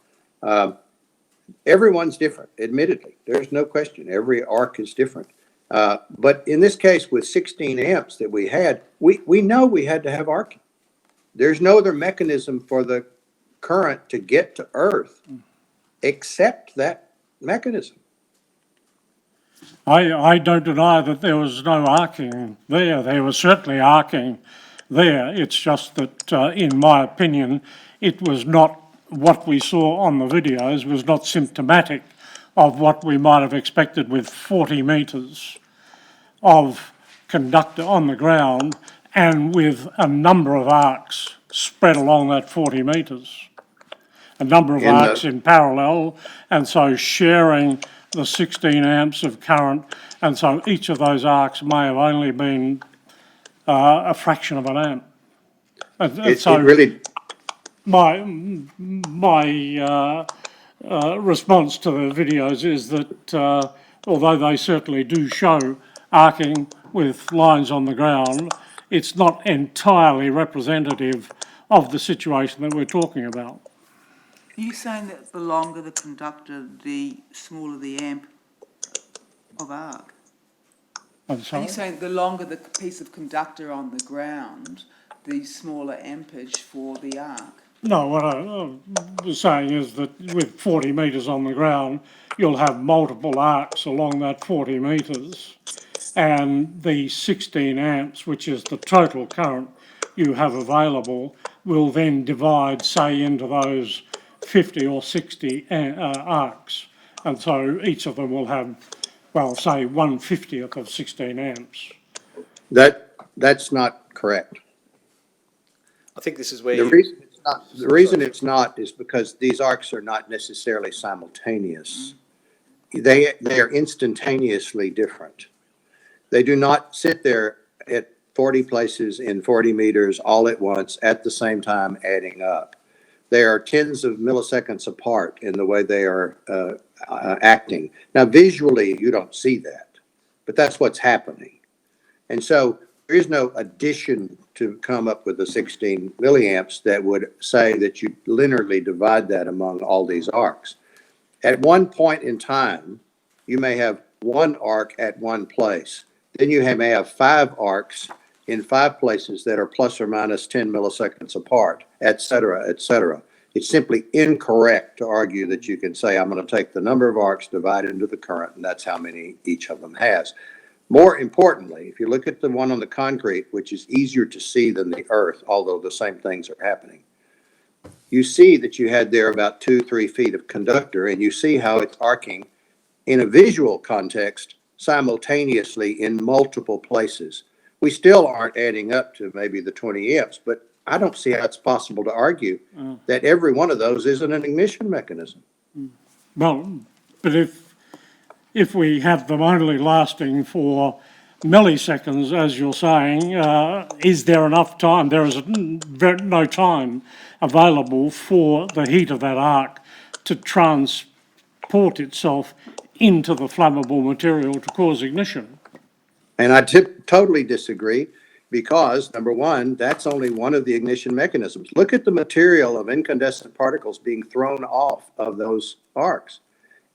Everyone's different, admittedly. There's no question. Every arc is different. But in this case, with 16 amps that we had, we know we had to have arcing. There's no other mechanism for the current to get to Earth except that mechanism. I don't deny that there was no arcing there. There was certainly arcing there. It's just that, in my opinion, it was not what we saw on the videos was not symptomatic of what we might have expected with 40 metres of conductor on the ground and with a number of arcs spread along that 40 metres. A number of arcs in parallel, and so sharing the 16 amps of current, and so each of those arcs may have only been a fraction of an amp. It really, My response to the videos is that although they certainly do show arcing with lines on the ground, it's not entirely representative of the situation that we're talking about. Are you saying that the longer the conductor, the smaller the amp of arc? I'm Are sorry? you saying the longer the piece of conductor on the ground, the smaller ampage for the arc? No, what I was saying is that with 40 metres on the ground, you'll have multiple arcs along that 40 metres, and the 16 amps, which is the total current you have available, will then divide, say, into those 50 or 60 arcs. And so each of them will have, well, say 1/50th of 16 amps. that's not correct. I think this is where The you... reason it's not is because these arcs are not necessarily simultaneous. They are instantaneously different. They do not sit there at 40 places in 40 meters all at once at the same time adding up. They are tens of milliseconds apart in the way they are acting. Now, visually, you don't see that, but that's what's happening. And so there is no addition to come up with the 16 milliamps that would say that you linearly divide that among all these arcs. At one point in time, you may have one arc at one place. Then you may have 5 arcs in 5 places that are plus or minus 10 milliseconds apart, et cetera, et cetera. It's simply incorrect to argue that you can say, I'm going to take the number of arcs, divide into the current, and that's how many each of them has. More importantly, if you look at the one on the concrete, which is easier to see than the earth, although the same things are happening, you see that you had there about 2-3 feet of conductor, and you see how it's arcing in a visual context simultaneously in multiple places. We still aren't adding up to maybe the 20 amps, but I don't see how it's possible to argue that every one of those isn't an ignition mechanism. Well, but if we have them only lasting for milliseconds, as you're saying, is there enough time? There is no time available for the heat of that arc to transport itself into the flammable material to cause ignition. And I totally disagree because, number one, that's only one of the ignition mechanisms. Look at the material of incandescent particles being thrown off of those arcs.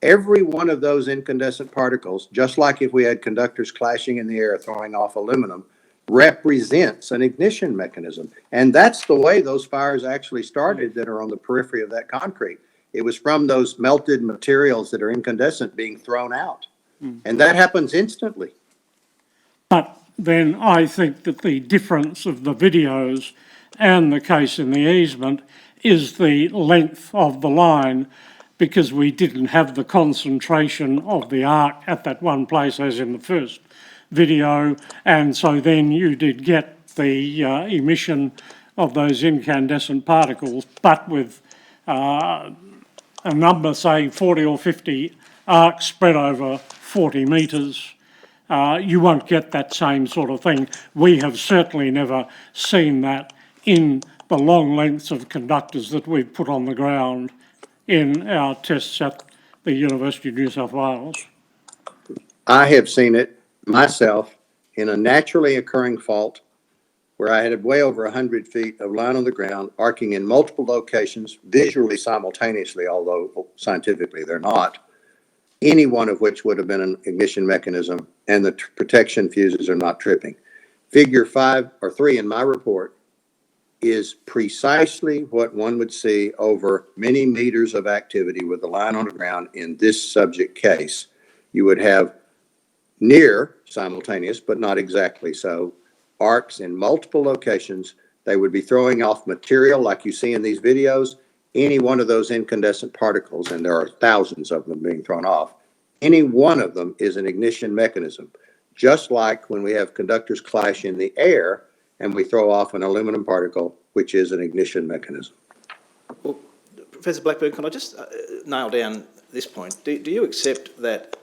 Every one of those incandescent particles, just like if we had conductors clashing in the air throwing off aluminum, represents an ignition mechanism. And that's the way those fires actually started that are on the periphery of that concrete. It was from those melted materials that are incandescent being thrown out. And that happens instantly. But then I think that the difference of the videos and the case in the easement is the length of the line, because we didn't have the concentration of the arc at that one place as in the first video, and so then you did get the emission of those incandescent particles, but with a number, say 40 or 50 arcs spread over 40 metres, you won't get that same sort of thing. We have certainly never seen that in the long lengths of conductors that we've put on the ground in our tests at the University of New South Wales. I have seen it myself in a naturally occurring fault where I had way over 100 feet of line on the ground, arcing in multiple locations, visually simultaneously, although scientifically they're not, any one of which would have been an ignition mechanism, and the protection fuses are not tripping. Figure 5 or 3 in my report is precisely what one would see over many meters of activity with the line on the ground in this subject case. You would have near simultaneous, but not exactly so, arcs in multiple locations. They would be throwing off material like you see in these videos. Any one of those incandescent particles, and there are thousands of them being thrown off, any one of them is an ignition mechanism. Just like when we have conductors clash in the air and we throw off an aluminum particle, which is an ignition mechanism. Well, Professor Blackburn, can I just nail down this point? Do you accept that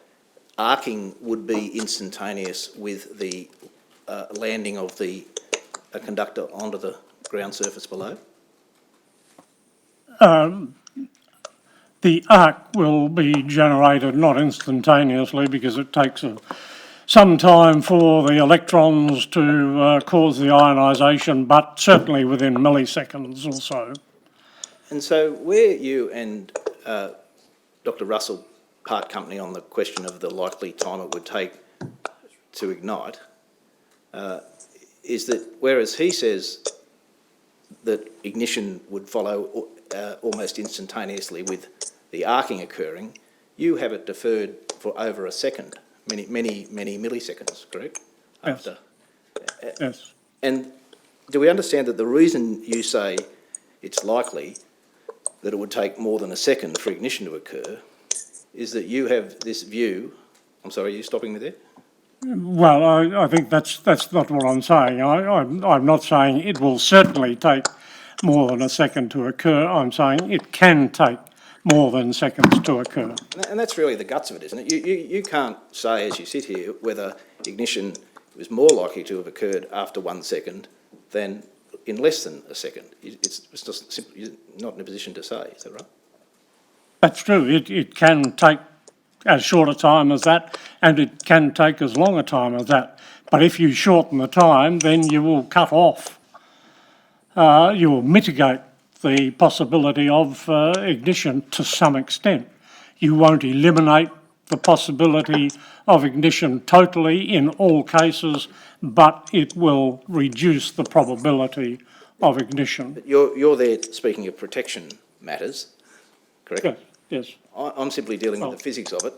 arcing would be instantaneous with the landing of the conductor onto the ground surface below? The arc will be generated not instantaneously, because it takes some time for the electrons to cause the ionisation, but certainly within milliseconds or so. And so where you and Dr. Russell part company on the question of the likely time it would take to ignite, is that whereas he says that ignition would follow almost instantaneously with the arcing occurring, you have it deferred for over a second, many milliseconds, correct? Yes. After. Yes. And do we understand that the reason you say it's likely that it would take more than a second for ignition to occur is that you have this view? I'm sorry, are you stopping me there? Well, I think that's not what I'm saying. I'm not saying it will certainly take more than a second to occur. I'm saying it can take more than seconds to occur. And that's really the guts of it, isn't it? You can't say, as you sit here, whether ignition was more likely to have occurred after 1 second than in less than a second. It's just simply, you're not in a position to say, is that right? That's true. It can take as short a time as that, and it can take as long a time as that. But if you shorten the time, then you will cut off, you will mitigate the possibility of ignition to some extent. You won't eliminate the possibility of ignition totally in all cases, but it will reduce the probability of ignition. But you're there speaking of protection matters, correct? Yes, yes. I'm simply dealing with the physics of it,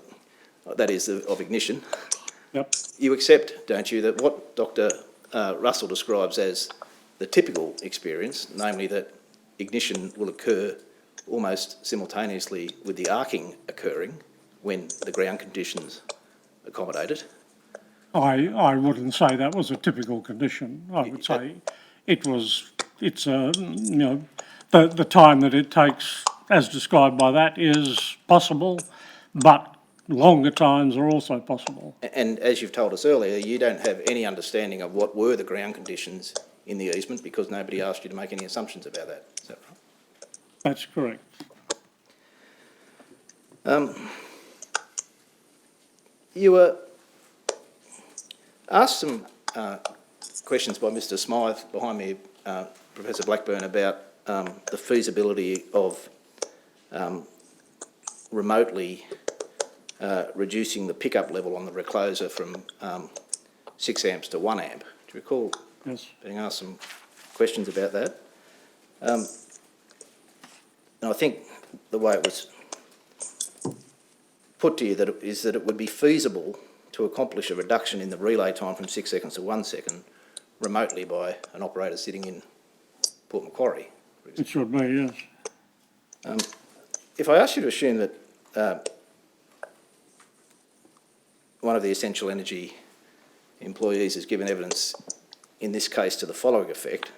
that is, of ignition. Yep. You accept, don't you, that what Dr. Russell describes as the typical experience, namely that ignition will occur almost simultaneously with the arcing occurring when the ground conditions accommodate it? I wouldn't say that was a typical condition. I would say it's the time that it takes, as described by that, is possible, but longer times are also possible. And as you've told us earlier, you don't have any understanding of what were the ground conditions in the easement because nobody asked you to make any assumptions about that. Is that right? That's correct. You were asked some questions by Mr. Smythe behind me, Professor Blackburn, about the feasibility of remotely reducing the pickup level on the recloser from 6 amps to 1 amp you recall Yes. being asked some questions about that? And I think the way it was put to you is that it would be feasible to accomplish a reduction in the relay time from 6 seconds to 1 second remotely by an operator sitting in Port Macquarie. It should be, yes. If I ask you to assume that one of the essential energy employees has given evidence in this case to the following effect,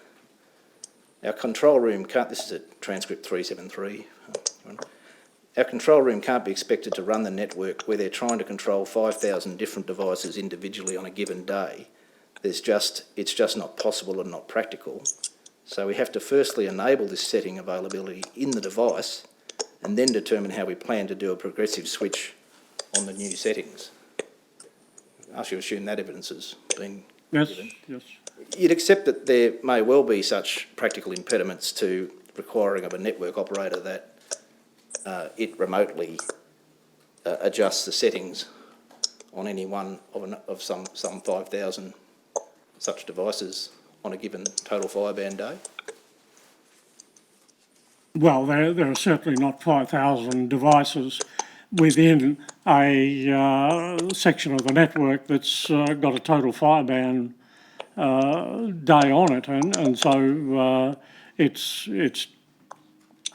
our control room can't, this is at transcript 373, our control room can't be expected to run the network where they're trying to control 5,000 different devices individually on a given day. It's just not possible and not practical. So we have to firstly enable this setting availability in the device and then determine how we plan to do a progressive switch on the new settings. I ask you to assume that evidence has been given. Yes. You'd accept that there may well be such practical impediments to requiring of a network operator that it remotely adjusts the settings on any one of some 5,000 such devices on a given total fireband day? Well, there are certainly not 5,000 devices within a section of the network that's got a total fireband day on it, and so it's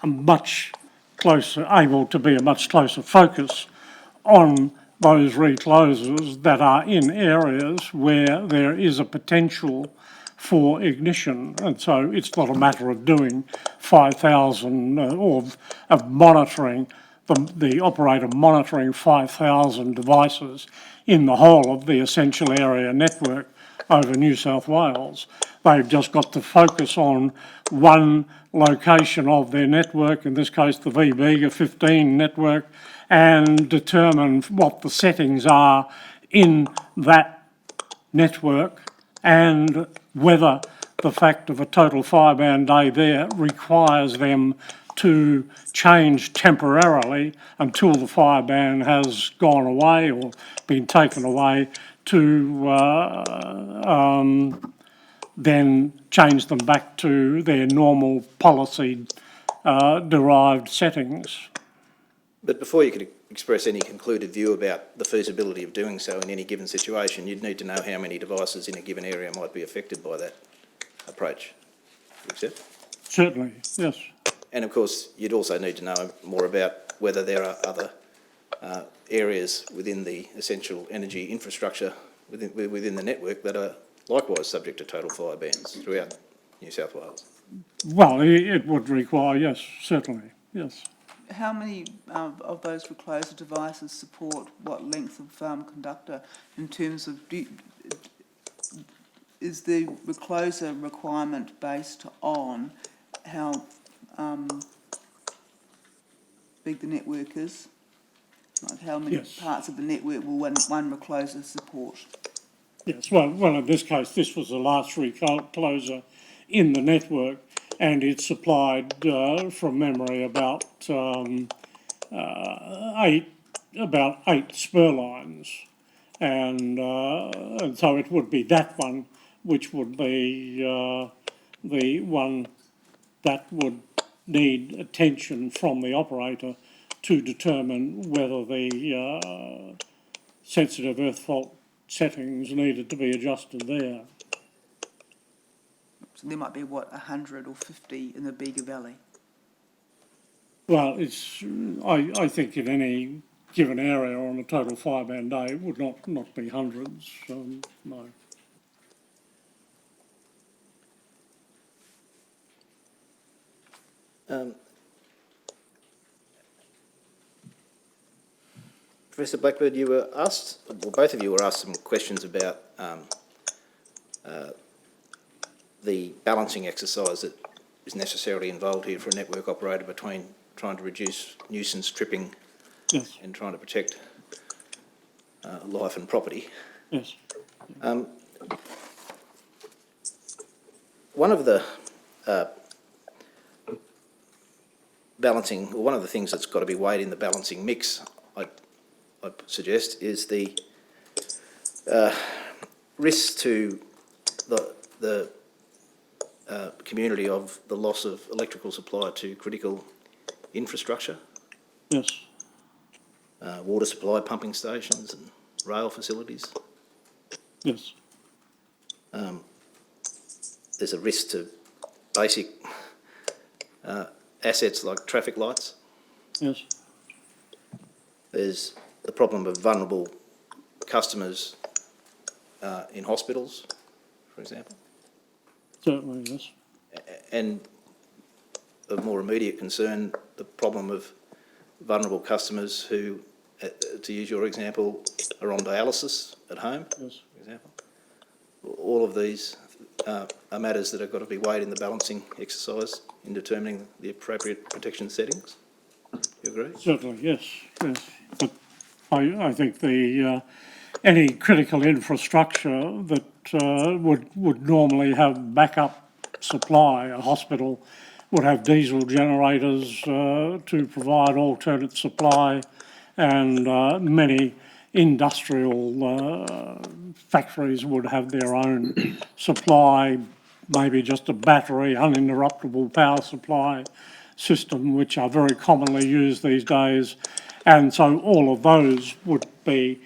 a much closer, able to be a much closer focus on those reclosers that are in areas where there is a potential for ignition, and so it's not a matter of doing 5,000 or of monitoring the operator monitoring 5,000 devices in the whole of the essential area network over New South Wales. They've just got to focus on one location of their network, in this case the VB 15 network, and determine what the settings are in that network and whether the fact of a total fireband day there requires them to change temporarily until the fireband has gone away or been taken away to then change them back to their normal policy derived settings. But before you could express any concluded view about the feasibility of doing so in any given situation, you'd need to know how many devices in a given area might be affected by that approach. You accept? Certainly, yes. And of course, you'd also need to know more about whether there are other areas within the essential energy infrastructure within the network that are likewise subject to total fire bans throughout New South Wales. Well, it would require, yes, certainly, yes. How many of those recloser devices support what length of conductor in terms of, is the recloser requirement based on how big the network is? Like how many parts of the network will one recloser support? Yes, well, in this case, this was the last recloser in the network, and it supplied, from memory, about 8 spur lines, and so it would be that one which would be the one that would need attention from the operator to determine whether the sensitive earth fault settings needed to be adjusted there. So there might be, what, 100 or 50 in the Bega Valley? Well, it's, I think in any given area on a total fireband day, it would not be hundreds, no. Professor Blackbird, you were asked, well, both of you were asked some questions about the balancing exercise that is necessarily involved here for a network operator between trying to reduce nuisance tripping and trying to protect life and property. Yes. One of the balancing, or one of the things that's got to be weighed in the balancing mix, I suggest, is the risks to the community of the loss of electrical supply to critical infrastructure, Yes. water supply, pumping stations and rail facilities. Yes. There's a risk to basic assets like traffic lights. Yes. There's the problem of vulnerable customers in hospitals, for example. Certainly, yes. And of more immediate concern, the problem of vulnerable customers who, to use your example, are on dialysis at home, Yes. for example. All of these are matters that have got to be weighed in the balancing exercise in determining the appropriate protection settings. You agree? Certainly, yes. Yes. But I think any critical infrastructure that would normally have backup supply, a hospital would have diesel generators to provide alternate supply, and many industrial factories would have their own supply, maybe just a battery, uninterruptible power supply system, which are very commonly used these days. And so all of those would be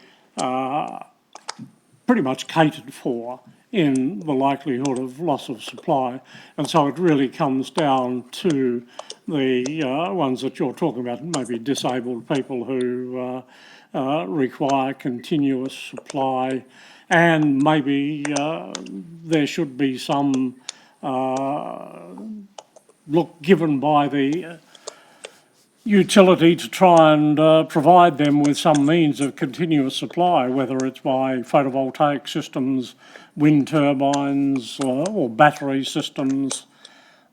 pretty much catered for in the likelihood of loss of supply. And so it really comes down to the ones that you're talking about, maybe disabled people who require continuous supply, and maybe there should be some look given by the utility to try and provide them with some means of continuous supply, whether it's by photovoltaic systems, wind turbines, or battery systems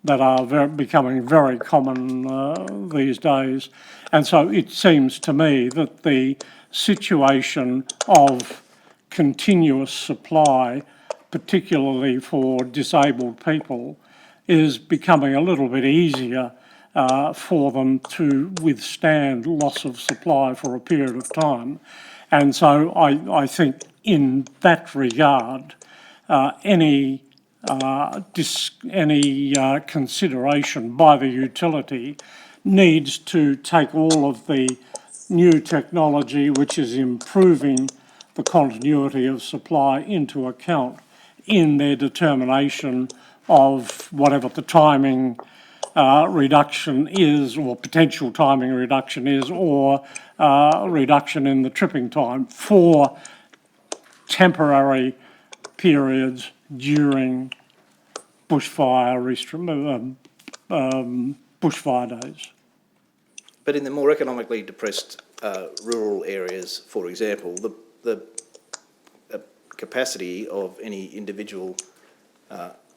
that are becoming very common these days. And so it seems to me that the situation of continuous supply, particularly for disabled people, is becoming a little bit easier for them to withstand loss of supply for a period of time. And so I think in that regard, any consideration by the utility needs to take all of the new technology which is improving the continuity of supply into account in their determination of whatever the timing reduction is, or potential timing reduction is, or reduction in the tripping time for temporary periods during bushfire days. But in the more economically depressed rural areas, for example, the capacity of any individual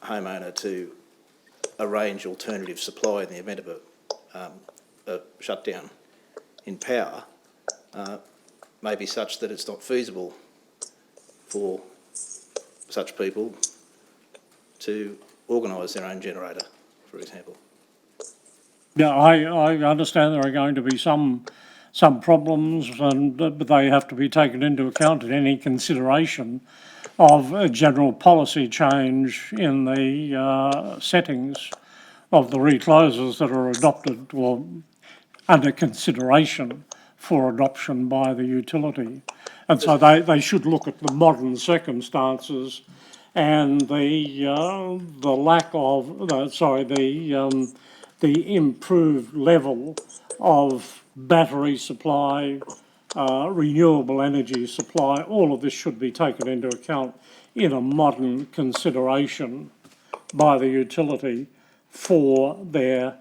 homeowner to arrange alternative supply in the event of a shutdown in power may be such that it's not feasible for such people to organise their own generator, for example. Yeah, I understand there are going to be some problems, but they have to be taken into account in any consideration of a general policy change in the settings of the recloses that are adopted or under consideration for adoption by the utility. And so they should look at the modern circumstances and the lack of, the improved level of battery supply, renewable energy supply. All of this should be taken into account in a modern consideration by the utility for their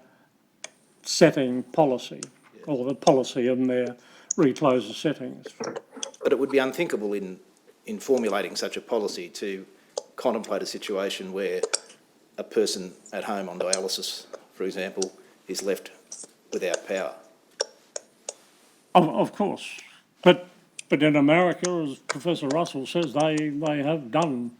setting policy, or the policy in their recloser settings. But it would be unthinkable in formulating such a policy to contemplate a situation where a person at home on dialysis, for example, is left without power. Of course, but in America, as Professor Russell says, they have done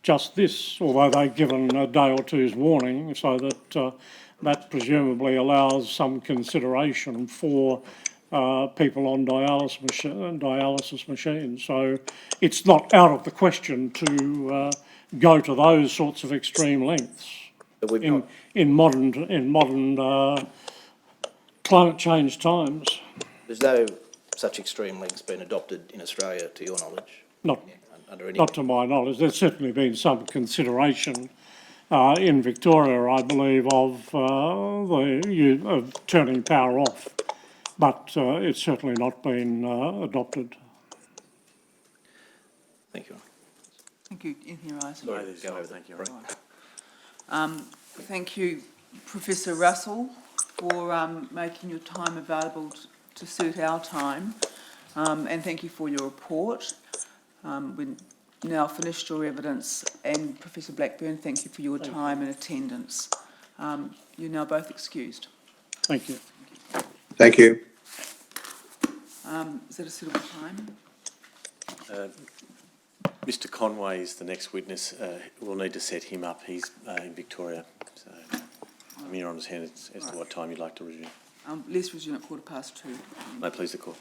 just this, although they've given a day or two's warning, so that that presumably allows some consideration for people on dialysis machines. So it's not out of the question to go to those sorts of extreme lengths But we've not, in modern climate change times. there's no such extreme lengths been adopted in Australia, to your knowledge, Not under any. Not to my knowledge. There's certainly been some consideration in Victoria, I believe, of of turning power off, but it's certainly not been adopted. Thank you. Thank you. Anything else? Sorry to go over that. Thank you. Right. Thank you, Professor Russell, for making your time available to suit our time, and thank you for your report. We've now finished your evidence, and Professor Blackburn, thank you for your time and attendance. You're now both excused. Thank you. Thank you. Is that a suitable time? Mr Conway is the next witness. We'll need to set him up. He's in Victoria. So I'm here on his hand as to what time you'd like to resume. Let's resume at 2:15. May it please the court.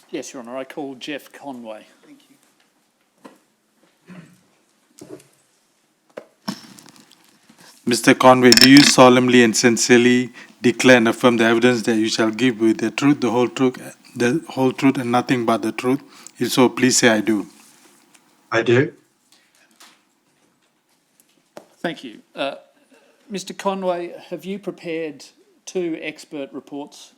Yes, Your Honour, I call Jeff Conway. Thank you. Mr. Conway, do you solemnly and sincerely declare and affirm the evidence that you shall give with the truth, the whole truth, and nothing but the truth? If so, please say I do. I do. Thank you. Mr. Conway, have you prepared 2 expert reports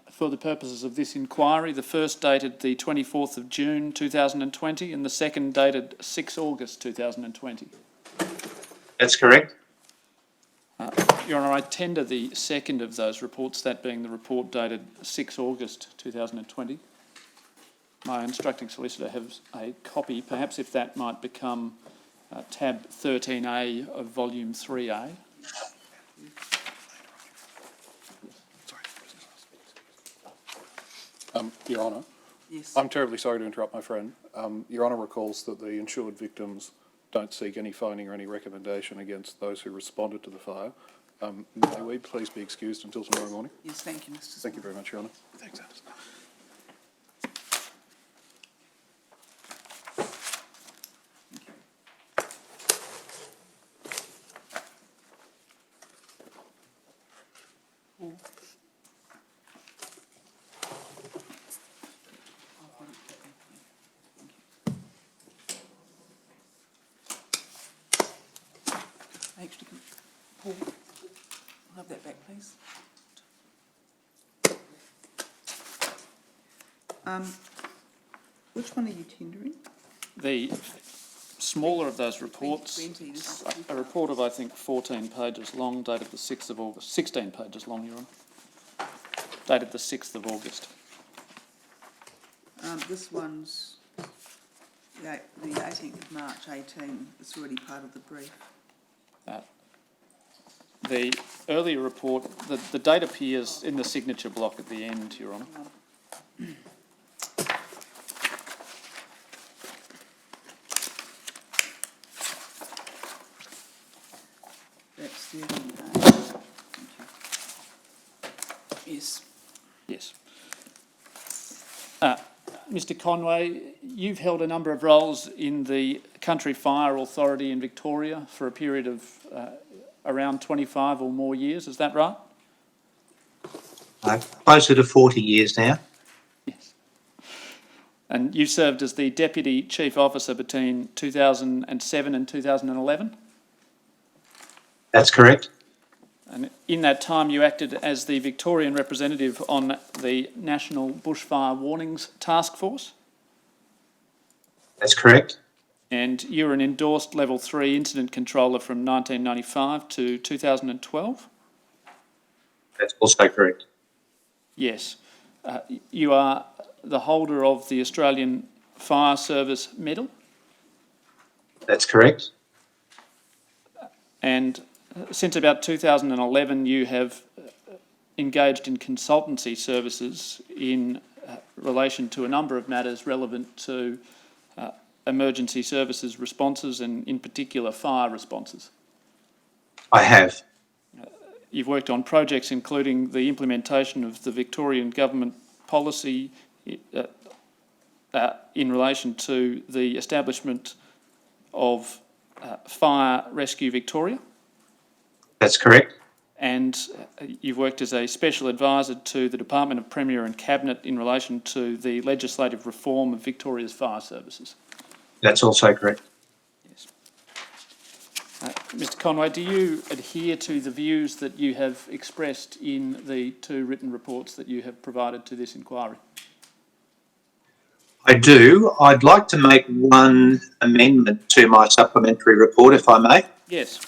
for the purposes of this inquiry? The first dated the 24th of June 2020 and the second dated 6 August 2020. That's correct. Your Honour, I tender the second of those reports, that being the report dated 6 August 2020. My instructing solicitor has a copy, perhaps if that might become tab 13A of volume 3A. Your Honour, Yes. I'm terribly sorry to interrupt my friend. Your Honour recalls that the insured victims don't seek any finding or any recommendation against those who responded to the fire. May we please be excused until tomorrow morning? Yes, thank you, Mr. Thank you very much, Your Honour. Thanks, Alice. Actually, Paul, I'll have that back, please. Which one are you tendering? The smaller of those reports, 2020, this is a report of, I think, 14 pages long, dated the 6th of August, 16 pages long, Your Honour, dated the 6th of August. This one's the 18th of March 18. It's already part of the brief. The earlier report, the date appears in the signature block at the end, Your Honour. That's 13A. Thank you. Yes. Yes. Mr. Conway, you've held a number of roles in the Country Fire Authority in Victoria for a period of around 25 or more years, is that right? Closer to 40 years now. Yes. And you served as the Deputy Chief Officer between 2007 and 2011? That's correct. And in that time you acted as the Victorian representative on the National Bushfire Warnings Task Force? That's correct. And you were an endorsed Level 3 Incident Controller from 1995 to 2012? That's also correct. Yes. You are the holder of the Australian Fire Service Medal? That's correct. And since about 2011 you have engaged in consultancy services in relation to a number of matters relevant to emergency services responses and in particular fire responses. I have. You've worked on projects including the implementation of the Victorian Government policy in relation to the establishment of Fire Rescue Victoria. That's correct. And you've worked as a special advisor to the Department of Premier and Cabinet in relation to the legislative reform of Victoria's fire services. That's also correct. Yes. Mr. Conway, do you adhere to the views that you have expressed in the 2 written reports that you have provided to this inquiry? I do. I'd like to make one amendment to my supplementary report, if I may. Yes.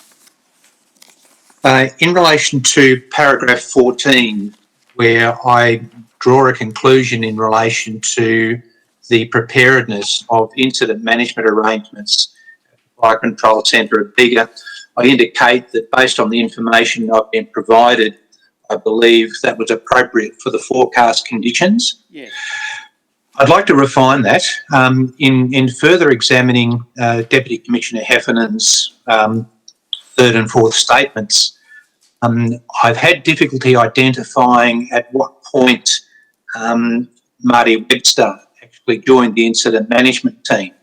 In relation to paragraph 14, where I draw a conclusion in relation to the preparedness of incident management arrangements at the Fire Control Centre at Biggar, I indicate that based on the information I've been provided, I believe that was appropriate for the forecast conditions. Yes. I'd like to refine that. In further examining Deputy Commissioner Heffernan's third and fourth statements, I've had difficulty identifying at what point Marty Webster actually joined the incident management team.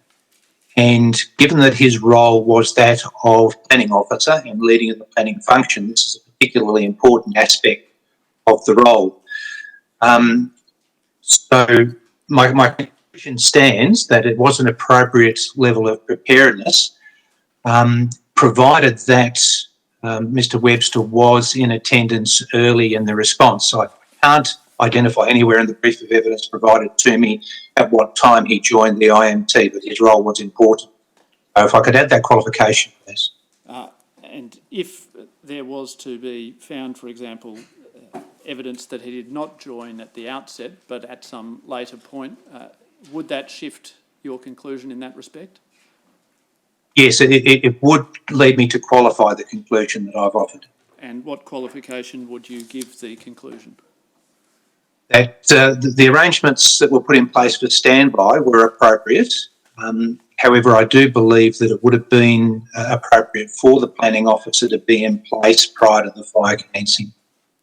And given that his role was that of planning officer and leading the planning function, this is a particularly important aspect of the role. So my conclusion stands that it was an appropriate level of preparedness, provided that Mr. Webster was in attendance early in the response. I can't identify anywhere in the brief of evidence provided to me at what time he joined the IMT, but his role was important. So if I could add that qualification, please. And if there was to be found, for example, evidence that he did not join at the outset, but at some later point, would that shift your conclusion in that respect? Yes, it would lead me to qualify the conclusion that I've offered. And what qualification would you give the conclusion? That the arrangements that were put in place for standby were appropriate. However, I do believe that it would have been appropriate for the planning officer to be in place prior to the fire commencing.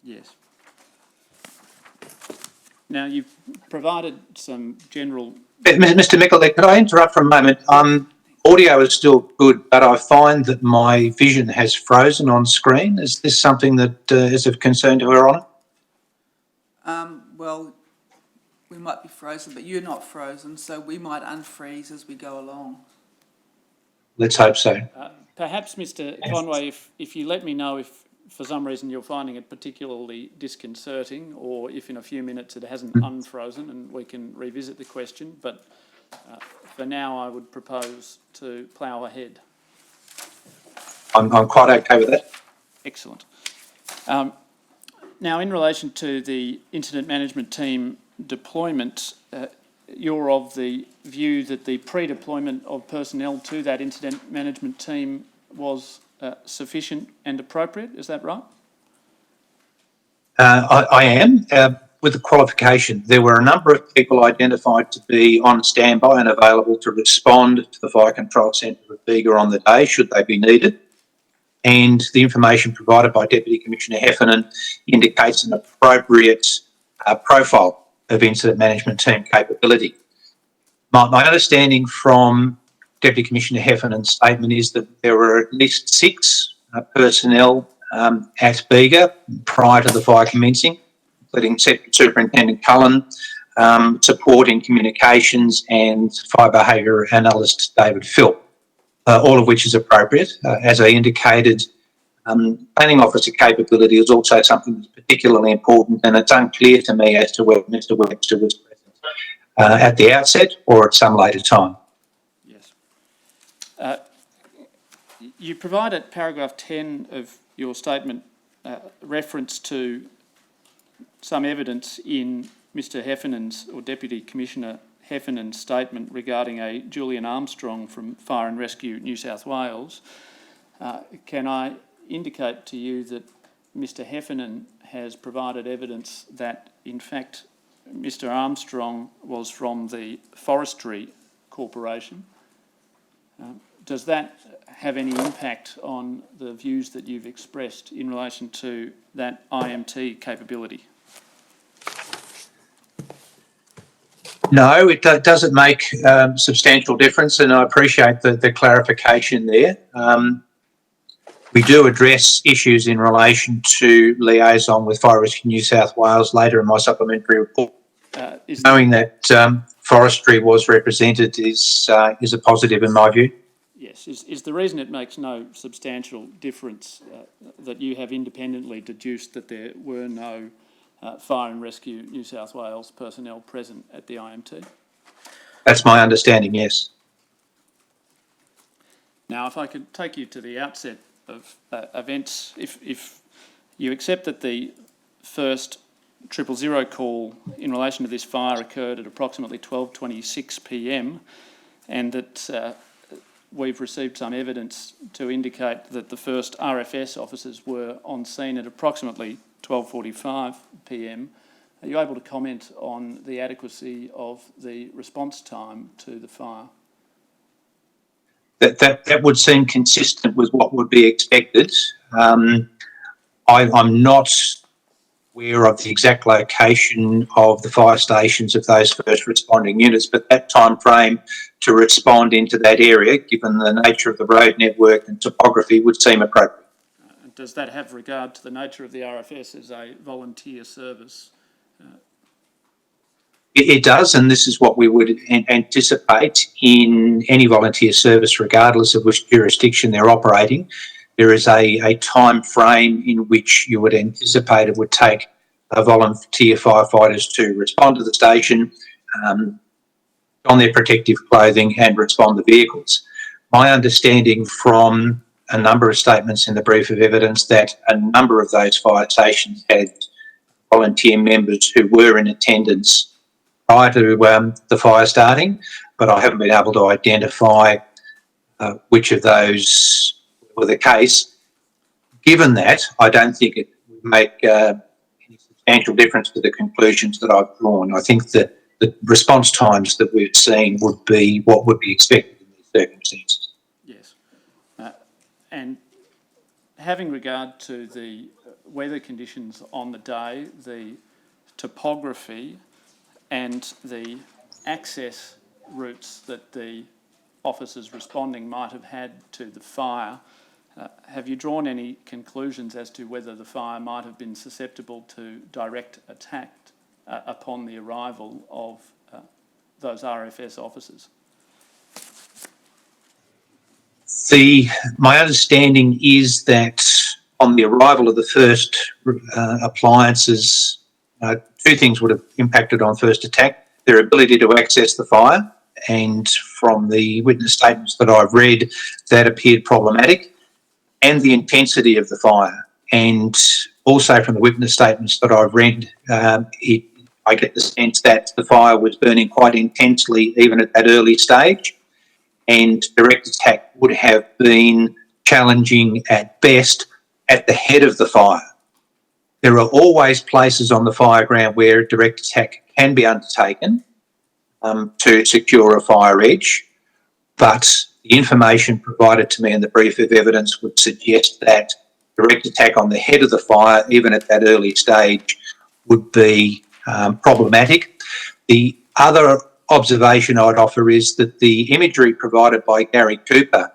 Yes. Now, you've provided some general... Mr. Mickley, could I interrupt for a moment? Audio is still good, but I find that my vision has frozen on screen. Is this something that is of concern to Her Honour? Well, we might be frozen, but you're not frozen, so we might unfreeze as we go along. Let's hope so. Perhaps, Mr. Conway, if you let me know if for some reason you're finding it particularly disconcerting, or if in a few minutes it hasn't unfrozen and we can revisit the question, but for now I would propose to plough ahead. I'm quite okay with that. Excellent. Now, in relation to the incident management team deployment, you're of the view that the pre-deployment of personnel to that incident management team was sufficient and appropriate, is that right? I am, with the qualification. There were a number of people identified to be on standby and available to respond to the Fire Control Centre of Bega on the day, should they be needed. And the information provided by Deputy Commissioner Heffernan indicates an appropriate profile of incident management team capability. My understanding from Deputy Commissioner Heffernan's statement is that there were at least 6 personnel at Bega prior to the fire commencing, including Superintendent Cullen, supporting communications, and fire behaviour analyst David Phil, all of which is appropriate. As I indicated, planning officer capability is also something that's particularly important, and it's unclear to me as to whether Mr. Webster was present at the outset or at some later time. Yes. You provide at paragraph 10 of your statement reference to some evidence in Mr. Heffernan's, or Deputy Commissioner Heffernan's statement regarding a Julian Armstrong from Fire and Rescue New South Wales. Can I indicate to you that Mr. Heffernan has provided evidence that, in fact, Mr. Armstrong was from the Forestry Corporation? Does that have any impact on the views that you've expressed in relation to that IMT capability? No, it doesn't make substantial difference, and I appreciate the clarification there. We do address issues in relation to liaison with Fire Rescue New South Wales later in my supplementary report. Knowing that forestry was represented is a positive in my view. Yes. Is the reason it makes no substantial difference that you have independently deduced that there were no Fire and Rescue New South Wales personnel present at the IMT? That's my understanding, yes. Now, if I could take you to the outset of events, if you accept that the first 000 call in relation to this fire occurred at approximately 12:26 p.m, and that we've received some evidence to indicate that the first RFS officers were on scene at approximately 12:45 p.m, are you able to comment on the adequacy of the response time to the fire? That would seem consistent with what would be expected. I'm not aware of the exact location of the fire stations of those first responding units, but that time frame to respond into that area, given the nature of the road network and topography, would seem appropriate. Does that have regard to the nature of the RFS as a volunteer service? It does, and this is what we would anticipate in any volunteer service, regardless of which jurisdiction they're operating. There is a time frame in which you would anticipate it would take volunteer firefighters to respond to the station, on their protective clothing and respond to vehicles. My understanding from a number of statements in the brief of evidence that a number of those fire stations had volunteer members who were in attendance prior to the fire starting, but I haven't been able to identify which of those were the case. Given that, I don't think it would make any substantial difference to the conclusions that I've drawn. I think that the response times that we've seen would be what would be expected in these circumstances. Yes. And having regard to the weather conditions on the day, the topography and the access routes that the officers responding might have had to the fire, have you drawn any conclusions as to whether the fire might have been susceptible to direct attack upon the arrival of those RFS officers? My understanding is that on the arrival of the first appliances, two things would have impacted on first attack: their ability to access the fire, and from the witness statements that I've read, that appeared problematic, and the intensity of the fire. And also from the witness statements that I've read, I get the sense that the fire was burning quite intensely even at that early stage, and direct attack would have been challenging at best at the head of the fire. There are always places on the fire ground where direct attack can be undertaken to secure a fire edge, but the information provided to me in the brief of evidence would suggest that direct attack on the head of the fire, even at that early stage, would be problematic. The other observation I'd offer is that the imagery provided by Gary Cooper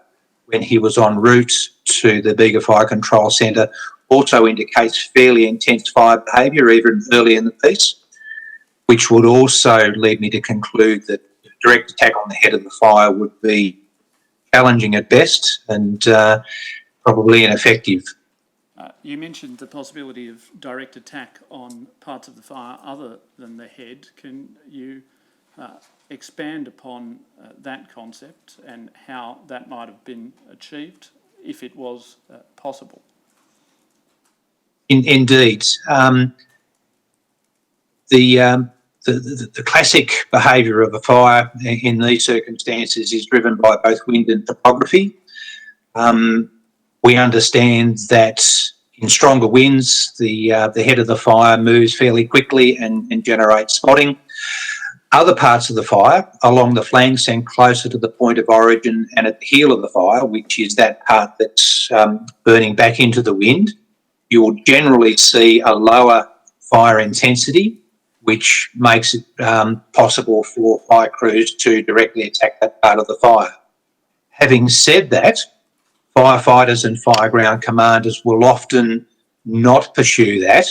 when he was en route to the Bega Fire Control Centre also indicates fairly intense fire behaviour even early in the piece, which would also lead me to conclude that direct attack on the head of the fire would be challenging at best and probably ineffective. You mentioned the possibility of direct attack on parts of the fire other than the head. Can you expand upon that concept and how that might have been achieved, if it was possible? Indeed. The classic behaviour of a fire in these circumstances is driven by both wind and topography. We understand that in stronger winds, the head of the fire moves fairly quickly and generates spotting. Other parts of the fire, along the flanks and closer to the point of origin and at the heel of the fire, which is that part that's burning back into the wind, you will generally see a lower fire intensity, which makes it possible for fire crews to directly attack that part of the fire. Having said that, firefighters and fireground commanders will often not pursue that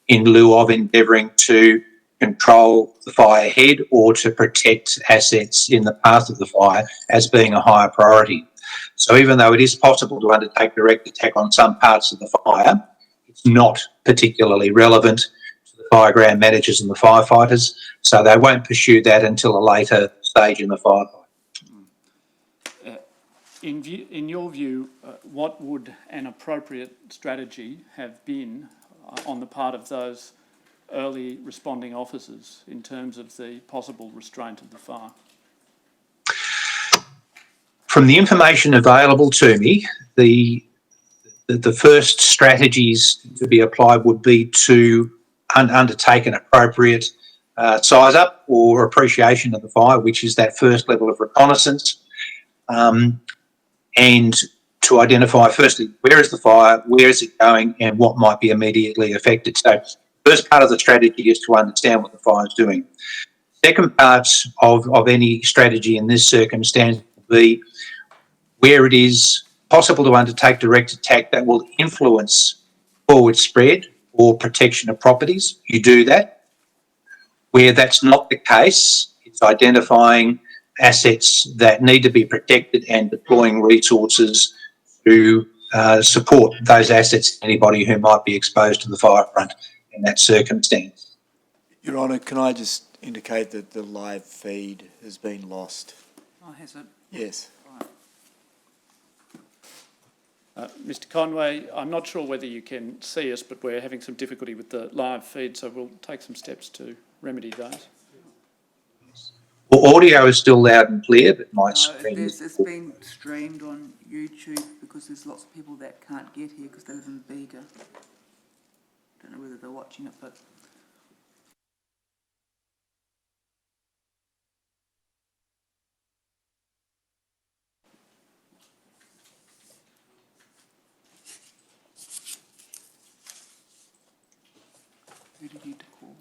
in lieu of endeavouring to control the fire head or to protect assets in the path of the fire as being a higher priority. So even though it is possible to undertake direct attack on some parts of the fire, it's not particularly relevant to the fireground managers and the firefighters, so they won't pursue that until a later stage in the firefight. In your view, what would an appropriate strategy have been on the part of those early responding officers in terms of the possible restraint of the fire? From the information available to me, the first strategies to be applied would be to undertake an appropriate size up or appreciation of the fire, which is that first level of reconnaissance, and to identify firstly where is the fire, where is it going, and what might be immediately affected. So First part of the strategy is to understand what the fire is doing. Second part of any strategy in this circumstance will be where it is possible to undertake direct attack that will influence forward spread or protection of properties. You do that. Where that's not the case, it's identifying assets that need to be protected and deploying resources to support those assets, anybody who might be exposed to the fire front in that circumstance. Your Honour, can I just indicate that the live feed has been lost? Oh, has it? Yes. Mr Conway, I'm not sure whether you can see us, but we're having some difficulty with the live feed, so we'll take some steps to remedy those. Well, audio is still loud and clear, but my No, screen is... it's been streamed on YouTube because there's lots of people that can't get here because they live in Bega. Don't know whether they're watching it, but... Who do you need to call?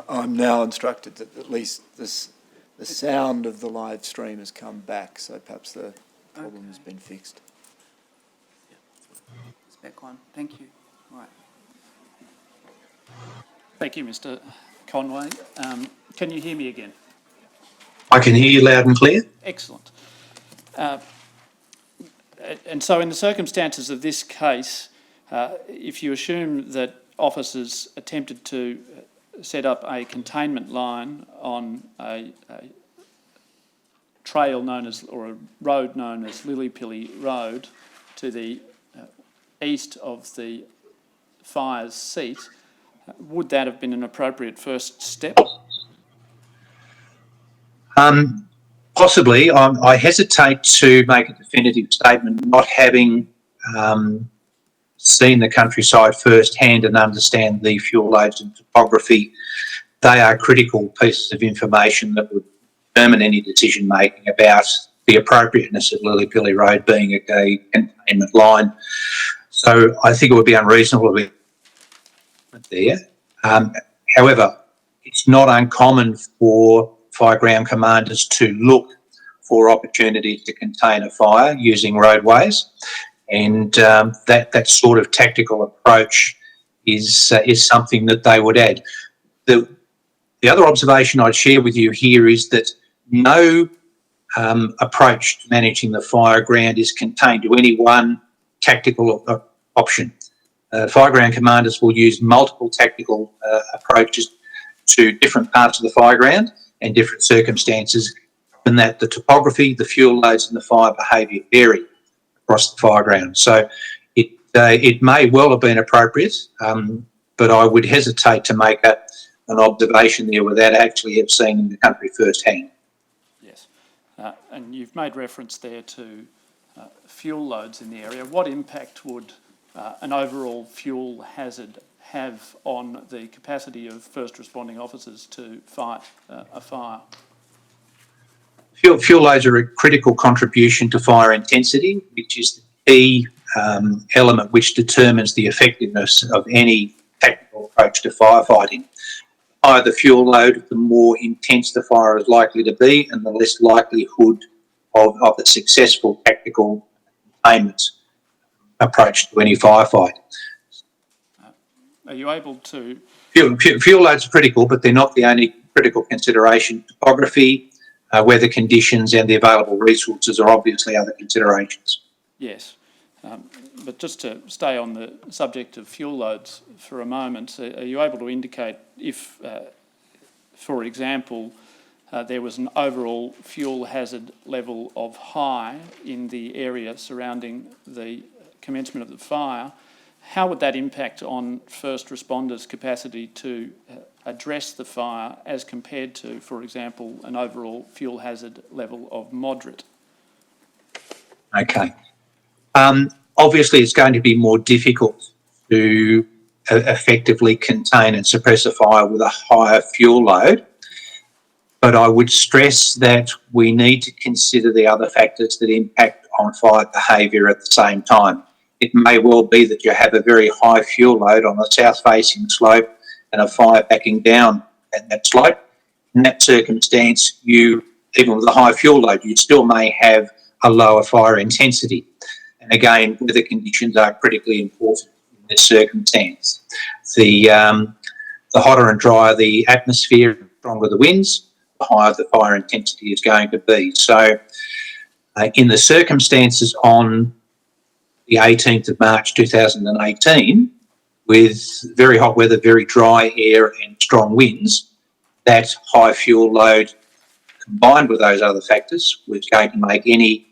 I'm now instructed that at least the sound of the live stream has come back, so perhaps the problem has been fixed. It's back on. Thank you. Right. Thank you, Mr Conway. Can you hear me again? I can hear you loud and clear. Excellent. And so in the circumstances of this case, if you assume that officers attempted to set up a containment line on a trail known as, or a road known as Lillypilly Road to the east of the fire's seat, would that have been an appropriate first step? Possibly. I hesitate to make a definitive statement, not having seen the countryside firsthand and understand the fuel loads and topography. They are critical pieces of information that would determine any decision making about the appropriateness of Lillypilly Road being a containment line. So I think it would be unreasonable to be there. However, it's not uncommon for fire ground commanders to look for opportunities to contain a fire using roadways, and that sort of tactical approach is something that they would add. The other observation I'd share with you here is that no approach to managing the fire ground is contained to any one tactical option. Fire ground commanders will use multiple tactical approaches to different parts of the fire ground and different circumstances, and that the topography, the fuel loads and the fire behaviour vary across the fire ground. So it may well have been appropriate, but I would hesitate to make an observation there without actually have seen in the country firsthand. Yes, and you've made reference there to fuel loads in the area. What impact would an overall fuel hazard have on the capacity of first responding officers to fight a fire? Fuel loads are a critical contribution to fire intensity, which is the key element which determines the effectiveness of any tactical approach to firefighting. The higher the fuel load, the more intense the fire is likely to be, and the less likelihood of a successful tactical containment approach to any firefight. Are you able to... Fuel loads are critical, but they're not the only critical consideration. Topography, weather conditions and the available resources are obviously other considerations. Yes, but just to stay on the subject of fuel loads for a moment, are you able to indicate if, for example, there was an overall fuel hazard level of high in the area surrounding the commencement of the fire, how would that impact on first responders' capacity to address the fire as compared to, for example, an overall fuel hazard level of moderate? Okay. Obviously, it's going to be more difficult to effectively contain and suppress a fire with a higher fuel load. But I would stress that we need to consider the other factors that impact on fire behaviour at the same time. It may well be that you have a very high fuel load on the south-facing slope and a fire backing down at that slope. In that circumstance, even with a high fuel load, you still may have a lower fire intensity. And again, weather conditions are critically important in this circumstance. The hotter and drier the atmosphere, the stronger the winds, the higher the fire intensity is going to be. So in the circumstances on the 18th of March 2018, with very hot weather, very dry air and strong winds, that high fuel load combined with those other factors was going to make any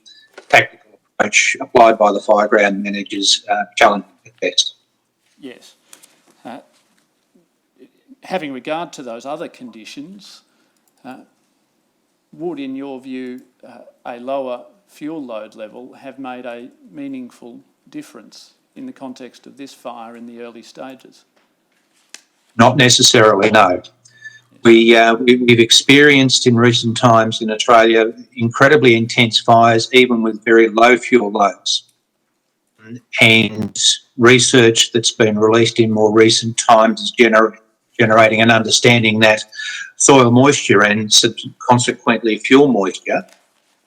tactical approach applied by the fireground managers challenging at best. Yes. Having regard to those other conditions, would, in your view, a lower fuel load level have made a meaningful difference in the context of this fire in the early stages? Not necessarily, no. We've experienced in recent times in Australia incredibly intense fires, even with very low fuel loads. And research that's been released in more recent times is generating an understanding that soil moisture and consequently fuel moisture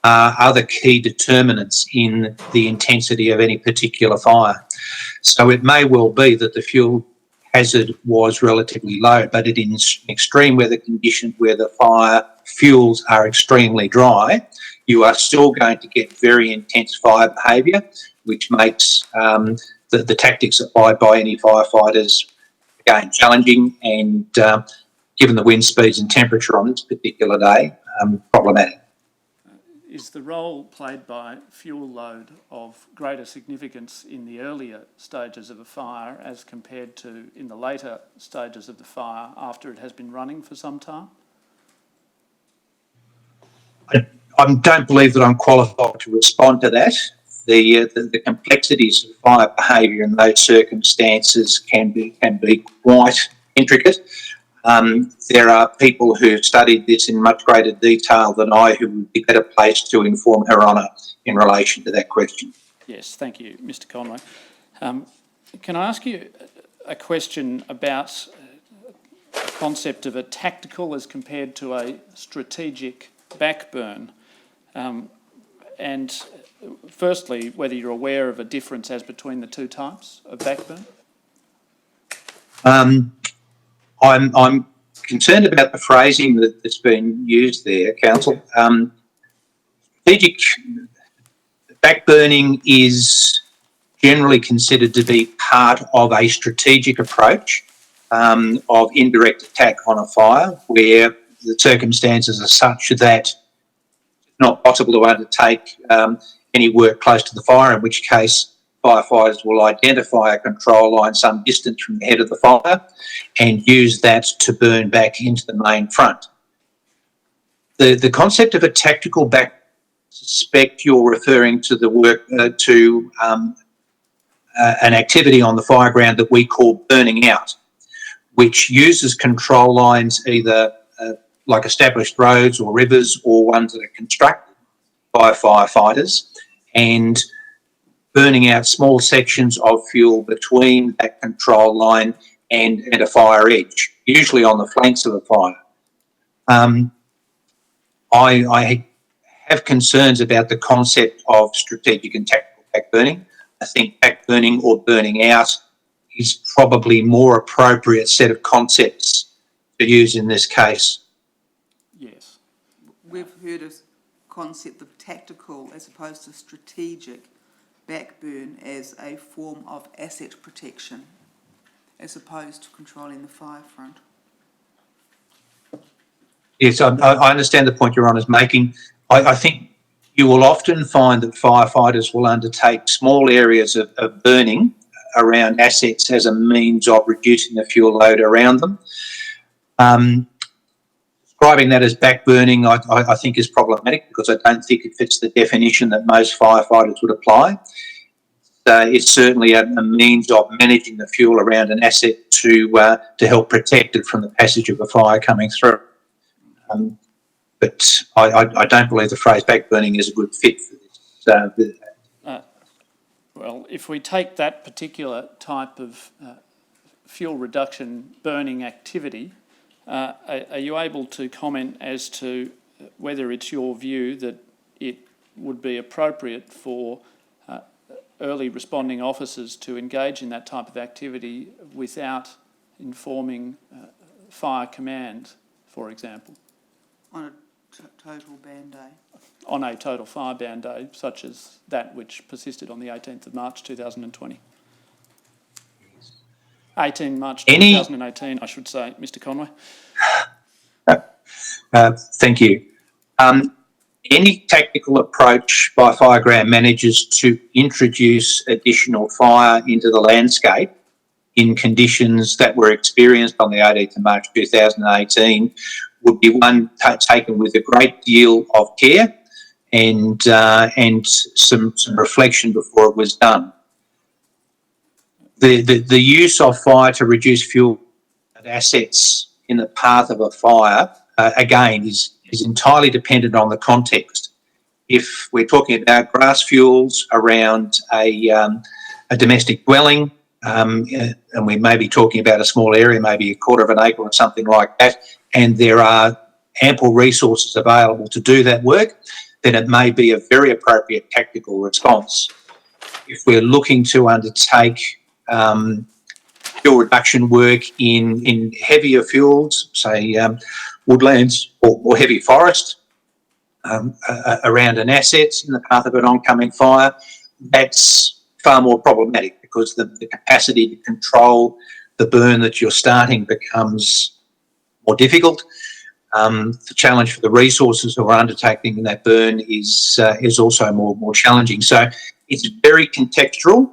are other key determinants in the intensity of any particular fire. So it may well be that the fuel hazard was relatively low, but in extreme weather conditions where the fire fuels are extremely dry, you are still going to get very intense fire behaviour, which makes the tactics applied by any firefighters, again, challenging and, given the wind speeds and temperature on this particular day, problematic. Is the role played by fuel load of greater significance in the earlier stages of a fire as compared to in the later stages of the fire after it has been running for some time? I don't believe that I'm qualified to respond to that. The complexities of fire behaviour in those circumstances can be quite intricate. There are people who've studied this in much greater detail than I who would be better placed to inform Her Honour in relation to that question. Yes, thank you, Mr Conway. Can I ask you a question about the concept of a tactical as compared to a strategic backburn? And firstly, whether you're aware of a difference as between the two types of backburn? I'm concerned about the phrasing that's been used there, Council. Strategic backburning is generally considered to be part of a strategic approach of indirect attack on a fire, where the circumstances are such that it's not possible to undertake any work close to the fire, in which case firefighters will identify a control line some distance from the head of the fire and use that to burn back into the main front. The concept of a tactical back, suspect you're referring to the work an activity on the fire ground that we call burning out, which uses control lines either like established roads or rivers or ones that are constructed by firefighters, and burning out small sections of fuel between that control line and a fire edge, usually on the flanks of a fire. I have concerns about the concept of strategic and tactical backburning. I think backburning or burning out is probably more appropriate set of concepts to use in this case. Yes. We've heard a concept of tactical as opposed to strategic backburn as a form of asset protection as opposed to controlling the fire front. Yes, I understand the point Your Honour's making. I think you will often find that firefighters will undertake small areas of burning around assets as a means of reducing the fuel load around them. Describing that as backburning, I think is problematic because I don't think it fits the definition that most firefighters would apply. It's certainly a means of managing the fuel around an asset to help protect it from the passage of a fire coming through. But I don't believe the phrase backburning is a good fit for this. Well, if we take that particular type of fuel reduction burning activity, are you able to comment as to whether it's your view that it would be appropriate for early responding officers to engage in that type of activity without informing fire command, for example? On a total ban day? On a total fire ban day, such as that which persisted on the 18th of March 2020. 18 March 2018, I should say, Mr. Conway. Thank you. Any tactical approach by fireground managers to introduce additional fire into the landscape in conditions that were experienced on the 18th of March 2018 would be one taken with a great deal of care and some reflection before it was done. The use of fire to reduce fuel assets in the path of a fire, again, is entirely dependent on the context. If we're talking about grass fuels around a domestic dwelling, and we may be talking about a small area, maybe a quarter of an acre or something like that, and there are ample resources available to do that work, then it may be a very appropriate tactical response. If we're looking to undertake fuel reduction work in heavier fuels, say woodlands or heavy forest around an asset in the path of an oncoming fire, that's far more problematic because the capacity to control the burn that you're starting becomes more difficult. The challenge for the resources who are undertaking that burn is also more challenging. So it's very contextual,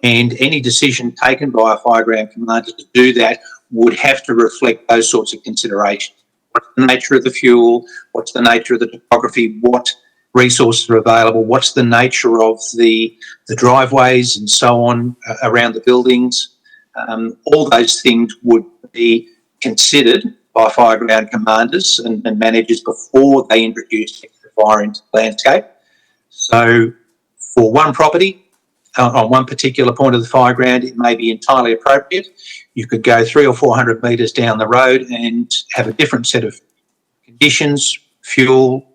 and any decision taken by a fireground commander to do that would have to reflect those sorts of considerations. What's the nature of the fuel? What's the nature of the topography? What resources are available? What's the nature of the driveways and so on around the buildings? All those things would be considered by fireground commanders and managers before they introduce extra fire into the landscape. So for one property, on one particular point of the fireground, it may be entirely appropriate. You could go 300 or 400 metres down the road and have a different set of conditions, fuel,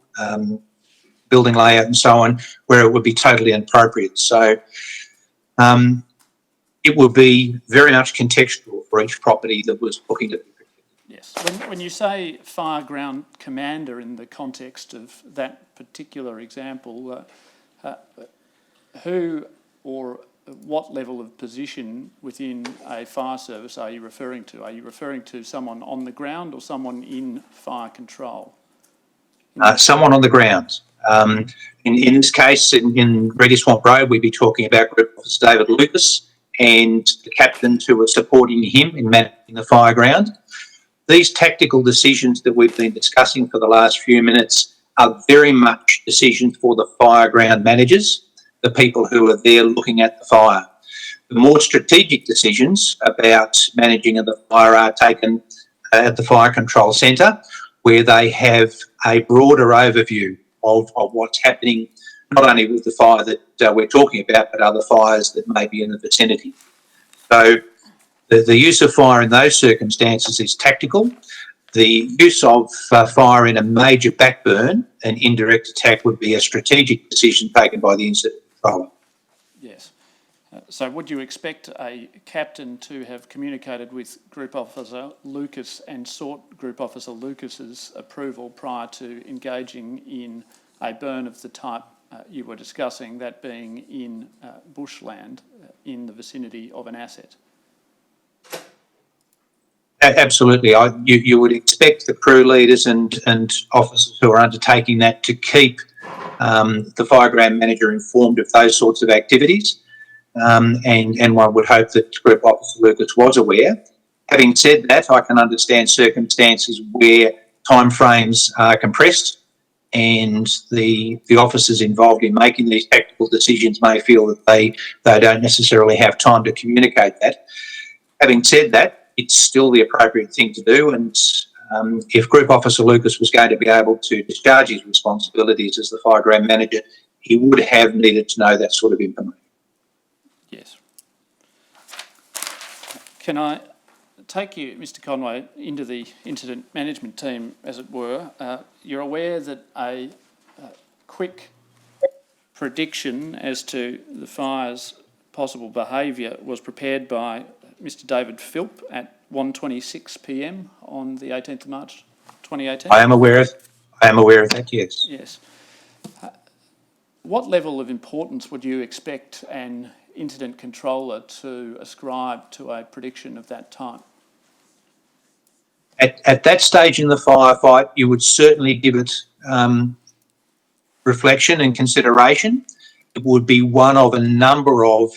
building layout and so on, where it would be totally inappropriate. So it would be very much contextual for each property that was looking to be protected. Yes. When you say fireground commander in the context of that particular example, who or what level of position within a fire service are you referring to? Are you referring to someone on the ground or someone in fire control? Someone on the ground. In this case, in Reedy Swamp Road, we'd be talking about Group Officer David Lucas and the captains who were supporting him in managing the fireground. These tactical decisions that we've been discussing for the last few minutes are very much decisions for the fireground managers, the people who are there looking at the fire. The more strategic decisions about managing the fire are taken at the Fire Control Centre, where they have a broader overview of what's happening, not only with the fire that we're talking about, but other fires that may be in the vicinity. So the use of fire in those circumstances is tactical. The use of fire in a major backburn, an indirect attack, would be a strategic decision taken by the incident controller. Yes. So would you expect a captain to have communicated with Group Officer Lucas and sought Group Officer Lucas's approval prior to engaging in a burn of the type you were discussing, that being in bushland in the vicinity of an asset? Absolutely. You would expect the crew leaders and officers who are undertaking that to keep the fireground manager informed of those sorts of activities. And one would hope that Group Officer Lucas was aware. Having said that, I can understand circumstances where timeframes are compressed and the officers involved in making these tactical decisions may feel that they don't necessarily have time to communicate that. Having said that, it's still the appropriate thing to do, and if Group Officer Lucas was going to be able to discharge his responsibilities as the fireground manager, he would have needed to know that sort of information. Yes. Can I take you, Mr. Conway, into the incident management team, as it were? You're aware that a quick prediction as to the fire's possible behaviour was prepared by Mr. David Philp at 1:26 p.m. on the 18th of March 2018? I am aware of that, yes. Yes. What level of importance would you expect an incident controller to ascribe to a prediction of that type? At that stage in the firefight, you would certainly give it reflection and consideration. It would be one of a number of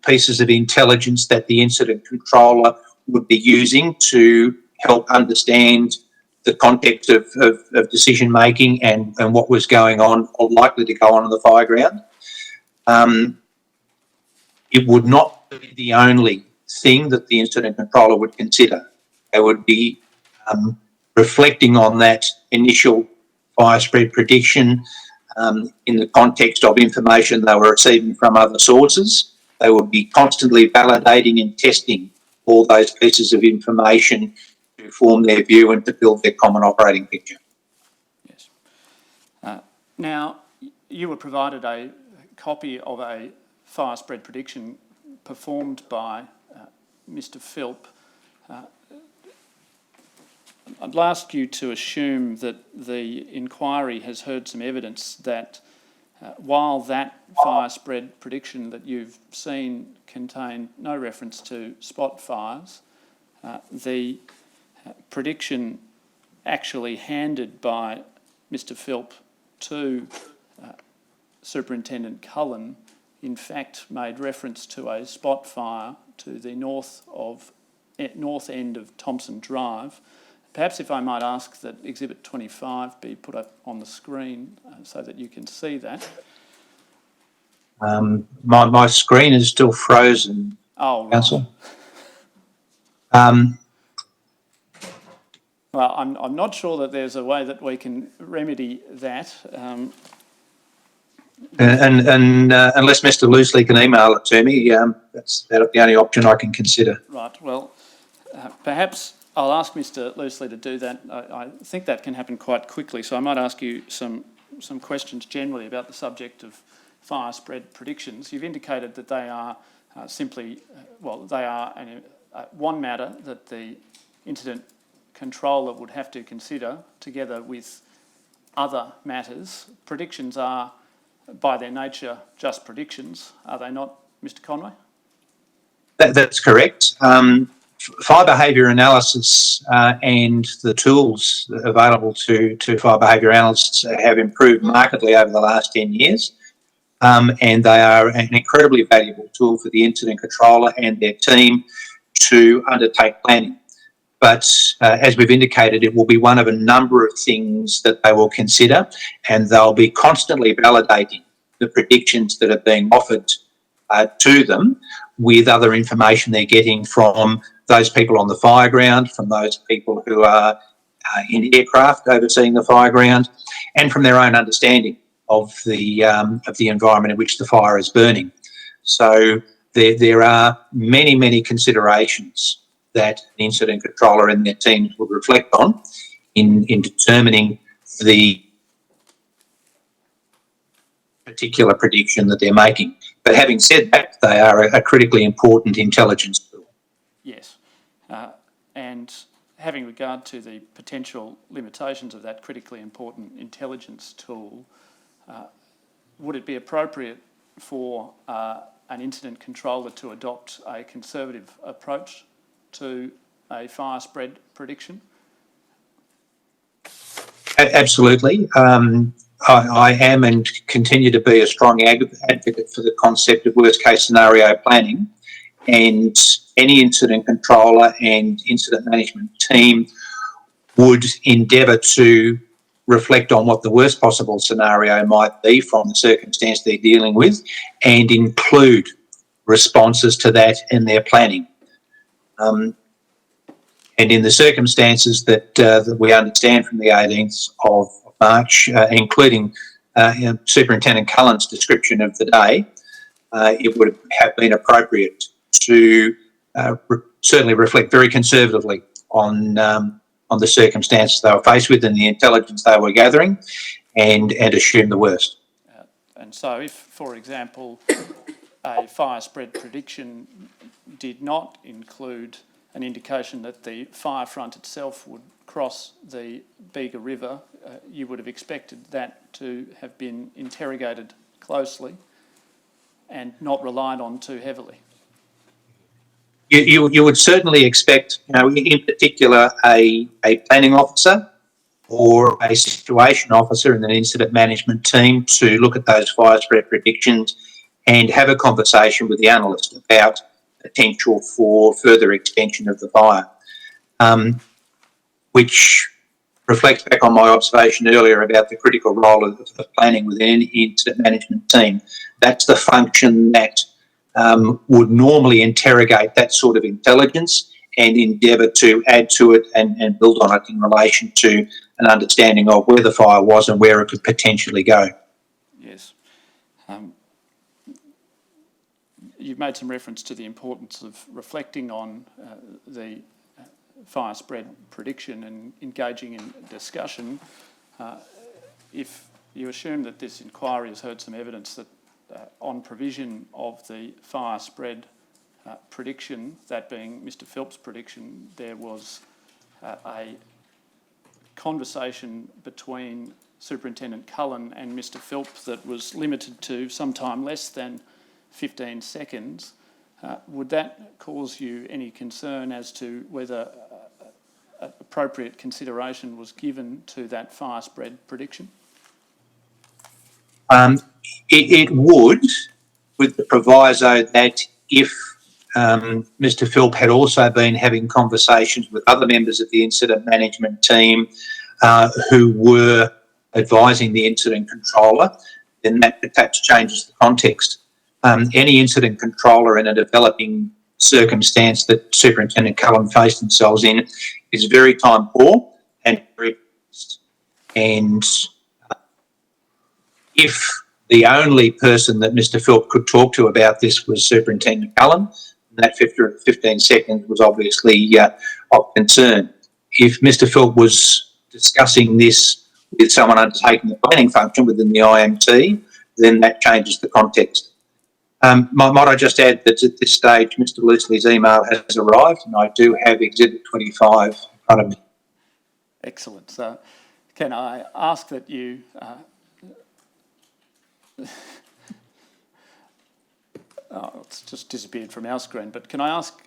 pieces of intelligence that the incident controller would be using to help understand the context of decision making and what was going on or likely to go on in the fireground. It would not be the only thing that the incident controller would consider. They would be reflecting on that initial fire spread prediction in the context of information they were receiving from other sources. They would be constantly validating and testing all those pieces of information to form their view and to build their common operating picture. Yes. Now, you were provided a copy of a fire spread prediction performed by Mr. Philp. I'd ask you to assume that the inquiry has heard some evidence that while that fire spread prediction that you've seen contained no reference to spot fires, the prediction actually handed by Mr. Philp to Superintendent Cullen in fact made reference to a spot fire to the north end of Thompson Drive. Perhaps if I might ask that Exhibit 25 be put up on the screen so that you can see that. My screen is still frozen, Oh, Council. right. Well, I'm not sure that there's a way that we can remedy that. And unless Mr. Loosely can email it to me, that's the only option I can consider. Right, well, perhaps I'll ask Mr. Loosely to do that. I think that can happen quite quickly, so I might ask you some questions generally about the subject of fire spread predictions. You've indicated that they are one matter that the incident controller would have to consider together with other matters. Predictions are, by their nature, just predictions, are they not, Mr. Conway? That's correct. Fire behaviour analysis and the tools available to fire behaviour analysts have improved markedly over the last 10 years. And they are an incredibly valuable tool for the incident controller and their team to undertake planning. But as we've indicated, it will be one of a number of things that they will consider, and they'll be constantly validating the predictions that are being offered to them with other information they're getting from those people on the fireground, from those people who are in aircraft overseeing the fireground, and from their own understanding of the environment in which the fire is burning. So there are many considerations that an incident controller and their teams would reflect on in determining the particular prediction that they're making. But having said that, they are a critically important intelligence tool. Yes. And having regard to the potential limitations of that critically important intelligence tool, would it be appropriate for an incident controller to adopt a conservative approach to a fire spread prediction? Absolutely. I am and continue to be a strong advocate for the concept of worst case scenario planning. and any incident controller and incident management team would endeavour to reflect on what the worst possible scenario might be from the circumstance they're dealing with and include responses to that in their planning. And in the circumstances that we understand from the 18th of March, including Superintendent Cullen's description of the day, it would have been appropriate to certainly reflect very conservatively on the circumstances they were faced with and the intelligence they were gathering, and assume the worst. And so if, for example, a fire spread prediction did not include an indication that the fire front itself would cross the Bega River, you would have expected that to have been interrogated closely and not relied on too heavily. You would certainly expect, in particular, a planning officer or a situation officer in an incident management team to look at those fire spread predictions and have a conversation with the analyst about potential for further extension of the fire, which reflects back on my observation earlier about the critical role of planning within any incident management team. That's the function that would normally interrogate that sort of intelligence and endeavour to add to it and build on it in relation to an understanding of where the fire was and where it could potentially go. Yes. You've made some reference to the importance of reflecting on the fire spread prediction and engaging in discussion. If you assume that this inquiry has heard some evidence that on provision of the fire spread prediction, that being Mr Philp's prediction, there was a conversation between Superintendent Cullen and Mr Philp that was limited to sometime less than 15 seconds, would that cause you any concern as to whether appropriate consideration was given to that fire spread prediction? It would, with the proviso that if Mr Philp had also been having conversations with other members of the incident management team who were advising the incident controller, then that perhaps changes the context. Any incident controller in a developing circumstance that Superintendent Cullen faced themselves in is very time poor and very fast. And if the only person that Mr Philp could talk to about this was Superintendent Cullen, that 15 seconds was obviously of concern. If Mr Philp was discussing this with someone undertaking the planning function within the IMT, then that changes the context. Might I just add that at this stage, Mr Leesley's email has arrived and I do have Exhibit 25 in front of me. Excellent. So can I ask that you... oh, it's just disappeared from our screen, but can I ask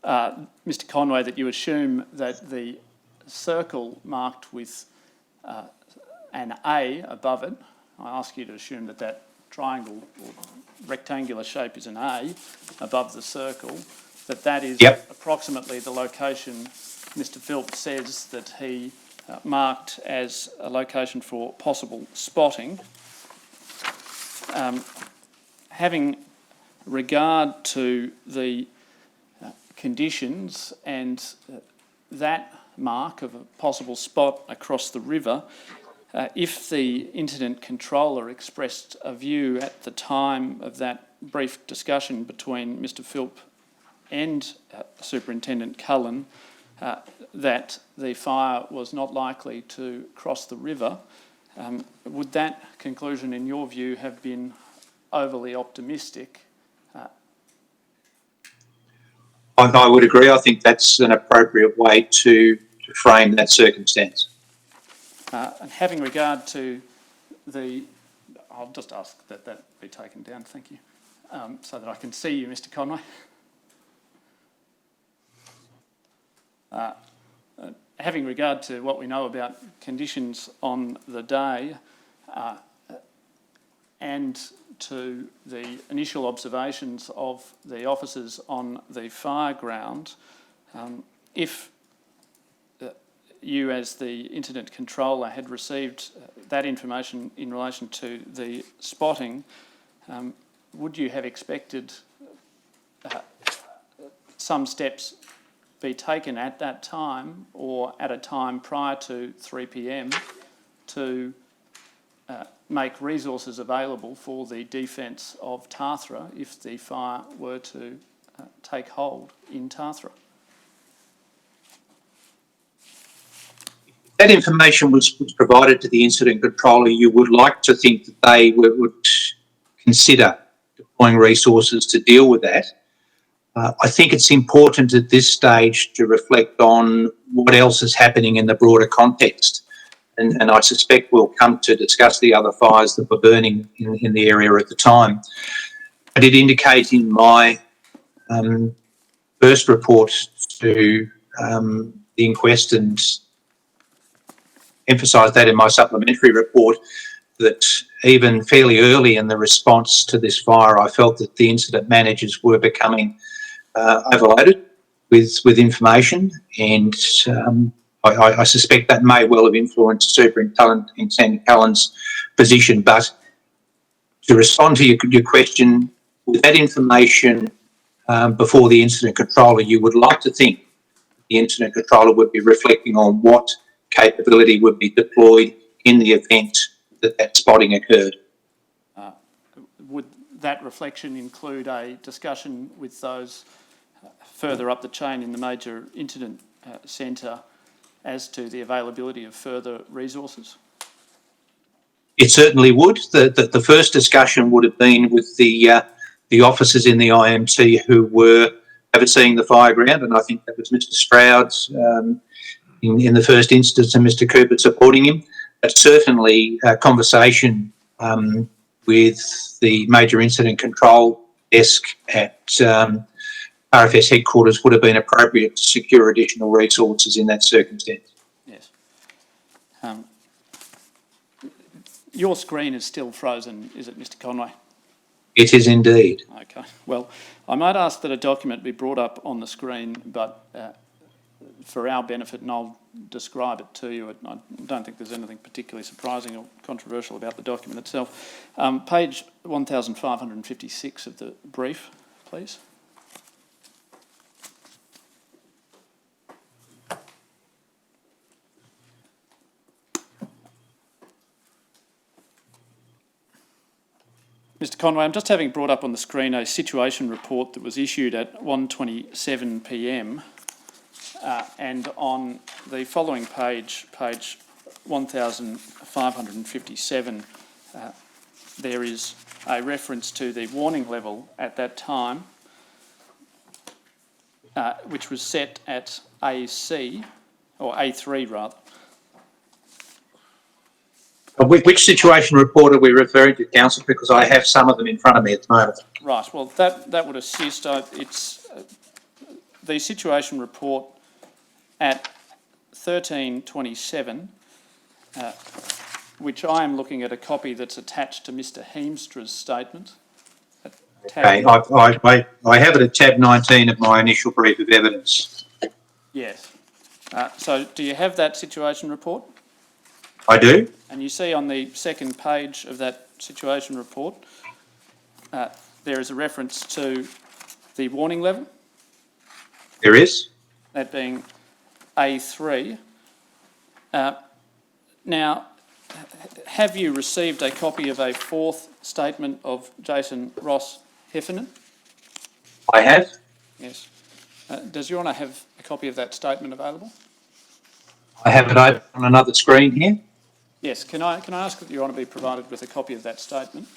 Mr Conway that you assume that the circle marked with an A above it, I ask you to assume that that triangle or rectangular shape is an A above the circle, that is approximately the location Mr Philp says that he marked as a location for possible spotting. Having regard to the conditions and that mark of a possible spot across the river, if the incident controller expressed a view at the time of that brief discussion between Mr Philp and Superintendent Cullen that the fire was not likely to cross the river, would that conclusion, in your view, have been overly optimistic? I would agree. I think that's an appropriate way to frame that circumstance. And having regard to the... I'll just ask that that be taken down, thank you, so that I can see you, Mr Conway. Having regard to what we know about conditions on the day and to the initial observations of the officers on the fire ground, if you as the incident controller had received that information in relation to the spotting, would you have expected some steps be taken at that time or at a time prior to 3 p.m. to make resources available for the defence of Tathra if the fire were to take hold in Tathra? That information was provided to the incident controller. You would like to think that they would consider deploying resources to deal with that. I think it's important at this stage to reflect on what else is happening in the broader context. And I suspect we'll come to discuss the other fires that were burning in the area at the time. I did indicate in my first report to the inquest and emphasised that in my supplementary report, that even fairly early in the response to this fire, I felt that the incident managers were becoming overloaded with information, and I suspect that may well have influenced Superintendent Sandy Cullen's position. But to respond to your question, with that information before the incident controller, you would like to think the incident controller would be reflecting on what capability would be deployed in the event that spotting occurred. Would that reflection include a discussion with those further up the chain in the major incident centre as to the availability of further resources? It certainly would. The first discussion would have been with the officers in the IMT who were overseeing the fire ground, and I think that was Mr. Stroud's in the first instance and Mr. Cooper supporting him. But certainly a conversation with the major incident control desk at RFS headquarters would have been appropriate to secure additional resources in that circumstance. Yes. Your screen is still frozen, is it, Mr. Conway? It is indeed. Okay. Well, I might ask that a document be brought up on the screen, but for our benefit, and I'll describe it to you. I don't think there's anything particularly surprising or controversial about the document itself. Page 1556 of the brief, please. Mr. Conway, I'm just having brought up on the screen a situation report that was issued at 1:27 p.m. And on the following page, page 1557, there is a reference to the warning level at that time, which was set at AC, or A3 rather. Which situation report are we referring to, Council? Because I have some of them in front of me at the moment. Right, well, that would assist. It's the situation report at 13:27, which I am looking at a copy that's attached to Mr. Heemstra's statement. Okay, I have it at tab 19 of my initial brief of evidence. Yes. So do you have that situation report? I do. And you see on the second page of that situation report, there is a reference to the warning level. There is. That being A3. Now, have you received a copy of a fourth statement of Jason Ross Heffernan? I have. Yes. Does Your Honour have a copy of that statement available? I have it open on another screen here. Yes. Can I ask that Your Honour be provided with a copy of that statement?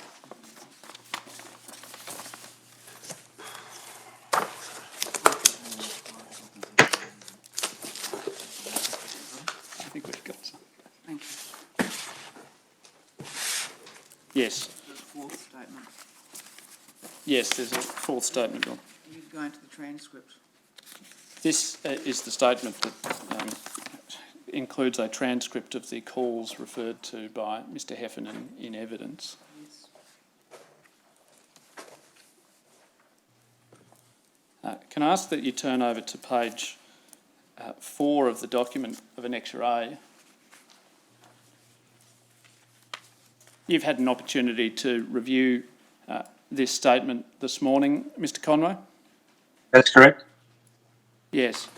I think we've got some. Thank you. Yes. The fourth statement. Yes, there's a fourth statement. You need to go into the transcript. This is the statement that includes a transcript of the calls referred to by Mr. Heffernan in evidence. Yes. Can I ask that you turn over to page 4 of the document of Annexure A? You've had an opportunity to review this statement this morning, Mr. Conway? That's correct. Yes.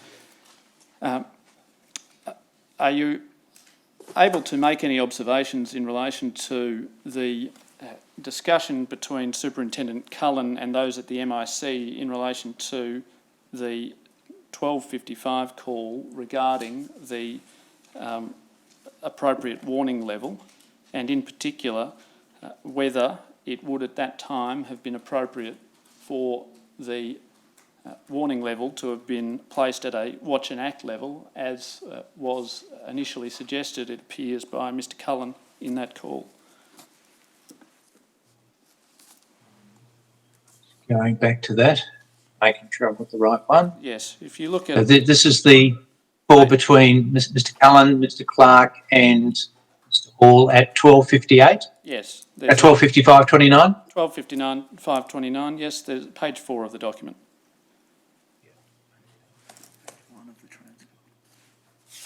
Are you able to make any observations in relation to the discussion between Superintendent Cullen and those at the MIC in relation to the 1255 call regarding the appropriate warning level, and in particular whether it would at that time have been appropriate for the warning level to have been placed at a watch and act level, as was initially suggested, it appears, by Mr. Cullen in that call? Going back to that, making sure I've got the right one. Yes, if you look So at... this is the call between Mr. Cullen, Mr. Clark and Mr. Hall at 12:58? Yes. At 12:55:29? 12:59, 5:29, yes, there's page 4 of the document.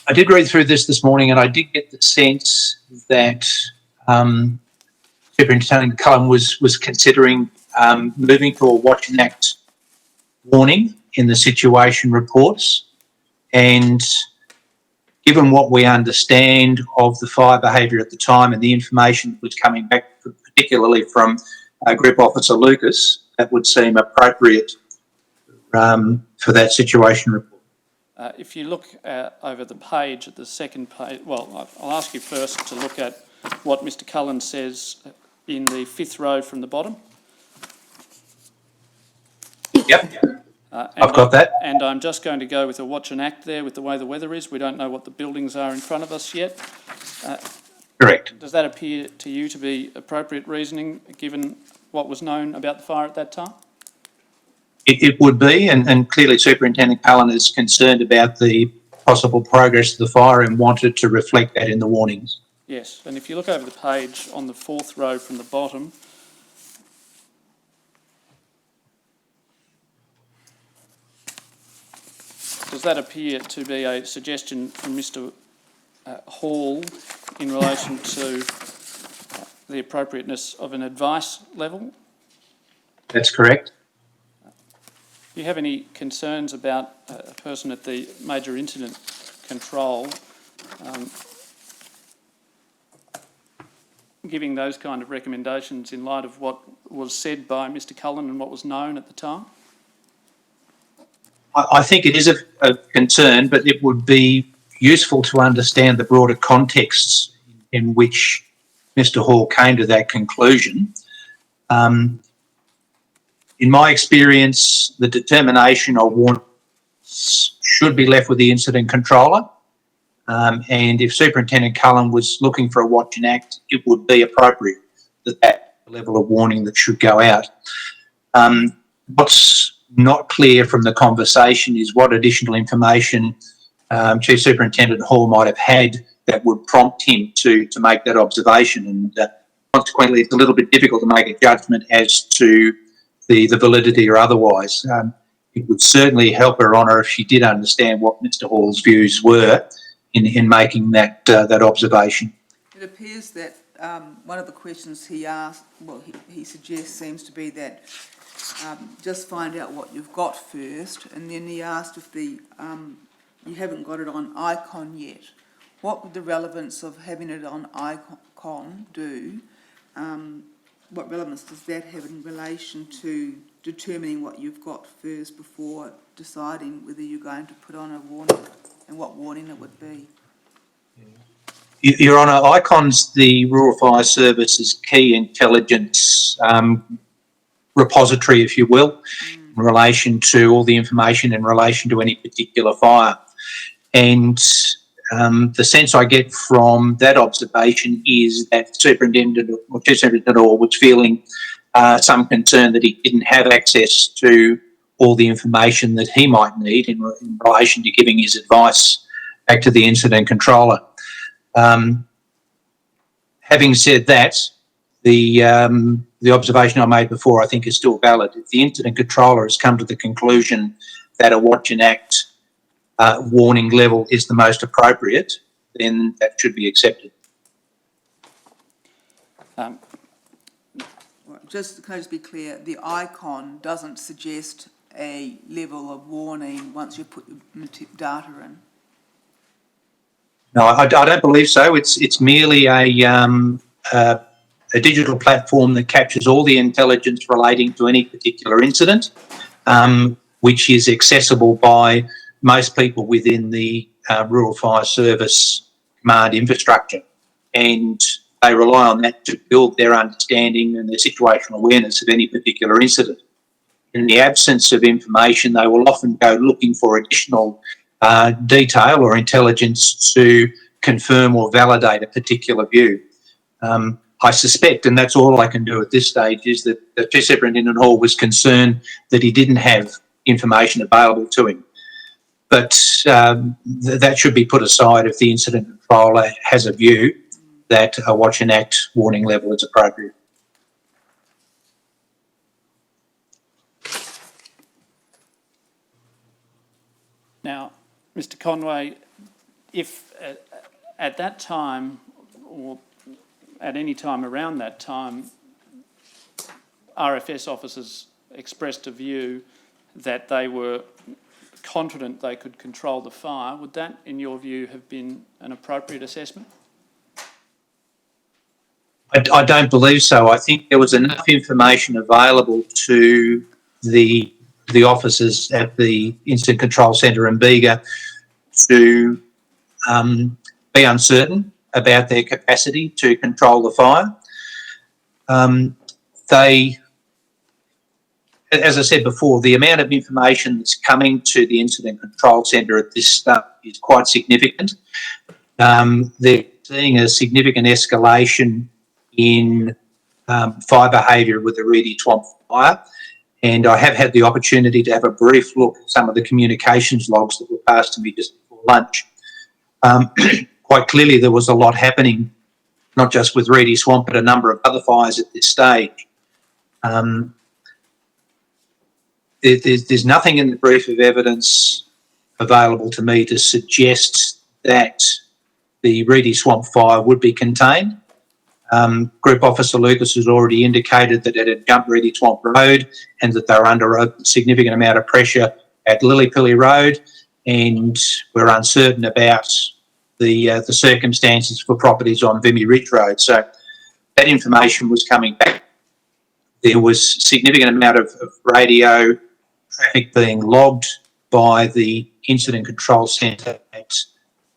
I did read through this morning, and I did get the sense that Superintendent Cullen was considering moving to a watch and act warning in the situation reports. And given what we understand of the fire behaviour at the time and the information that was coming back, particularly from Group Officer Lucas, that would seem appropriate for that situation report. If you look over the page, at the second page, well, I'll ask you first to look at what Mr. Cullen says in the 5th row from the bottom. Yep, I've got that. And I'm just going to go with a watch and act there with the way the weather is. We don't know what the buildings are in front of us yet. Correct. Does that appear to you to be appropriate reasoning, given what was known about the fire at that time? It would be, and clearly Superintendent Cullen is concerned about the possible progress of the fire and wanted to reflect that in the warnings. Yes, and if you look over the page on the 4th row from the bottom, does that appear to be a suggestion from Mr. Hall in relation to the appropriateness of an advice level? That's correct. Do you have any concerns about a person at the major incident control giving those kind of recommendations in light of what was said by Mr. Cullen and what was known at the time? I think it is a concern, but it would be useful to understand the broader contexts in which Mr. Hall came to that conclusion. In my experience, the determination of warnings should be left with the incident controller. And if Superintendent Cullen was looking for a watch and act, it would be appropriate that that level of warning that should go out. What's not clear from the conversation is what additional information Chief Superintendent Hall might have had that would prompt him to make that observation. And consequently, it's a little bit difficult to make a judgment as to the validity or otherwise. It would certainly help Her Honour if she did understand what Mr. Hall's views were in making that observation. It appears that one of the questions he asked, well, he suggests seems to be that just find out what you've got first, and then he asked if you haven't got it on icon yet. What would the relevance of having it on icon do? What relevance does that have in relation to determining what you've got first before deciding whether you're going to put on a warning and what warning it would be? Your Honour, ICON's the Rural Fire Service's key intelligence repository, if you will, in relation to all the information in relation to any particular fire. And the sense I get from that observation is that Superintendent Hall was feeling some concern that he didn't have access to all the information that he might need in relation to giving his advice back to the incident controller. Having said that, the observation I made before I think is still valid. If the incident controller has come to the conclusion that a watch and act warning level is the most appropriate, then that should be accepted. Right, can I just be clear, the icon doesn't suggest a level of warning once you put the data in? No, I don't believe so. It's merely a digital platform that captures all the intelligence relating to any particular incident, which is accessible by most people within the Rural Fire Service command infrastructure. And they rely on that to build their understanding and their situational awareness of any particular incident. In the absence of information, they will often go looking for additional detail or intelligence to confirm or validate a particular view. I suspect, and that's all I can do at this stage, is that the Chief Superintendent Hall was concerned that he didn't have information available to him. But that should be put aside if the incident controller has a view that a watch and act warning level is appropriate. Now, Mr. Conway, if at that time or at any time around that time, RFS officers expressed a view that they were confident they could control the fire, would that, in your view, have been an appropriate assessment? I don't believe so. I think there was enough information available to the officers at the Incident Control Centre in Bega to be uncertain about their capacity to control the fire. As I said before, the amount of information that's coming to the Incident Control Centre at this stage is quite significant. They're seeing a significant escalation in fire behaviour with the Reedy Swamp fire, and I have had the opportunity to have a brief look at some of the communications logs that were passed to me just before lunch. Quite clearly there was a lot happening, not just with Reedy Swamp, but a number of other fires at this stage. There's nothing in the brief of evidence available to me to suggest that the Reedy Swamp fire would be contained. Group Officer Lucas has already indicated that it had jumped Reedy Swamp Road and that they were under a significant amount of pressure at Lillypilly Road, and we're uncertain about the circumstances for properties on Vimy Ridge Road. So that information was coming back. There was significant amount of radio traffic being logged by the Incident Control Centre at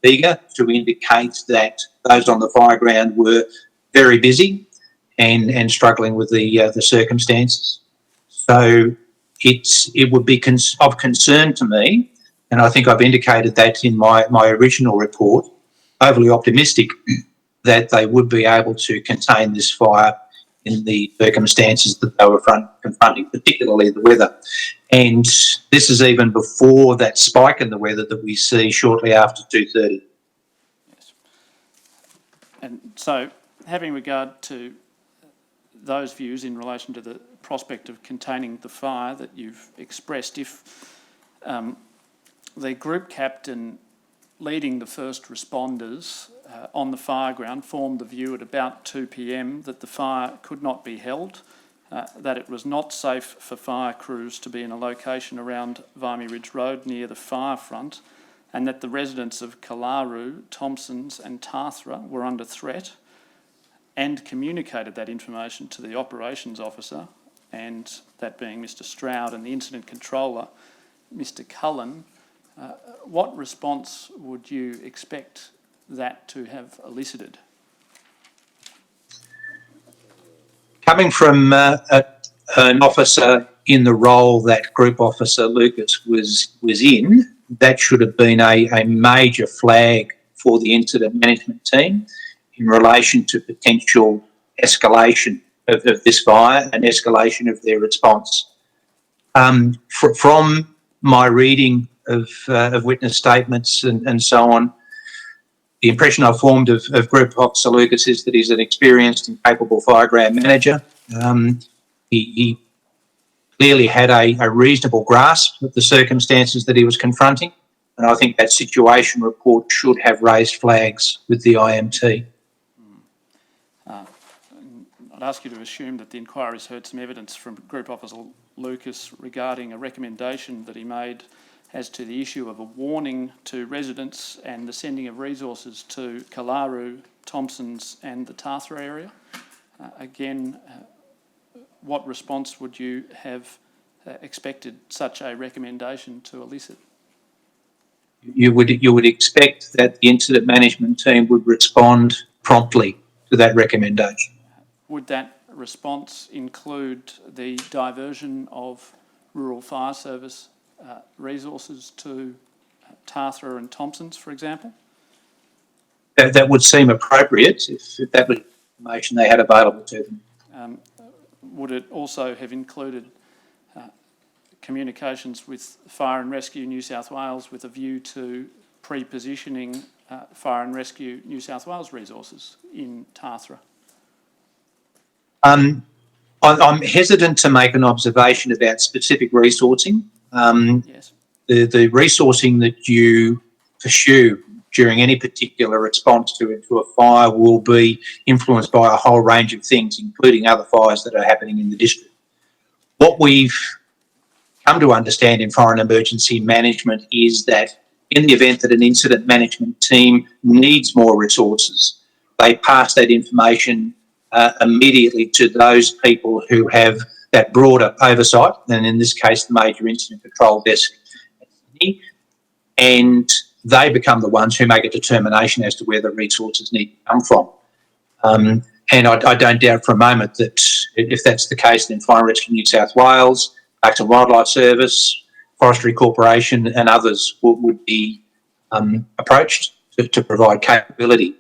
Bega to indicate that those on the fire ground were very busy and struggling with the circumstances. So it would be of concern to me, and I think I've indicated that in my original report, overly optimistic that they would be able to contain this fire in the circumstances that they were confronting, particularly the weather. And this is even before that spike in the weather that we see shortly after 2:30. Yes. And so, having regard to those views in relation to the prospect of containing the fire that you've expressed, if the group captain leading the first responders on the fire ground formed the view at about 2 p.m. that the fire could not be held, that it was not safe for fire crews to be in a location around Vimy Ridge Road near the fire front, and that the residents of Kalaru, Thompsons and Tathra were under threat, and communicated that information to the operations officer, and that being Mr Stroud, and the incident controller, Mr Cullen, what response would you expect that to have elicited? Coming from an officer in the role that Group Officer Lucas was in, that should have been a major flag for the incident management team in relation to potential escalation of this fire and escalation of their response. From my reading of witness statements and so on, the impression I've formed of Group Officer Lucas is that he's an experienced and capable fireground manager. He clearly had a reasonable grasp of the circumstances that he was confronting. And I think that situation report should have raised flags with the IMT. I'd ask you to assume that the inquiry's heard some evidence from Group Officer Lucas regarding a recommendation that he made as to the issue of a warning to residents and the sending of resources to Kalaru, Thompsons and the Tathra area. What response would you have expected such a recommendation to elicit? You would expect that the incident management team would respond promptly to that recommendation. Would that response include the diversion of rural fire service resources to Tathra and Thompsons, for example? That would seem appropriate if that was information they had available to them. Would it also have included communications with Fire and Rescue New South Wales with a view to pre-positioning Fire and Rescue New South Wales resources in Tathra? I'm hesitant to make an observation about specific resourcing. Yes. The resourcing that you pursue during any particular response to a fire will be influenced by a whole range of things, including other fires that are happening in the district. What we've come to understand in fire and emergency management is that in the event that an incident management team needs more resources, they pass that information immediately to those people who have that broader oversight, and in this case, the Major Incident Control Desk, and they become the ones who make a determination as to where the resources need to come from. And I don't doubt for a moment that if that's the case, then Fire and Rescue New South Wales, Parks and Wildlife Service, Forestry Corporation and others would be approached to provide capability.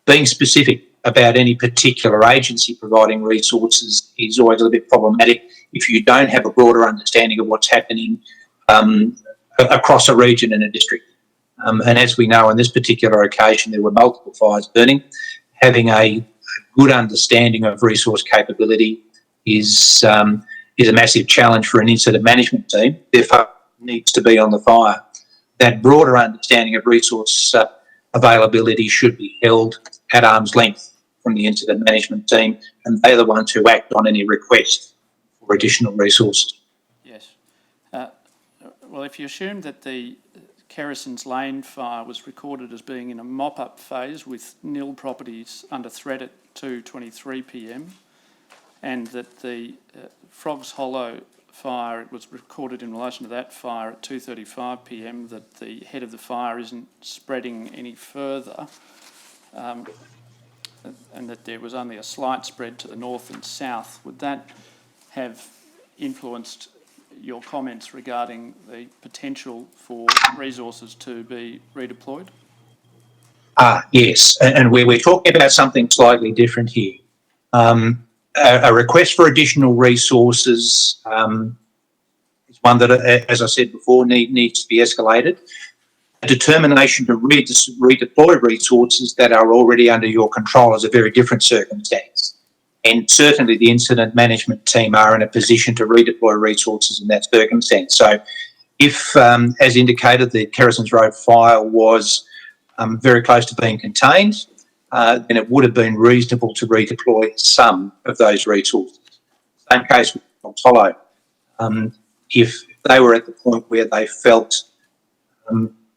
Being specific about any particular agency providing resources is always a little bit problematic if you don't have a broader understanding of what's happening across a region and a district. And as we know, on this particular occasion, there were multiple fires burning. Having a good understanding of resource capability is a massive challenge for an incident management team. Therefore, needs to be on the fire. That broader understanding of resource availability should be held at arm's length from the incident management team, and they're the ones who act on any request for additional resources. Yes. Well, if you assume that the Kerrison's Lane fire was recorded as being in a mop-up phase with nil properties under threat at 2:23 p.m, and that the Frogs Hollow fire, it was recorded in relation to that fire at 2:35 p.m, that the head of the fire isn't spreading any further, and that there was only a slight spread to the north and south, would that have influenced your comments regarding the potential for resources to be redeployed? Yes, and we're talking about something slightly different here. A request for additional resources is one that, as I said before, needs to be escalated. A determination to redeploy resources that are already under your control is a very different circumstance. And certainly the incident management team are in a position to redeploy resources in that circumstance. So if, as indicated, the Kerrison's Road fire was very close to being contained, then it would have been reasonable to redeploy some of those resources. Same case with Frogs Hollow. If they were at the point where they felt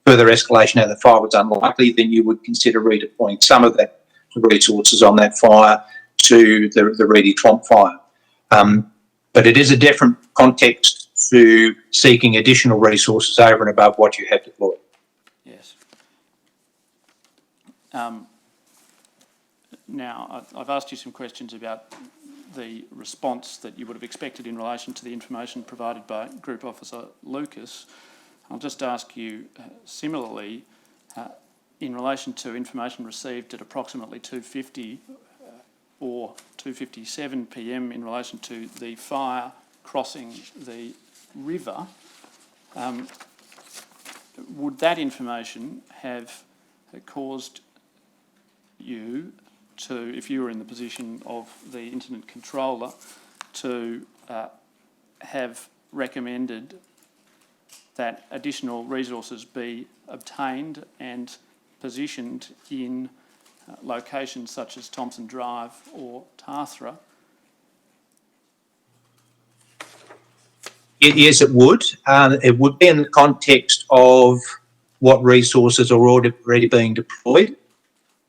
further escalation of the fire was unlikely, then you would consider redeploying some of that resources on that fire to the Reedy Twomp fire. But it is a different context to seeking additional resources over and above what you have deployed. Yes. Now, I've asked you some questions about the response that you would have expected in relation to the information provided by Group Officer Lucas. I'll just ask you similarly, in relation to information received at approximately 2:50 or 2:57 p.m. in relation to the fire crossing the river, would that information have caused you to, if you were in the position of the incident controller, to have recommended that additional resources be obtained and positioned in locations such as Thompson Drive or Tathra. Yes, it would. It would be in the context of what resources are already being deployed.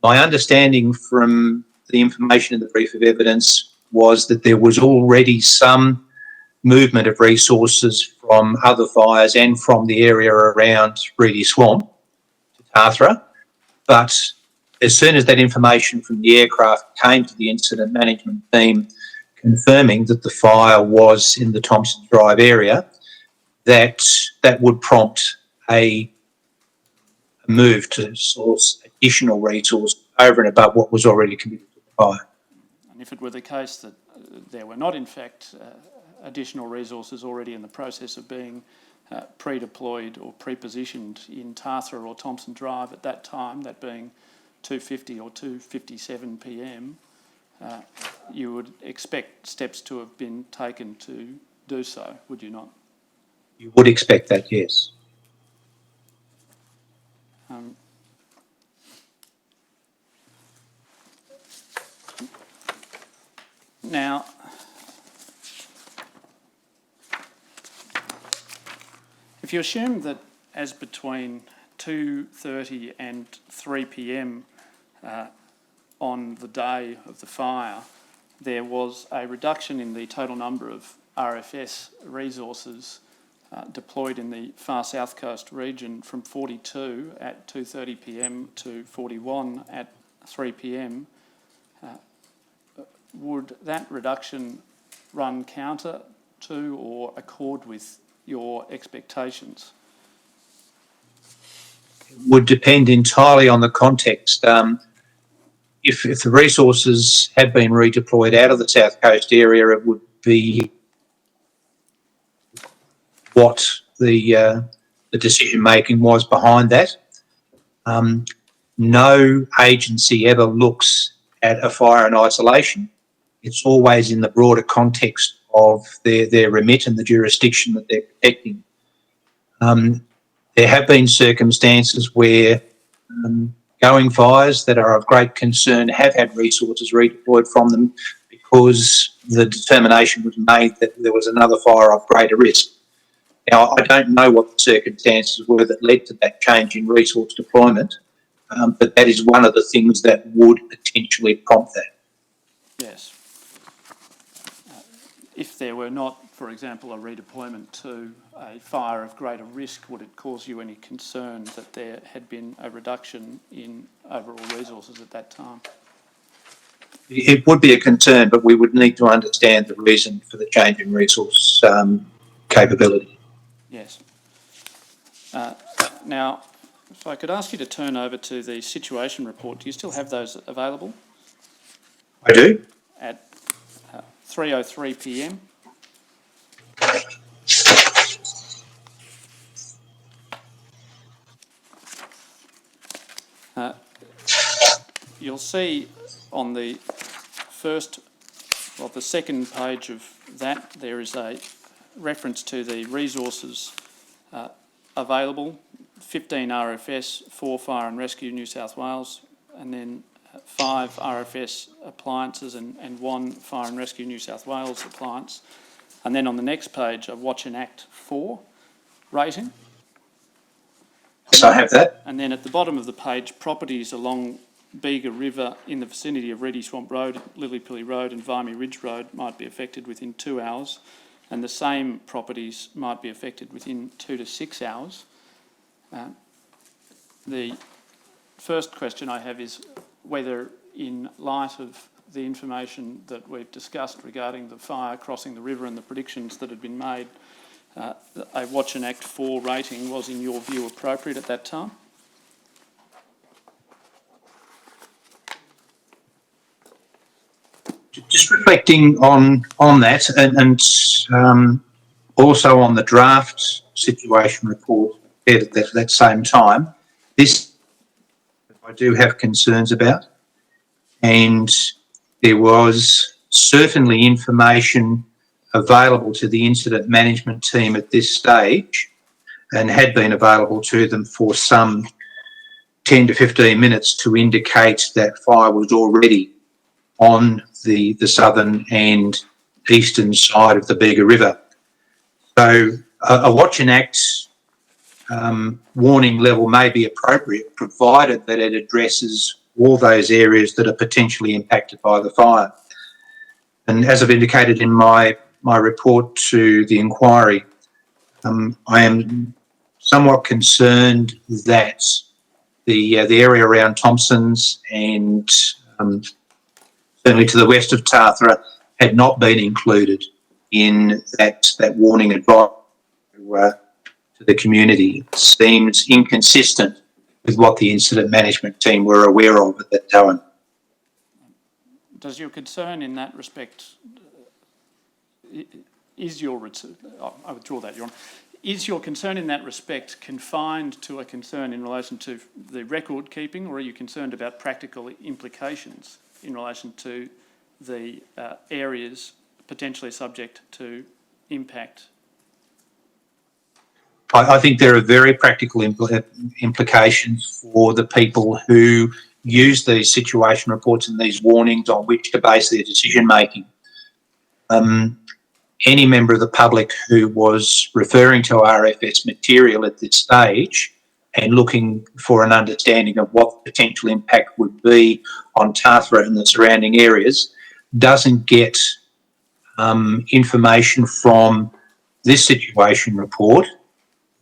My understanding from the information in the brief of evidence was that there was already some movement of resources from other fires and from the area around Reedy Swamp to Tathra. But as soon as that information from the aircraft came to the incident management team confirming that the fire was in the Thompson Drive area, that would prompt a move to source additional resource over and above what was already committed to the fire. And if it were the case that there were not, in fact, additional resources already in the process of being pre-deployed or pre-positioned in Tathra or Thompson Drive at that time, that being 2:50 or 2:57 p.m, you would expect steps to have been taken to do so, would you not? You would expect that, yes. Now, if you assume that as between 2:30 and 3 p.m. On the day of the fire, there was a reduction in the total number of RFS resources deployed in the far south coast region from 42 at 2:30 p.m. to 41 at 3 p.m, would that reduction run counter to or accord with your expectations? It would depend entirely on the context. If the resources had been redeployed out of the South Coast area, it would be what the decision making was behind that. No agency ever looks at a fire in isolation. It's always in the broader context of their remit and the jurisdiction that they're protecting. There have been circumstances where going fires that are of great concern have had resources redeployed from them because the determination was made that there was another fire of greater risk. Now, I don't know what the circumstances were that led to that change in resource deployment, but that is one of the things that would potentially prompt that. Yes. If there were not, for example, a redeployment to a fire of greater risk, would it cause you any concern that there had been a reduction in overall resources at that time? It would be a concern, but we would need to understand the reason for the change in resource capability. Yes. Now, if I could ask you to turn over to the situation report, do you still have those available? I do. At 3:03 p.m. You'll see on the the second page of that, there is a reference to the resources available, 15 RFS, 4 Fire and Rescue New South Wales, and then 5 RFS appliances and 1 Fire and Rescue New South Wales appliance. And then on the next page, a Watch and Act 4 rating. Yes, I have that. And then at the bottom of the page, properties along Bega River in the vicinity of Reedy Swamp Road, Lillypilly Road and Vimy Ridge Road might be affected within 2 hours, and the same properties might be affected within 2 to 6 hours. The first question I have is whether, in light of the information that we've discussed regarding the fire crossing the river and the predictions that had been made, a Watch and Act 4 rating was, in your view, appropriate at that time? Just reflecting on that and also on the draft situation report at that same time, this I do have concerns about, and there was certainly information available to the incident management team at this stage and had been available to them for some 10 to 15 minutes to indicate that fire was already on the southern and eastern side of the Bega River. So a watch and act warning level may be appropriate, provided that it addresses all those areas that are potentially impacted by the fire. And as I've indicated in my report to the inquiry, I am somewhat concerned that the area around Thompson's and certainly to the west of Tathra had not been included in that warning advice to the community. It seems inconsistent with what the incident management team were aware of at that time. Does your concern in that respect, I withdraw that, Your Honour. Is your concern in that respect confined to a concern in relation to the record keeping, or are you concerned about practical implications in relation to the areas potentially subject to impact? I think there are very practical implications for the people who use these situation reports and these warnings on which to base their decision making. Any member of the public who was referring to RFS material at this stage and looking for an understanding of what the potential impact would be on Tathra and the surrounding areas doesn't get information from this situation report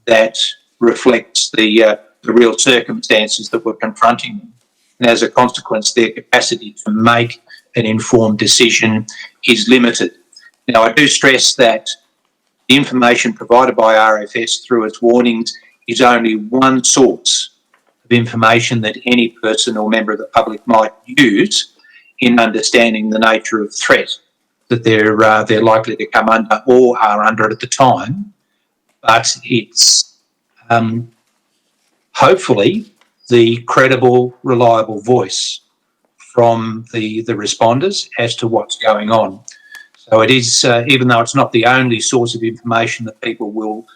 that reflects the real circumstances that were confronting them. And as a consequence, their capacity to make an informed decision is limited. Now, I do stress that the information provided by RFS through its warnings is only one source of information that any person or member of the public might use in understanding the nature of threat that they're likely to come under or are under at the time. But it's hopefully the credible, reliable voice from the responders as to what's going on. So it is, even though it's not the only source of information that people will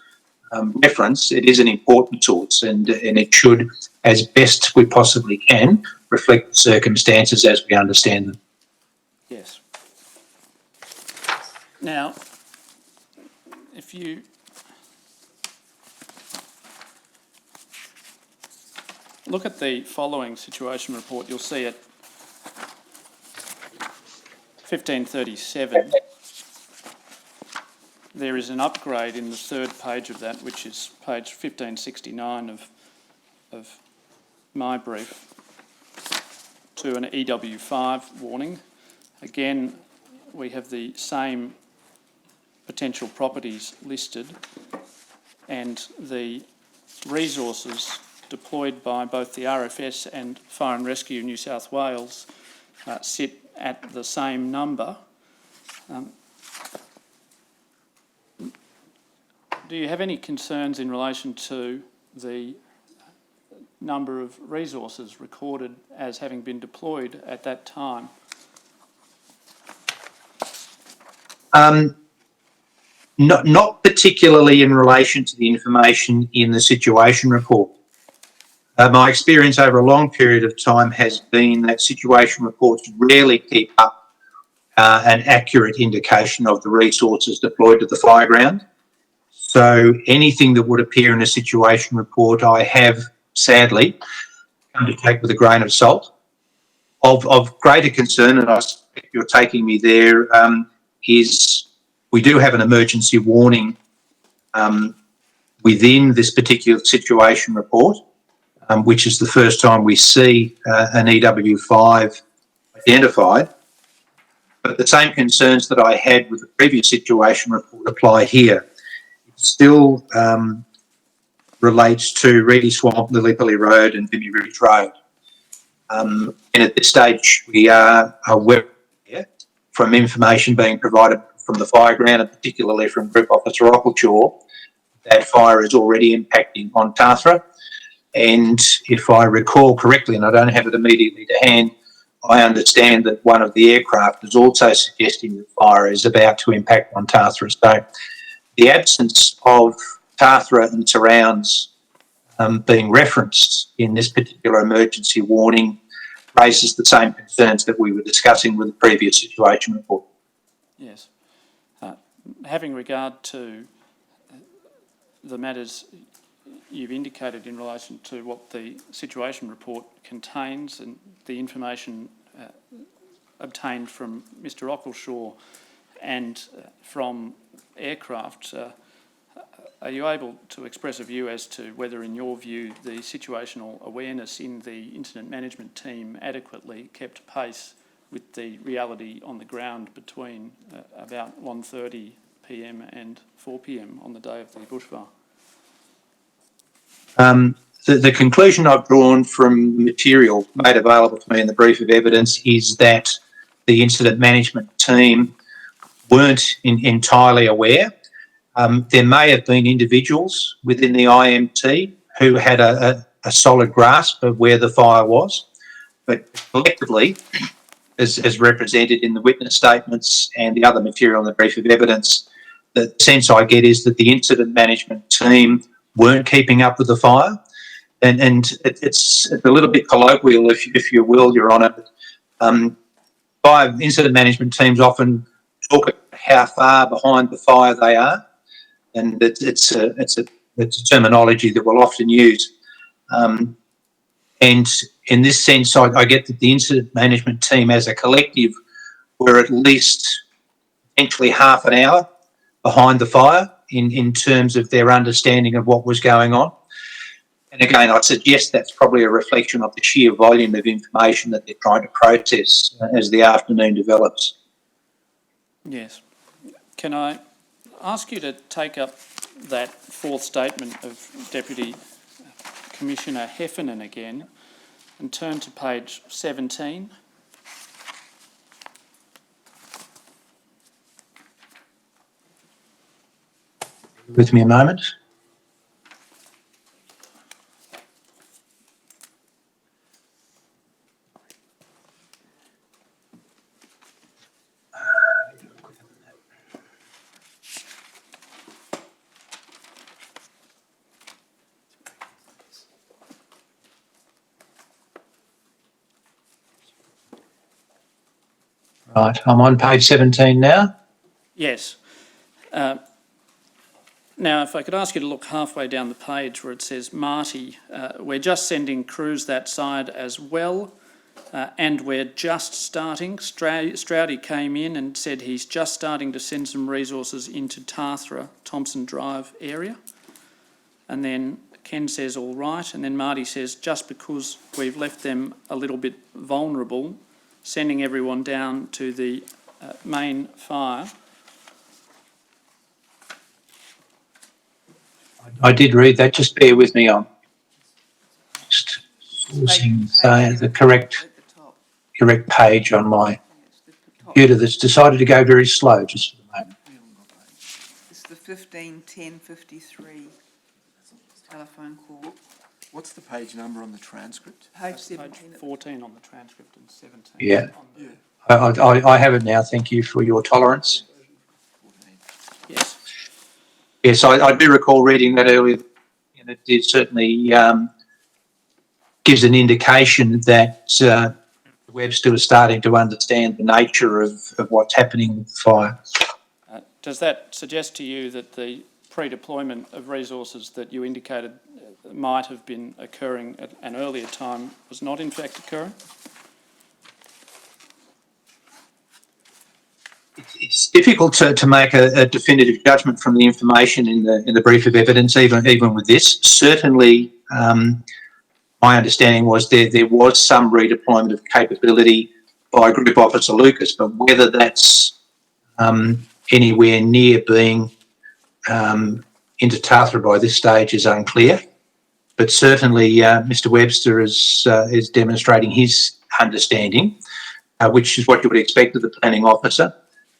reference, it is an important source, and it should, as best we possibly can, reflect the circumstances as we understand them. Yes. Now, if you look at the following situation report, you'll see it 1537. There is an upgrade in the third page of that, which is page 1569 of my brief, to an EW5 warning. Again, we have the same potential properties listed, and the resources deployed by both the RFS and Fire and Rescue New South Wales sit at the same number. Do you have any concerns in relation to the number of resources recorded as having been deployed at that time? Not particularly in relation to the information in the situation report. My experience over a long period of time has been that situation reports rarely keep up an accurate indication of the resources deployed to the fireground. So anything that would appear in a situation report, I have sadly come to take with a grain of salt. Of greater concern, and I suspect you're taking me there, is we do have an emergency warning within this particular situation report, which is the first time we see an EW5 identified. But the same concerns that I had with the previous situation report apply here. It still relates to Reedy Swamp, Lillipilly Road and Vimy Ridge Road. And at this stage, we are aware from information being provided from the fireground, and particularly from Group Officer Oppleshaw, that fire is already impacting on Tathra. And if I recall correctly, and I don't have it immediately to hand, I understand that one of the aircraft is also suggesting that fire is about to impact on Tathra. So the absence of Tathra and surrounds being referenced in this particular emergency warning raises the same concerns that we were discussing with the previous situation report. Yes. Having regard to the matters you've indicated in relation to what the situation report contains and the information obtained from Mr Ockleshaw and from aircraft, are you able to express a view as to whether, in your view, the situational awareness in the incident management team adequately kept pace with the reality on the ground between about 1:30 p.m. and 4 p.m. on the day of the bushfire? The conclusion I've drawn from material made available to me in the brief of evidence is that the incident management team weren't entirely aware. There may have been individuals within the IMT who had a solid grasp of where the fire was, but collectively, as represented in the witness statements and the other material in the brief of evidence, the sense I get is that the incident management team weren't keeping up with the fire. And it's a little bit colloquial, if you will, Your Honour. Fire incident management teams often talk about how far behind the fire they are, and it's a terminology that we'll often use. And in this sense, I get that the incident management team as a collective were at least potentially half an hour behind the fire in terms of their understanding of what was going on. And again, I'd suggest that's probably a reflection of the sheer volume of information that they're trying to process as the afternoon develops. Yes. Can I ask you to take up that fourth statement of Deputy Commissioner Heffernan again and turn to page 17? With me a moment. Right, I'm on page 17 now. Yes. Now, if I could ask you to look halfway down the page where it says, Marty, we're just sending crews that side as well, and we're just starting. Stroudy came in and said he's just starting to send some resources into Tathra, Thompson Drive area. And then Ken says, all right. And then Marty says, just because we've left them a little bit vulnerable, sending everyone down to the main fire. I did read that, just bear with me on just sourcing the correct page on my computer that's decided to go very slow just for the moment. It's the 15:10:53 telephone call. What's the page number on the transcript? Page 17. Page 14 on the transcript and 17. Yeah. I have it now, thank you for your tolerance. Yes. Yes, I do recall reading that earlier, and it certainly gives an indication that Webster is starting to understand the nature of what's happening with the fire. Does that suggest to you that the pre-deployment of resources that you indicated might have been occurring at an earlier time was not in fact occurring? It's difficult to make a definitive judgment from the information in the brief of evidence, even with this. Certainly, my understanding was there was some redeployment of capability by Group Officer Lucas, but whether that's anywhere near being into Tathra by this stage is unclear. But certainly, Mr. Webster is demonstrating his understanding, which is what you would expect of the planning officer,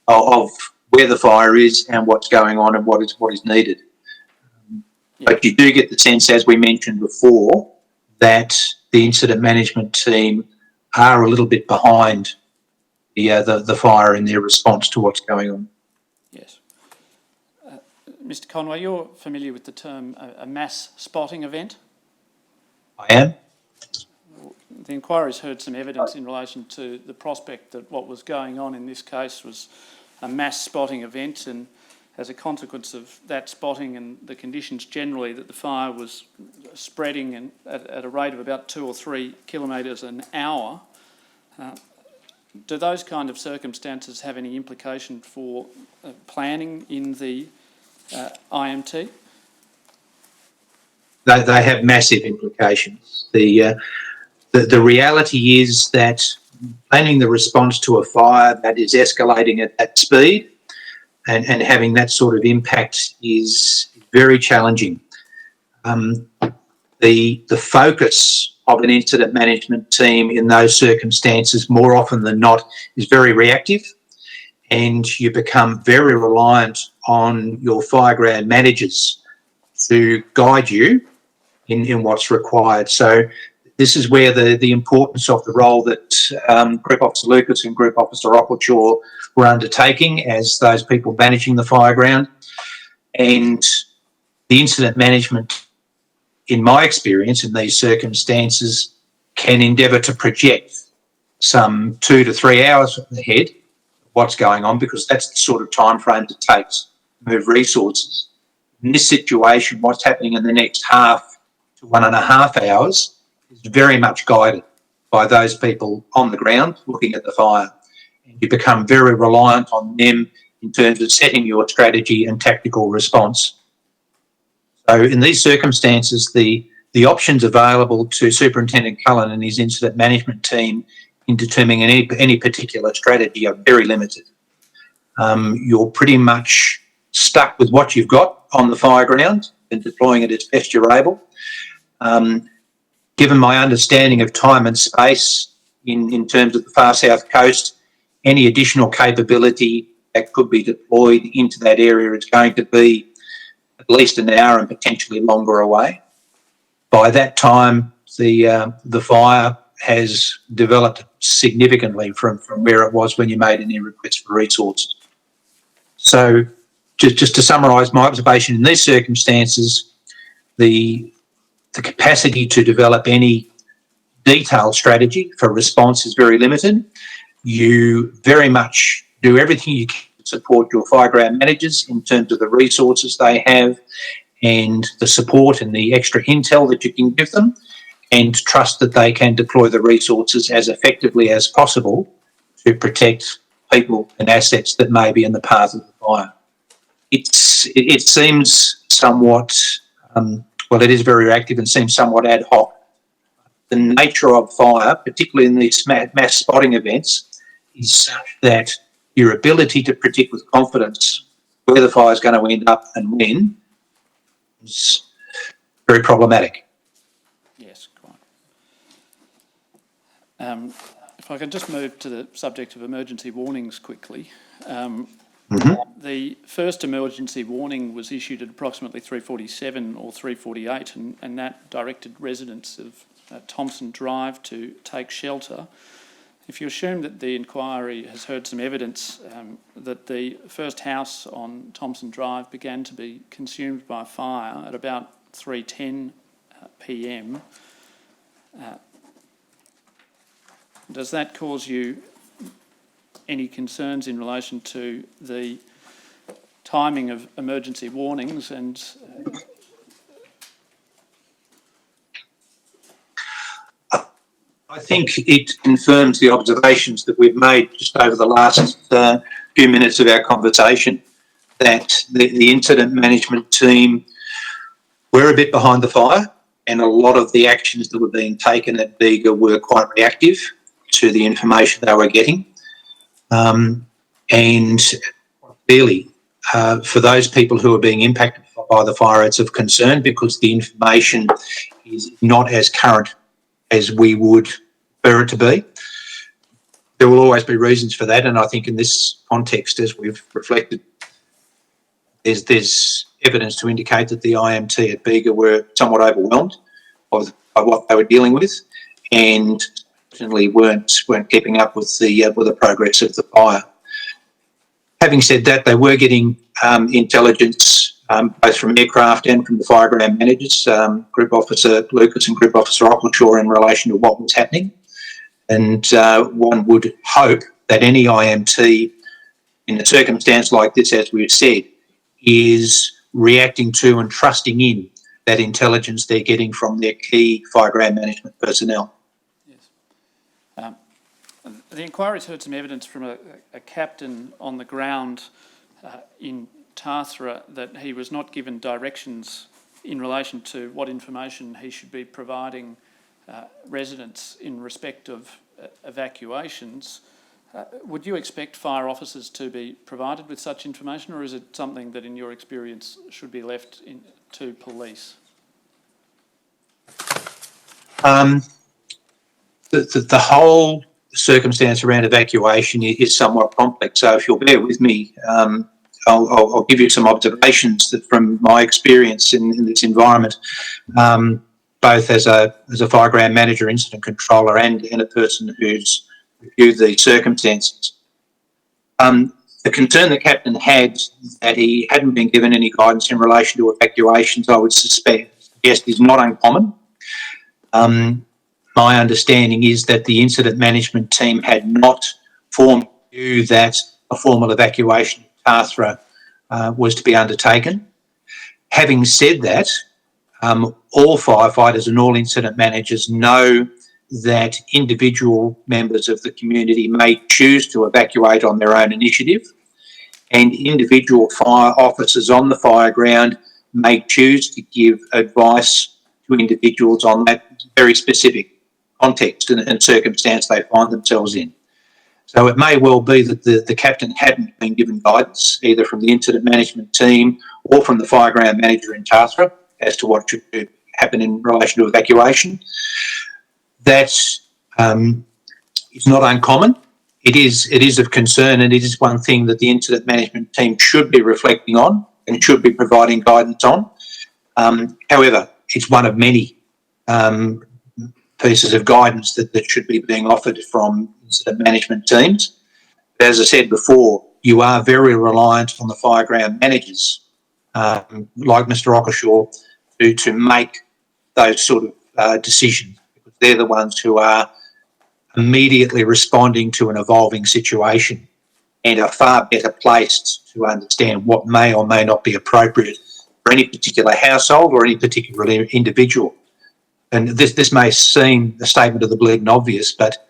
of where the fire is and what's going on and what is needed. But you do get the sense, as we mentioned before, that the incident management team are a little bit behind the fire in their response to what's going on. Yes. Mr. Conway, you're familiar with the term a mass spotting event? I am. The inquiry's heard some evidence in relation to the prospect that what was going on in this case was a mass spotting event, and as a consequence of that spotting and the conditions generally, that the fire was spreading and at a rate of about 2 or 3 kilometres an hour. Do those kind of circumstances have any implication for planning in the IMT? They have massive implications. The reality is that planning the response to a fire that is escalating at that speed and having that sort of impact is very challenging. The focus of an incident management team in those circumstances, more often than not, is very reactive, and you become very reliant on your fireground managers to guide you in what's required. So this is where the importance of the role that Group Officer Lucas and Group Officer Oppleshaw were undertaking as those people managing the fireground, and the incident management, in my experience in these circumstances, can endeavour to project some 2 to 3 hours ahead of what's going on, because that's the sort of time frame it takes to move resources. In this situation, what's happening in the next half to 1.5 hours is very much guided by those people on the ground looking at the fire. And you become very reliant on them in terms of setting your strategy and tactical response. So in these circumstances, the options available to Superintendent Cullen and his incident management team in determining any particular strategy are very limited. You're pretty much stuck with what you've got on the fireground and deploying it as best you're able. Given my understanding of time and space in terms of the far south coast, any additional capability that could be deployed into that area is going to be at least an hour and potentially longer away. By that time, the fire has developed significantly from where it was when you made any request for resources. So just to summarise my observation in these circumstances, the capacity to develop any detailed strategy for response is very limited. You very much do everything you can to support your fireground managers in terms of the resources they have and the support and the extra intel that you can give them, and trust that they can deploy the resources as effectively as possible to protect people and assets that may be in the path of the fire. It seems somewhat, it is very reactive and seems somewhat ad hoc. The nature of fire, particularly in these mass spotting events, is such that your ability to predict with confidence where the fire is going to end up and when is very problematic. Yes, quite. If I can just move to the subject of emergency warnings quickly. The first emergency warning was issued at approximately 3:47 or 3:48, and that directed residents of Thompson Drive to take shelter. If you assume that the inquiry has heard some evidence that the first house on Thompson Drive began to be consumed by fire at about 3:10 p.m, does that cause you any concerns in relation to the timing of emergency warnings and I think it confirms the observations that we've made just over the last few minutes of our conversation, that the incident management team were a bit behind the fire, and a lot of the actions that were being taken at Bega were quite reactive to the information they were getting. And clearly, for those people who are being impacted by the fire, it's of concern because the information is not as current as we would prefer it to be. There will always be reasons for that, and I think in this context, as we've reflected, there's evidence to indicate that the IMT at Bega were somewhat overwhelmed by what they were dealing with, and certainly weren't keeping up with the progress of the fire. Having said that, they were getting intelligence both from aircraft and from the fireground managers, Group Officer Lucas and Group Officer Ockleshaw, in relation to what was happening. And one would hope that any IMT in a circumstance like this, as we've said, is reacting to and trusting in that intelligence they're getting from their key fireground management personnel. Yes. The inquiry's heard some evidence from a captain on the ground in Tathra that he was not given directions in relation to what information he should be providing residents in respect of evacuations. Would you expect fire officers to be provided with such information, or is it something that, in your experience, should be left to police? The whole circumstance around evacuation is somewhat complex. So if you'll bear with me, I'll give you some observations that from my experience in this environment, both as a fireground manager, incident controller, and a person who's reviewed the circumstances. The concern the captain had that he hadn't been given any guidance in relation to evacuations, I would suggest is not uncommon. My understanding is that the incident management team had not formed a view that a formal evacuation of Tathra was to be undertaken. Having said that, all firefighters and all incident managers know that individual members of the community may choose to evacuate on their own initiative, and individual fire officers on the fire ground may choose to give advice to individuals on that very specific context and circumstance they find themselves in. So it may well be that the captain hadn't been given guidance either from the incident management team or from the fireground manager in Tathra as to what should happen in relation to evacuation. That is not uncommon. It is of concern, and it is one thing that the incident management team should be reflecting on and should be providing guidance on. However, it's one of many pieces of guidance that should be being offered from incident management teams. But as I said before, you are very reliant on the fireground managers, like Mr. Ockleshaw, to make those sort of decisions, because they're the ones who are immediately responding to an evolving situation and are far better placed to understand what may or may not be appropriate for any particular household or any particular individual. And this may seem a statement of the bleeding obvious, but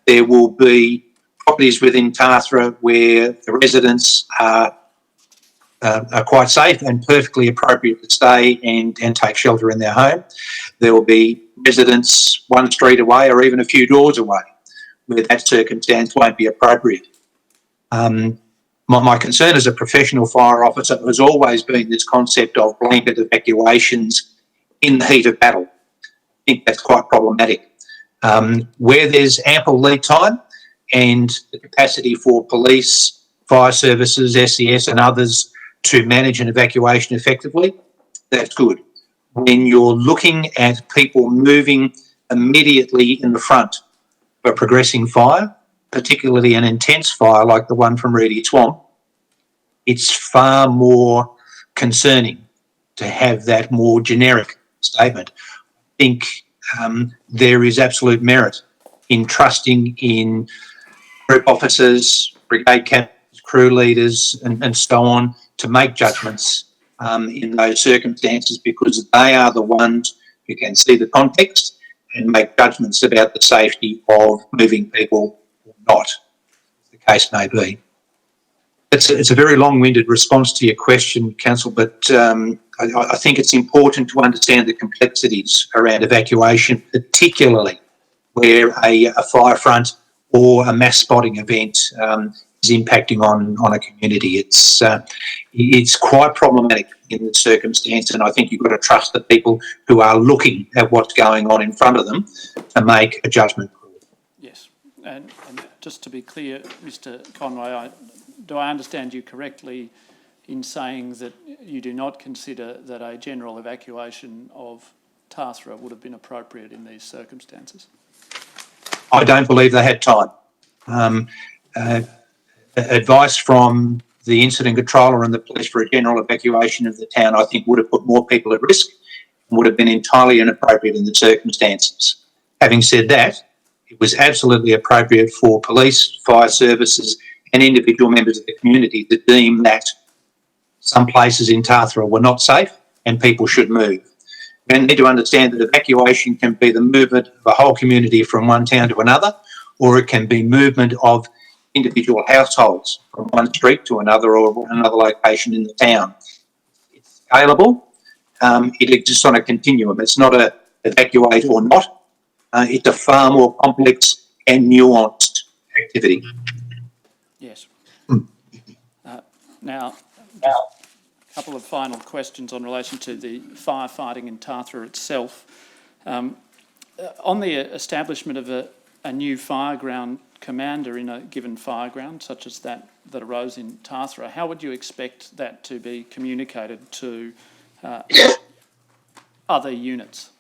there will be properties within Tathra where the residents are quite safe and perfectly appropriate to stay and take shelter in their home. There will be residents one street away or even a few doors away where that circumstance won't be appropriate. My concern as a professional fire officer has always been this concept of blanket evacuations in the heat of battle. I think that's quite problematic. Where there's ample lead time and the capacity for police, fire services, SES and others to manage an evacuation effectively, that's good. When you're looking at people moving immediately in the front of a progressing fire, particularly an intense fire like the one from Reedy Swamp, it's far more concerning to have that more generic statement. I think there is absolute merit in trusting in group officers, brigade captains, crew leaders and so on to make judgments in those circumstances, because they are the ones who can see the context and make judgments about the safety of moving people or not, as the case may be. It's a very long-winded response to your question, Council, but I think it's important to understand the complexities around evacuation, particularly where a fire front or a mass spotting event is impacting on a community. It's quite problematic in the circumstance, and I think you've got to trust the people who are looking at what's going on in front of them to make a judgment call. Yes, and just to be clear, Mr. Conway, do I understand you correctly in saying that you do not consider that a general evacuation of Tathra would have been appropriate in these circumstances? I don't believe they had time. Advice from the incident controller and the police for a general evacuation of the town, I think, would have put more people at risk and would have been entirely inappropriate in the circumstances. Having said that, it was absolutely appropriate for police, fire services and individual members of the community to deem that some places in Tathra were not safe and people should move. We need to understand that evacuation can be the movement of a whole community from one town to another, or it can be movement of individual households from one street to another or another location in the town. It's scalable. It exists on a continuum. It's not a evacuate or not. It's a far more complex and nuanced activity. Yes. Now, a couple of final questions on relation to the firefighting in Tathra itself. On the establishment of a new fireground commander in a given fireground, such as that arose in Tathra, how would you expect that to be communicated to other units?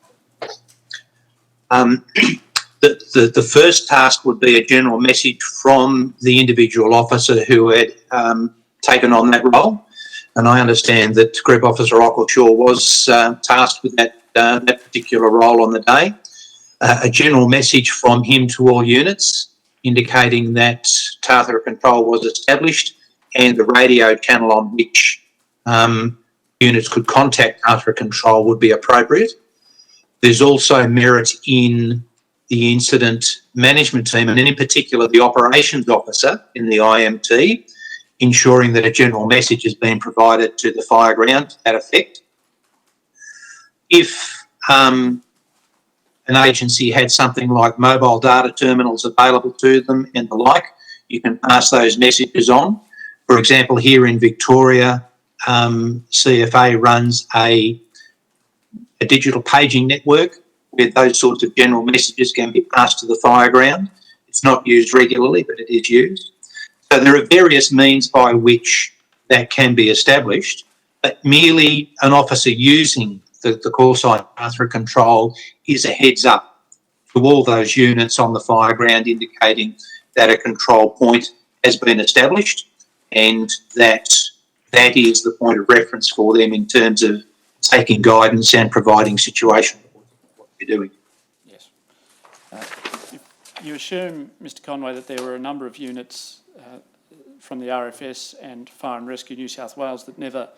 The first task would be a general message from the individual officer who had taken on that role. And I understand that Group Officer Ockleshaw was tasked with that particular role on the day. A general message from him to all units indicating that Tathra Control was established and the radio channel on which units could contact Tathra Control would be appropriate. There's also merit in the incident management team, and in particular the operations officer in the IMT, ensuring that a general message has been provided to the fireground to that effect. If an agency had something like mobile data terminals available to them and the like, you can pass those messages on. For example, here in Victoria, CFA runs a digital paging network where those sorts of general messages can be passed to the fireground. It's not used regularly, but it is used. So there are various means by which that can be established, but merely an officer using the call sign Tathra Control is a heads up to all those units on the fireground, indicating that a control point has been established and that is the point of reference for them in terms of taking guidance and providing situation what they're doing. Yes. You assume, Mr Conway, that there were a number of units from the RFS and Fire and Rescue New South Wales that never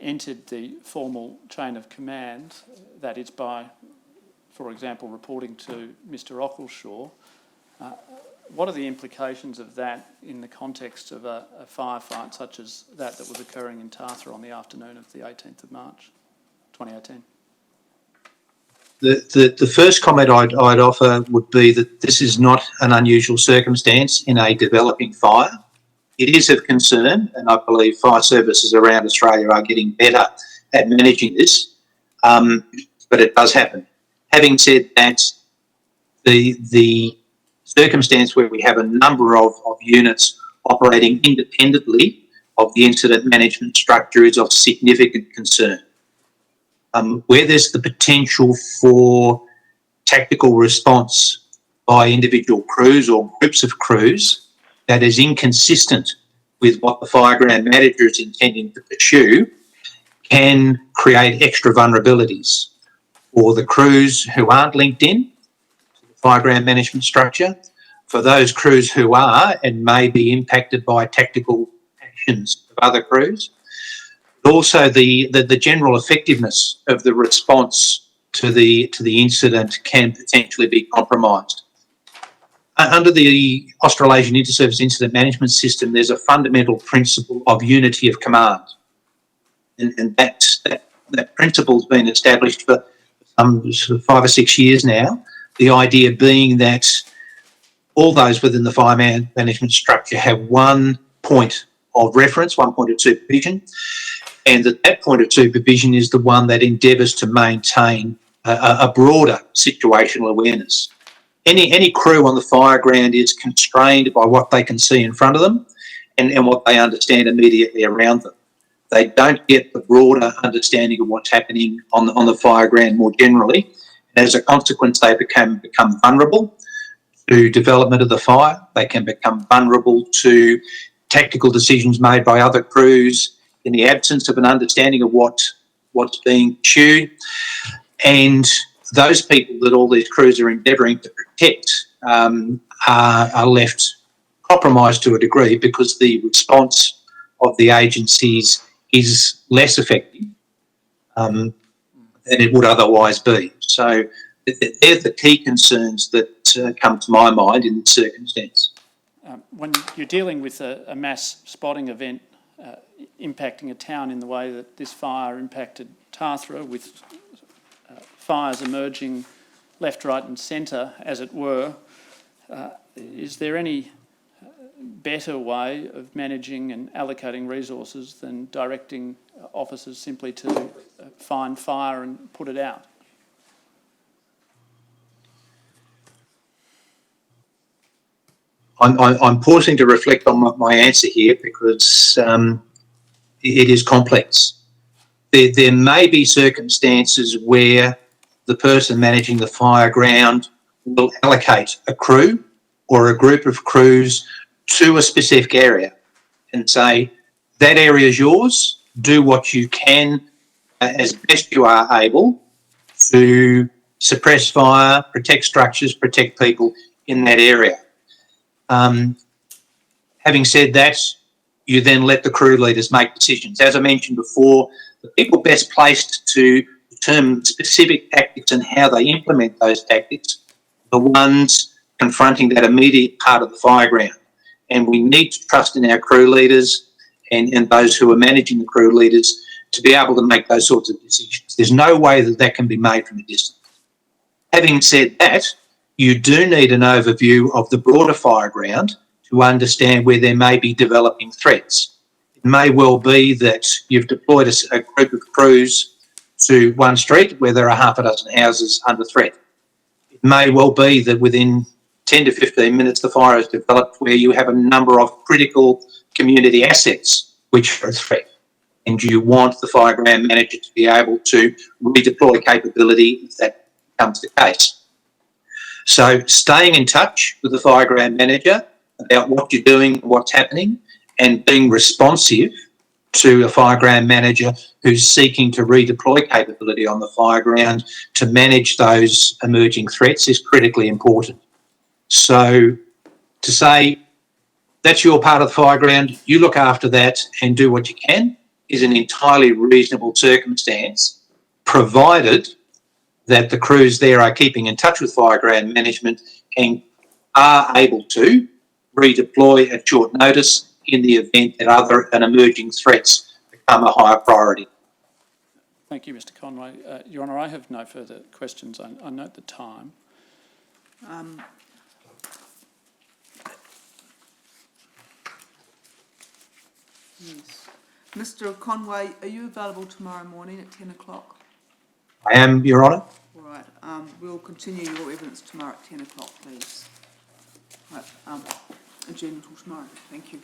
entered the formal chain of command, that is by, for example, reporting to Mr Ockleshaw. What are the implications of that in the context of a firefight such as that was occurring in Tathra on the afternoon of the 18th of March, 2018? The first comment I'd offer would be that this is not an unusual circumstance in a developing fire. It is of concern, and I believe fire services around Australia are getting better at managing this, but it does happen. Having said that, the circumstance where we have a number of units operating independently of the incident management structure is of significant concern. Where there's the potential for tactical response by individual crews or groups of crews that is inconsistent with what the fireground manager is intending to pursue, can create extra vulnerabilities for the crews who aren't linked in to the fireground management structure, for those crews who are and may be impacted by tactical actions of other crews. Also, the general effectiveness of the response to the incident can potentially be compromised. Under the Australasian Inter-Service Incident Management System, there's a fundamental principle of unity of command, and that principle's been established for sort of 5 or 6 years now. The idea being that all those within the fire management structure have one point of reference, one point of supervision, and that point of supervision is the one that endeavours to maintain a broader situational awareness. Any crew on the fireground is constrained by what they can see in front of them and what they understand immediately around them. They don't get the broader understanding of what's happening on the fireground more generally. And as a consequence, they become vulnerable to development of the fire. They can become vulnerable to tactical decisions made by other crews in the absence of an understanding of what's being pursued. And those people that all these crews are endeavouring to protect are left compromised to a degree because the response of the agencies is less effective than it would otherwise be. So they're the key concerns that come to my mind in this circumstance. When you're dealing with a mass spotting event impacting a town in the way that this fire impacted Tathra, with fires emerging left, right and centre, as it were, is there any better way of managing and allocating resources than directing officers simply to find fire and put it out? I'm pausing to reflect on my answer here because it is complex. There may be circumstances where the person managing the fire ground will allocate a crew or a group of crews to a specific area and say, that area is yours, do what you can as best you are able to suppress fire, protect structures, protect people in that area. Having said that, you then let the crew leaders make decisions. As I mentioned before, the people best placed to determine specific tactics and how they implement those tactics are the ones confronting that immediate part of the fire ground. And we need to trust in our crew leaders and those who are managing the crew leaders to be able to make those sorts of decisions. There's no way that can be made from a distance. Having said that, you do need an overview of the broader fire ground to understand where there may be developing threats. It may well be that you've deployed a group of crews to one street where there are half a dozen houses under threat. It may well be that within 10 to 15 minutes the fire has developed where you have a number of critical community assets which are a threat, and you want the fire ground manager to be able to redeploy capability if that becomes the case. So staying in touch with the fire ground manager about what you're doing, what's happening, and being responsive to a fire ground manager who's seeking to redeploy capability on the fire ground to manage those emerging threats is critically important. So to say, that's your part of the fire ground, you look after that and do what you can, is an entirely reasonable circumstance, provided that the crews there are keeping in touch with fire ground management and are able to redeploy at short notice in the event that other and emerging threats become a higher priority. Thank you, Mr Conway. Your Honour, I have no further questions. I note the time. Yes. Mr Conway, are you available tomorrow morning at 10 o'clock? I am, Your Honour. All right, we'll continue your evidence tomorrow at 10 o'clock, please. Right, adjourn until tomorrow. Thank you.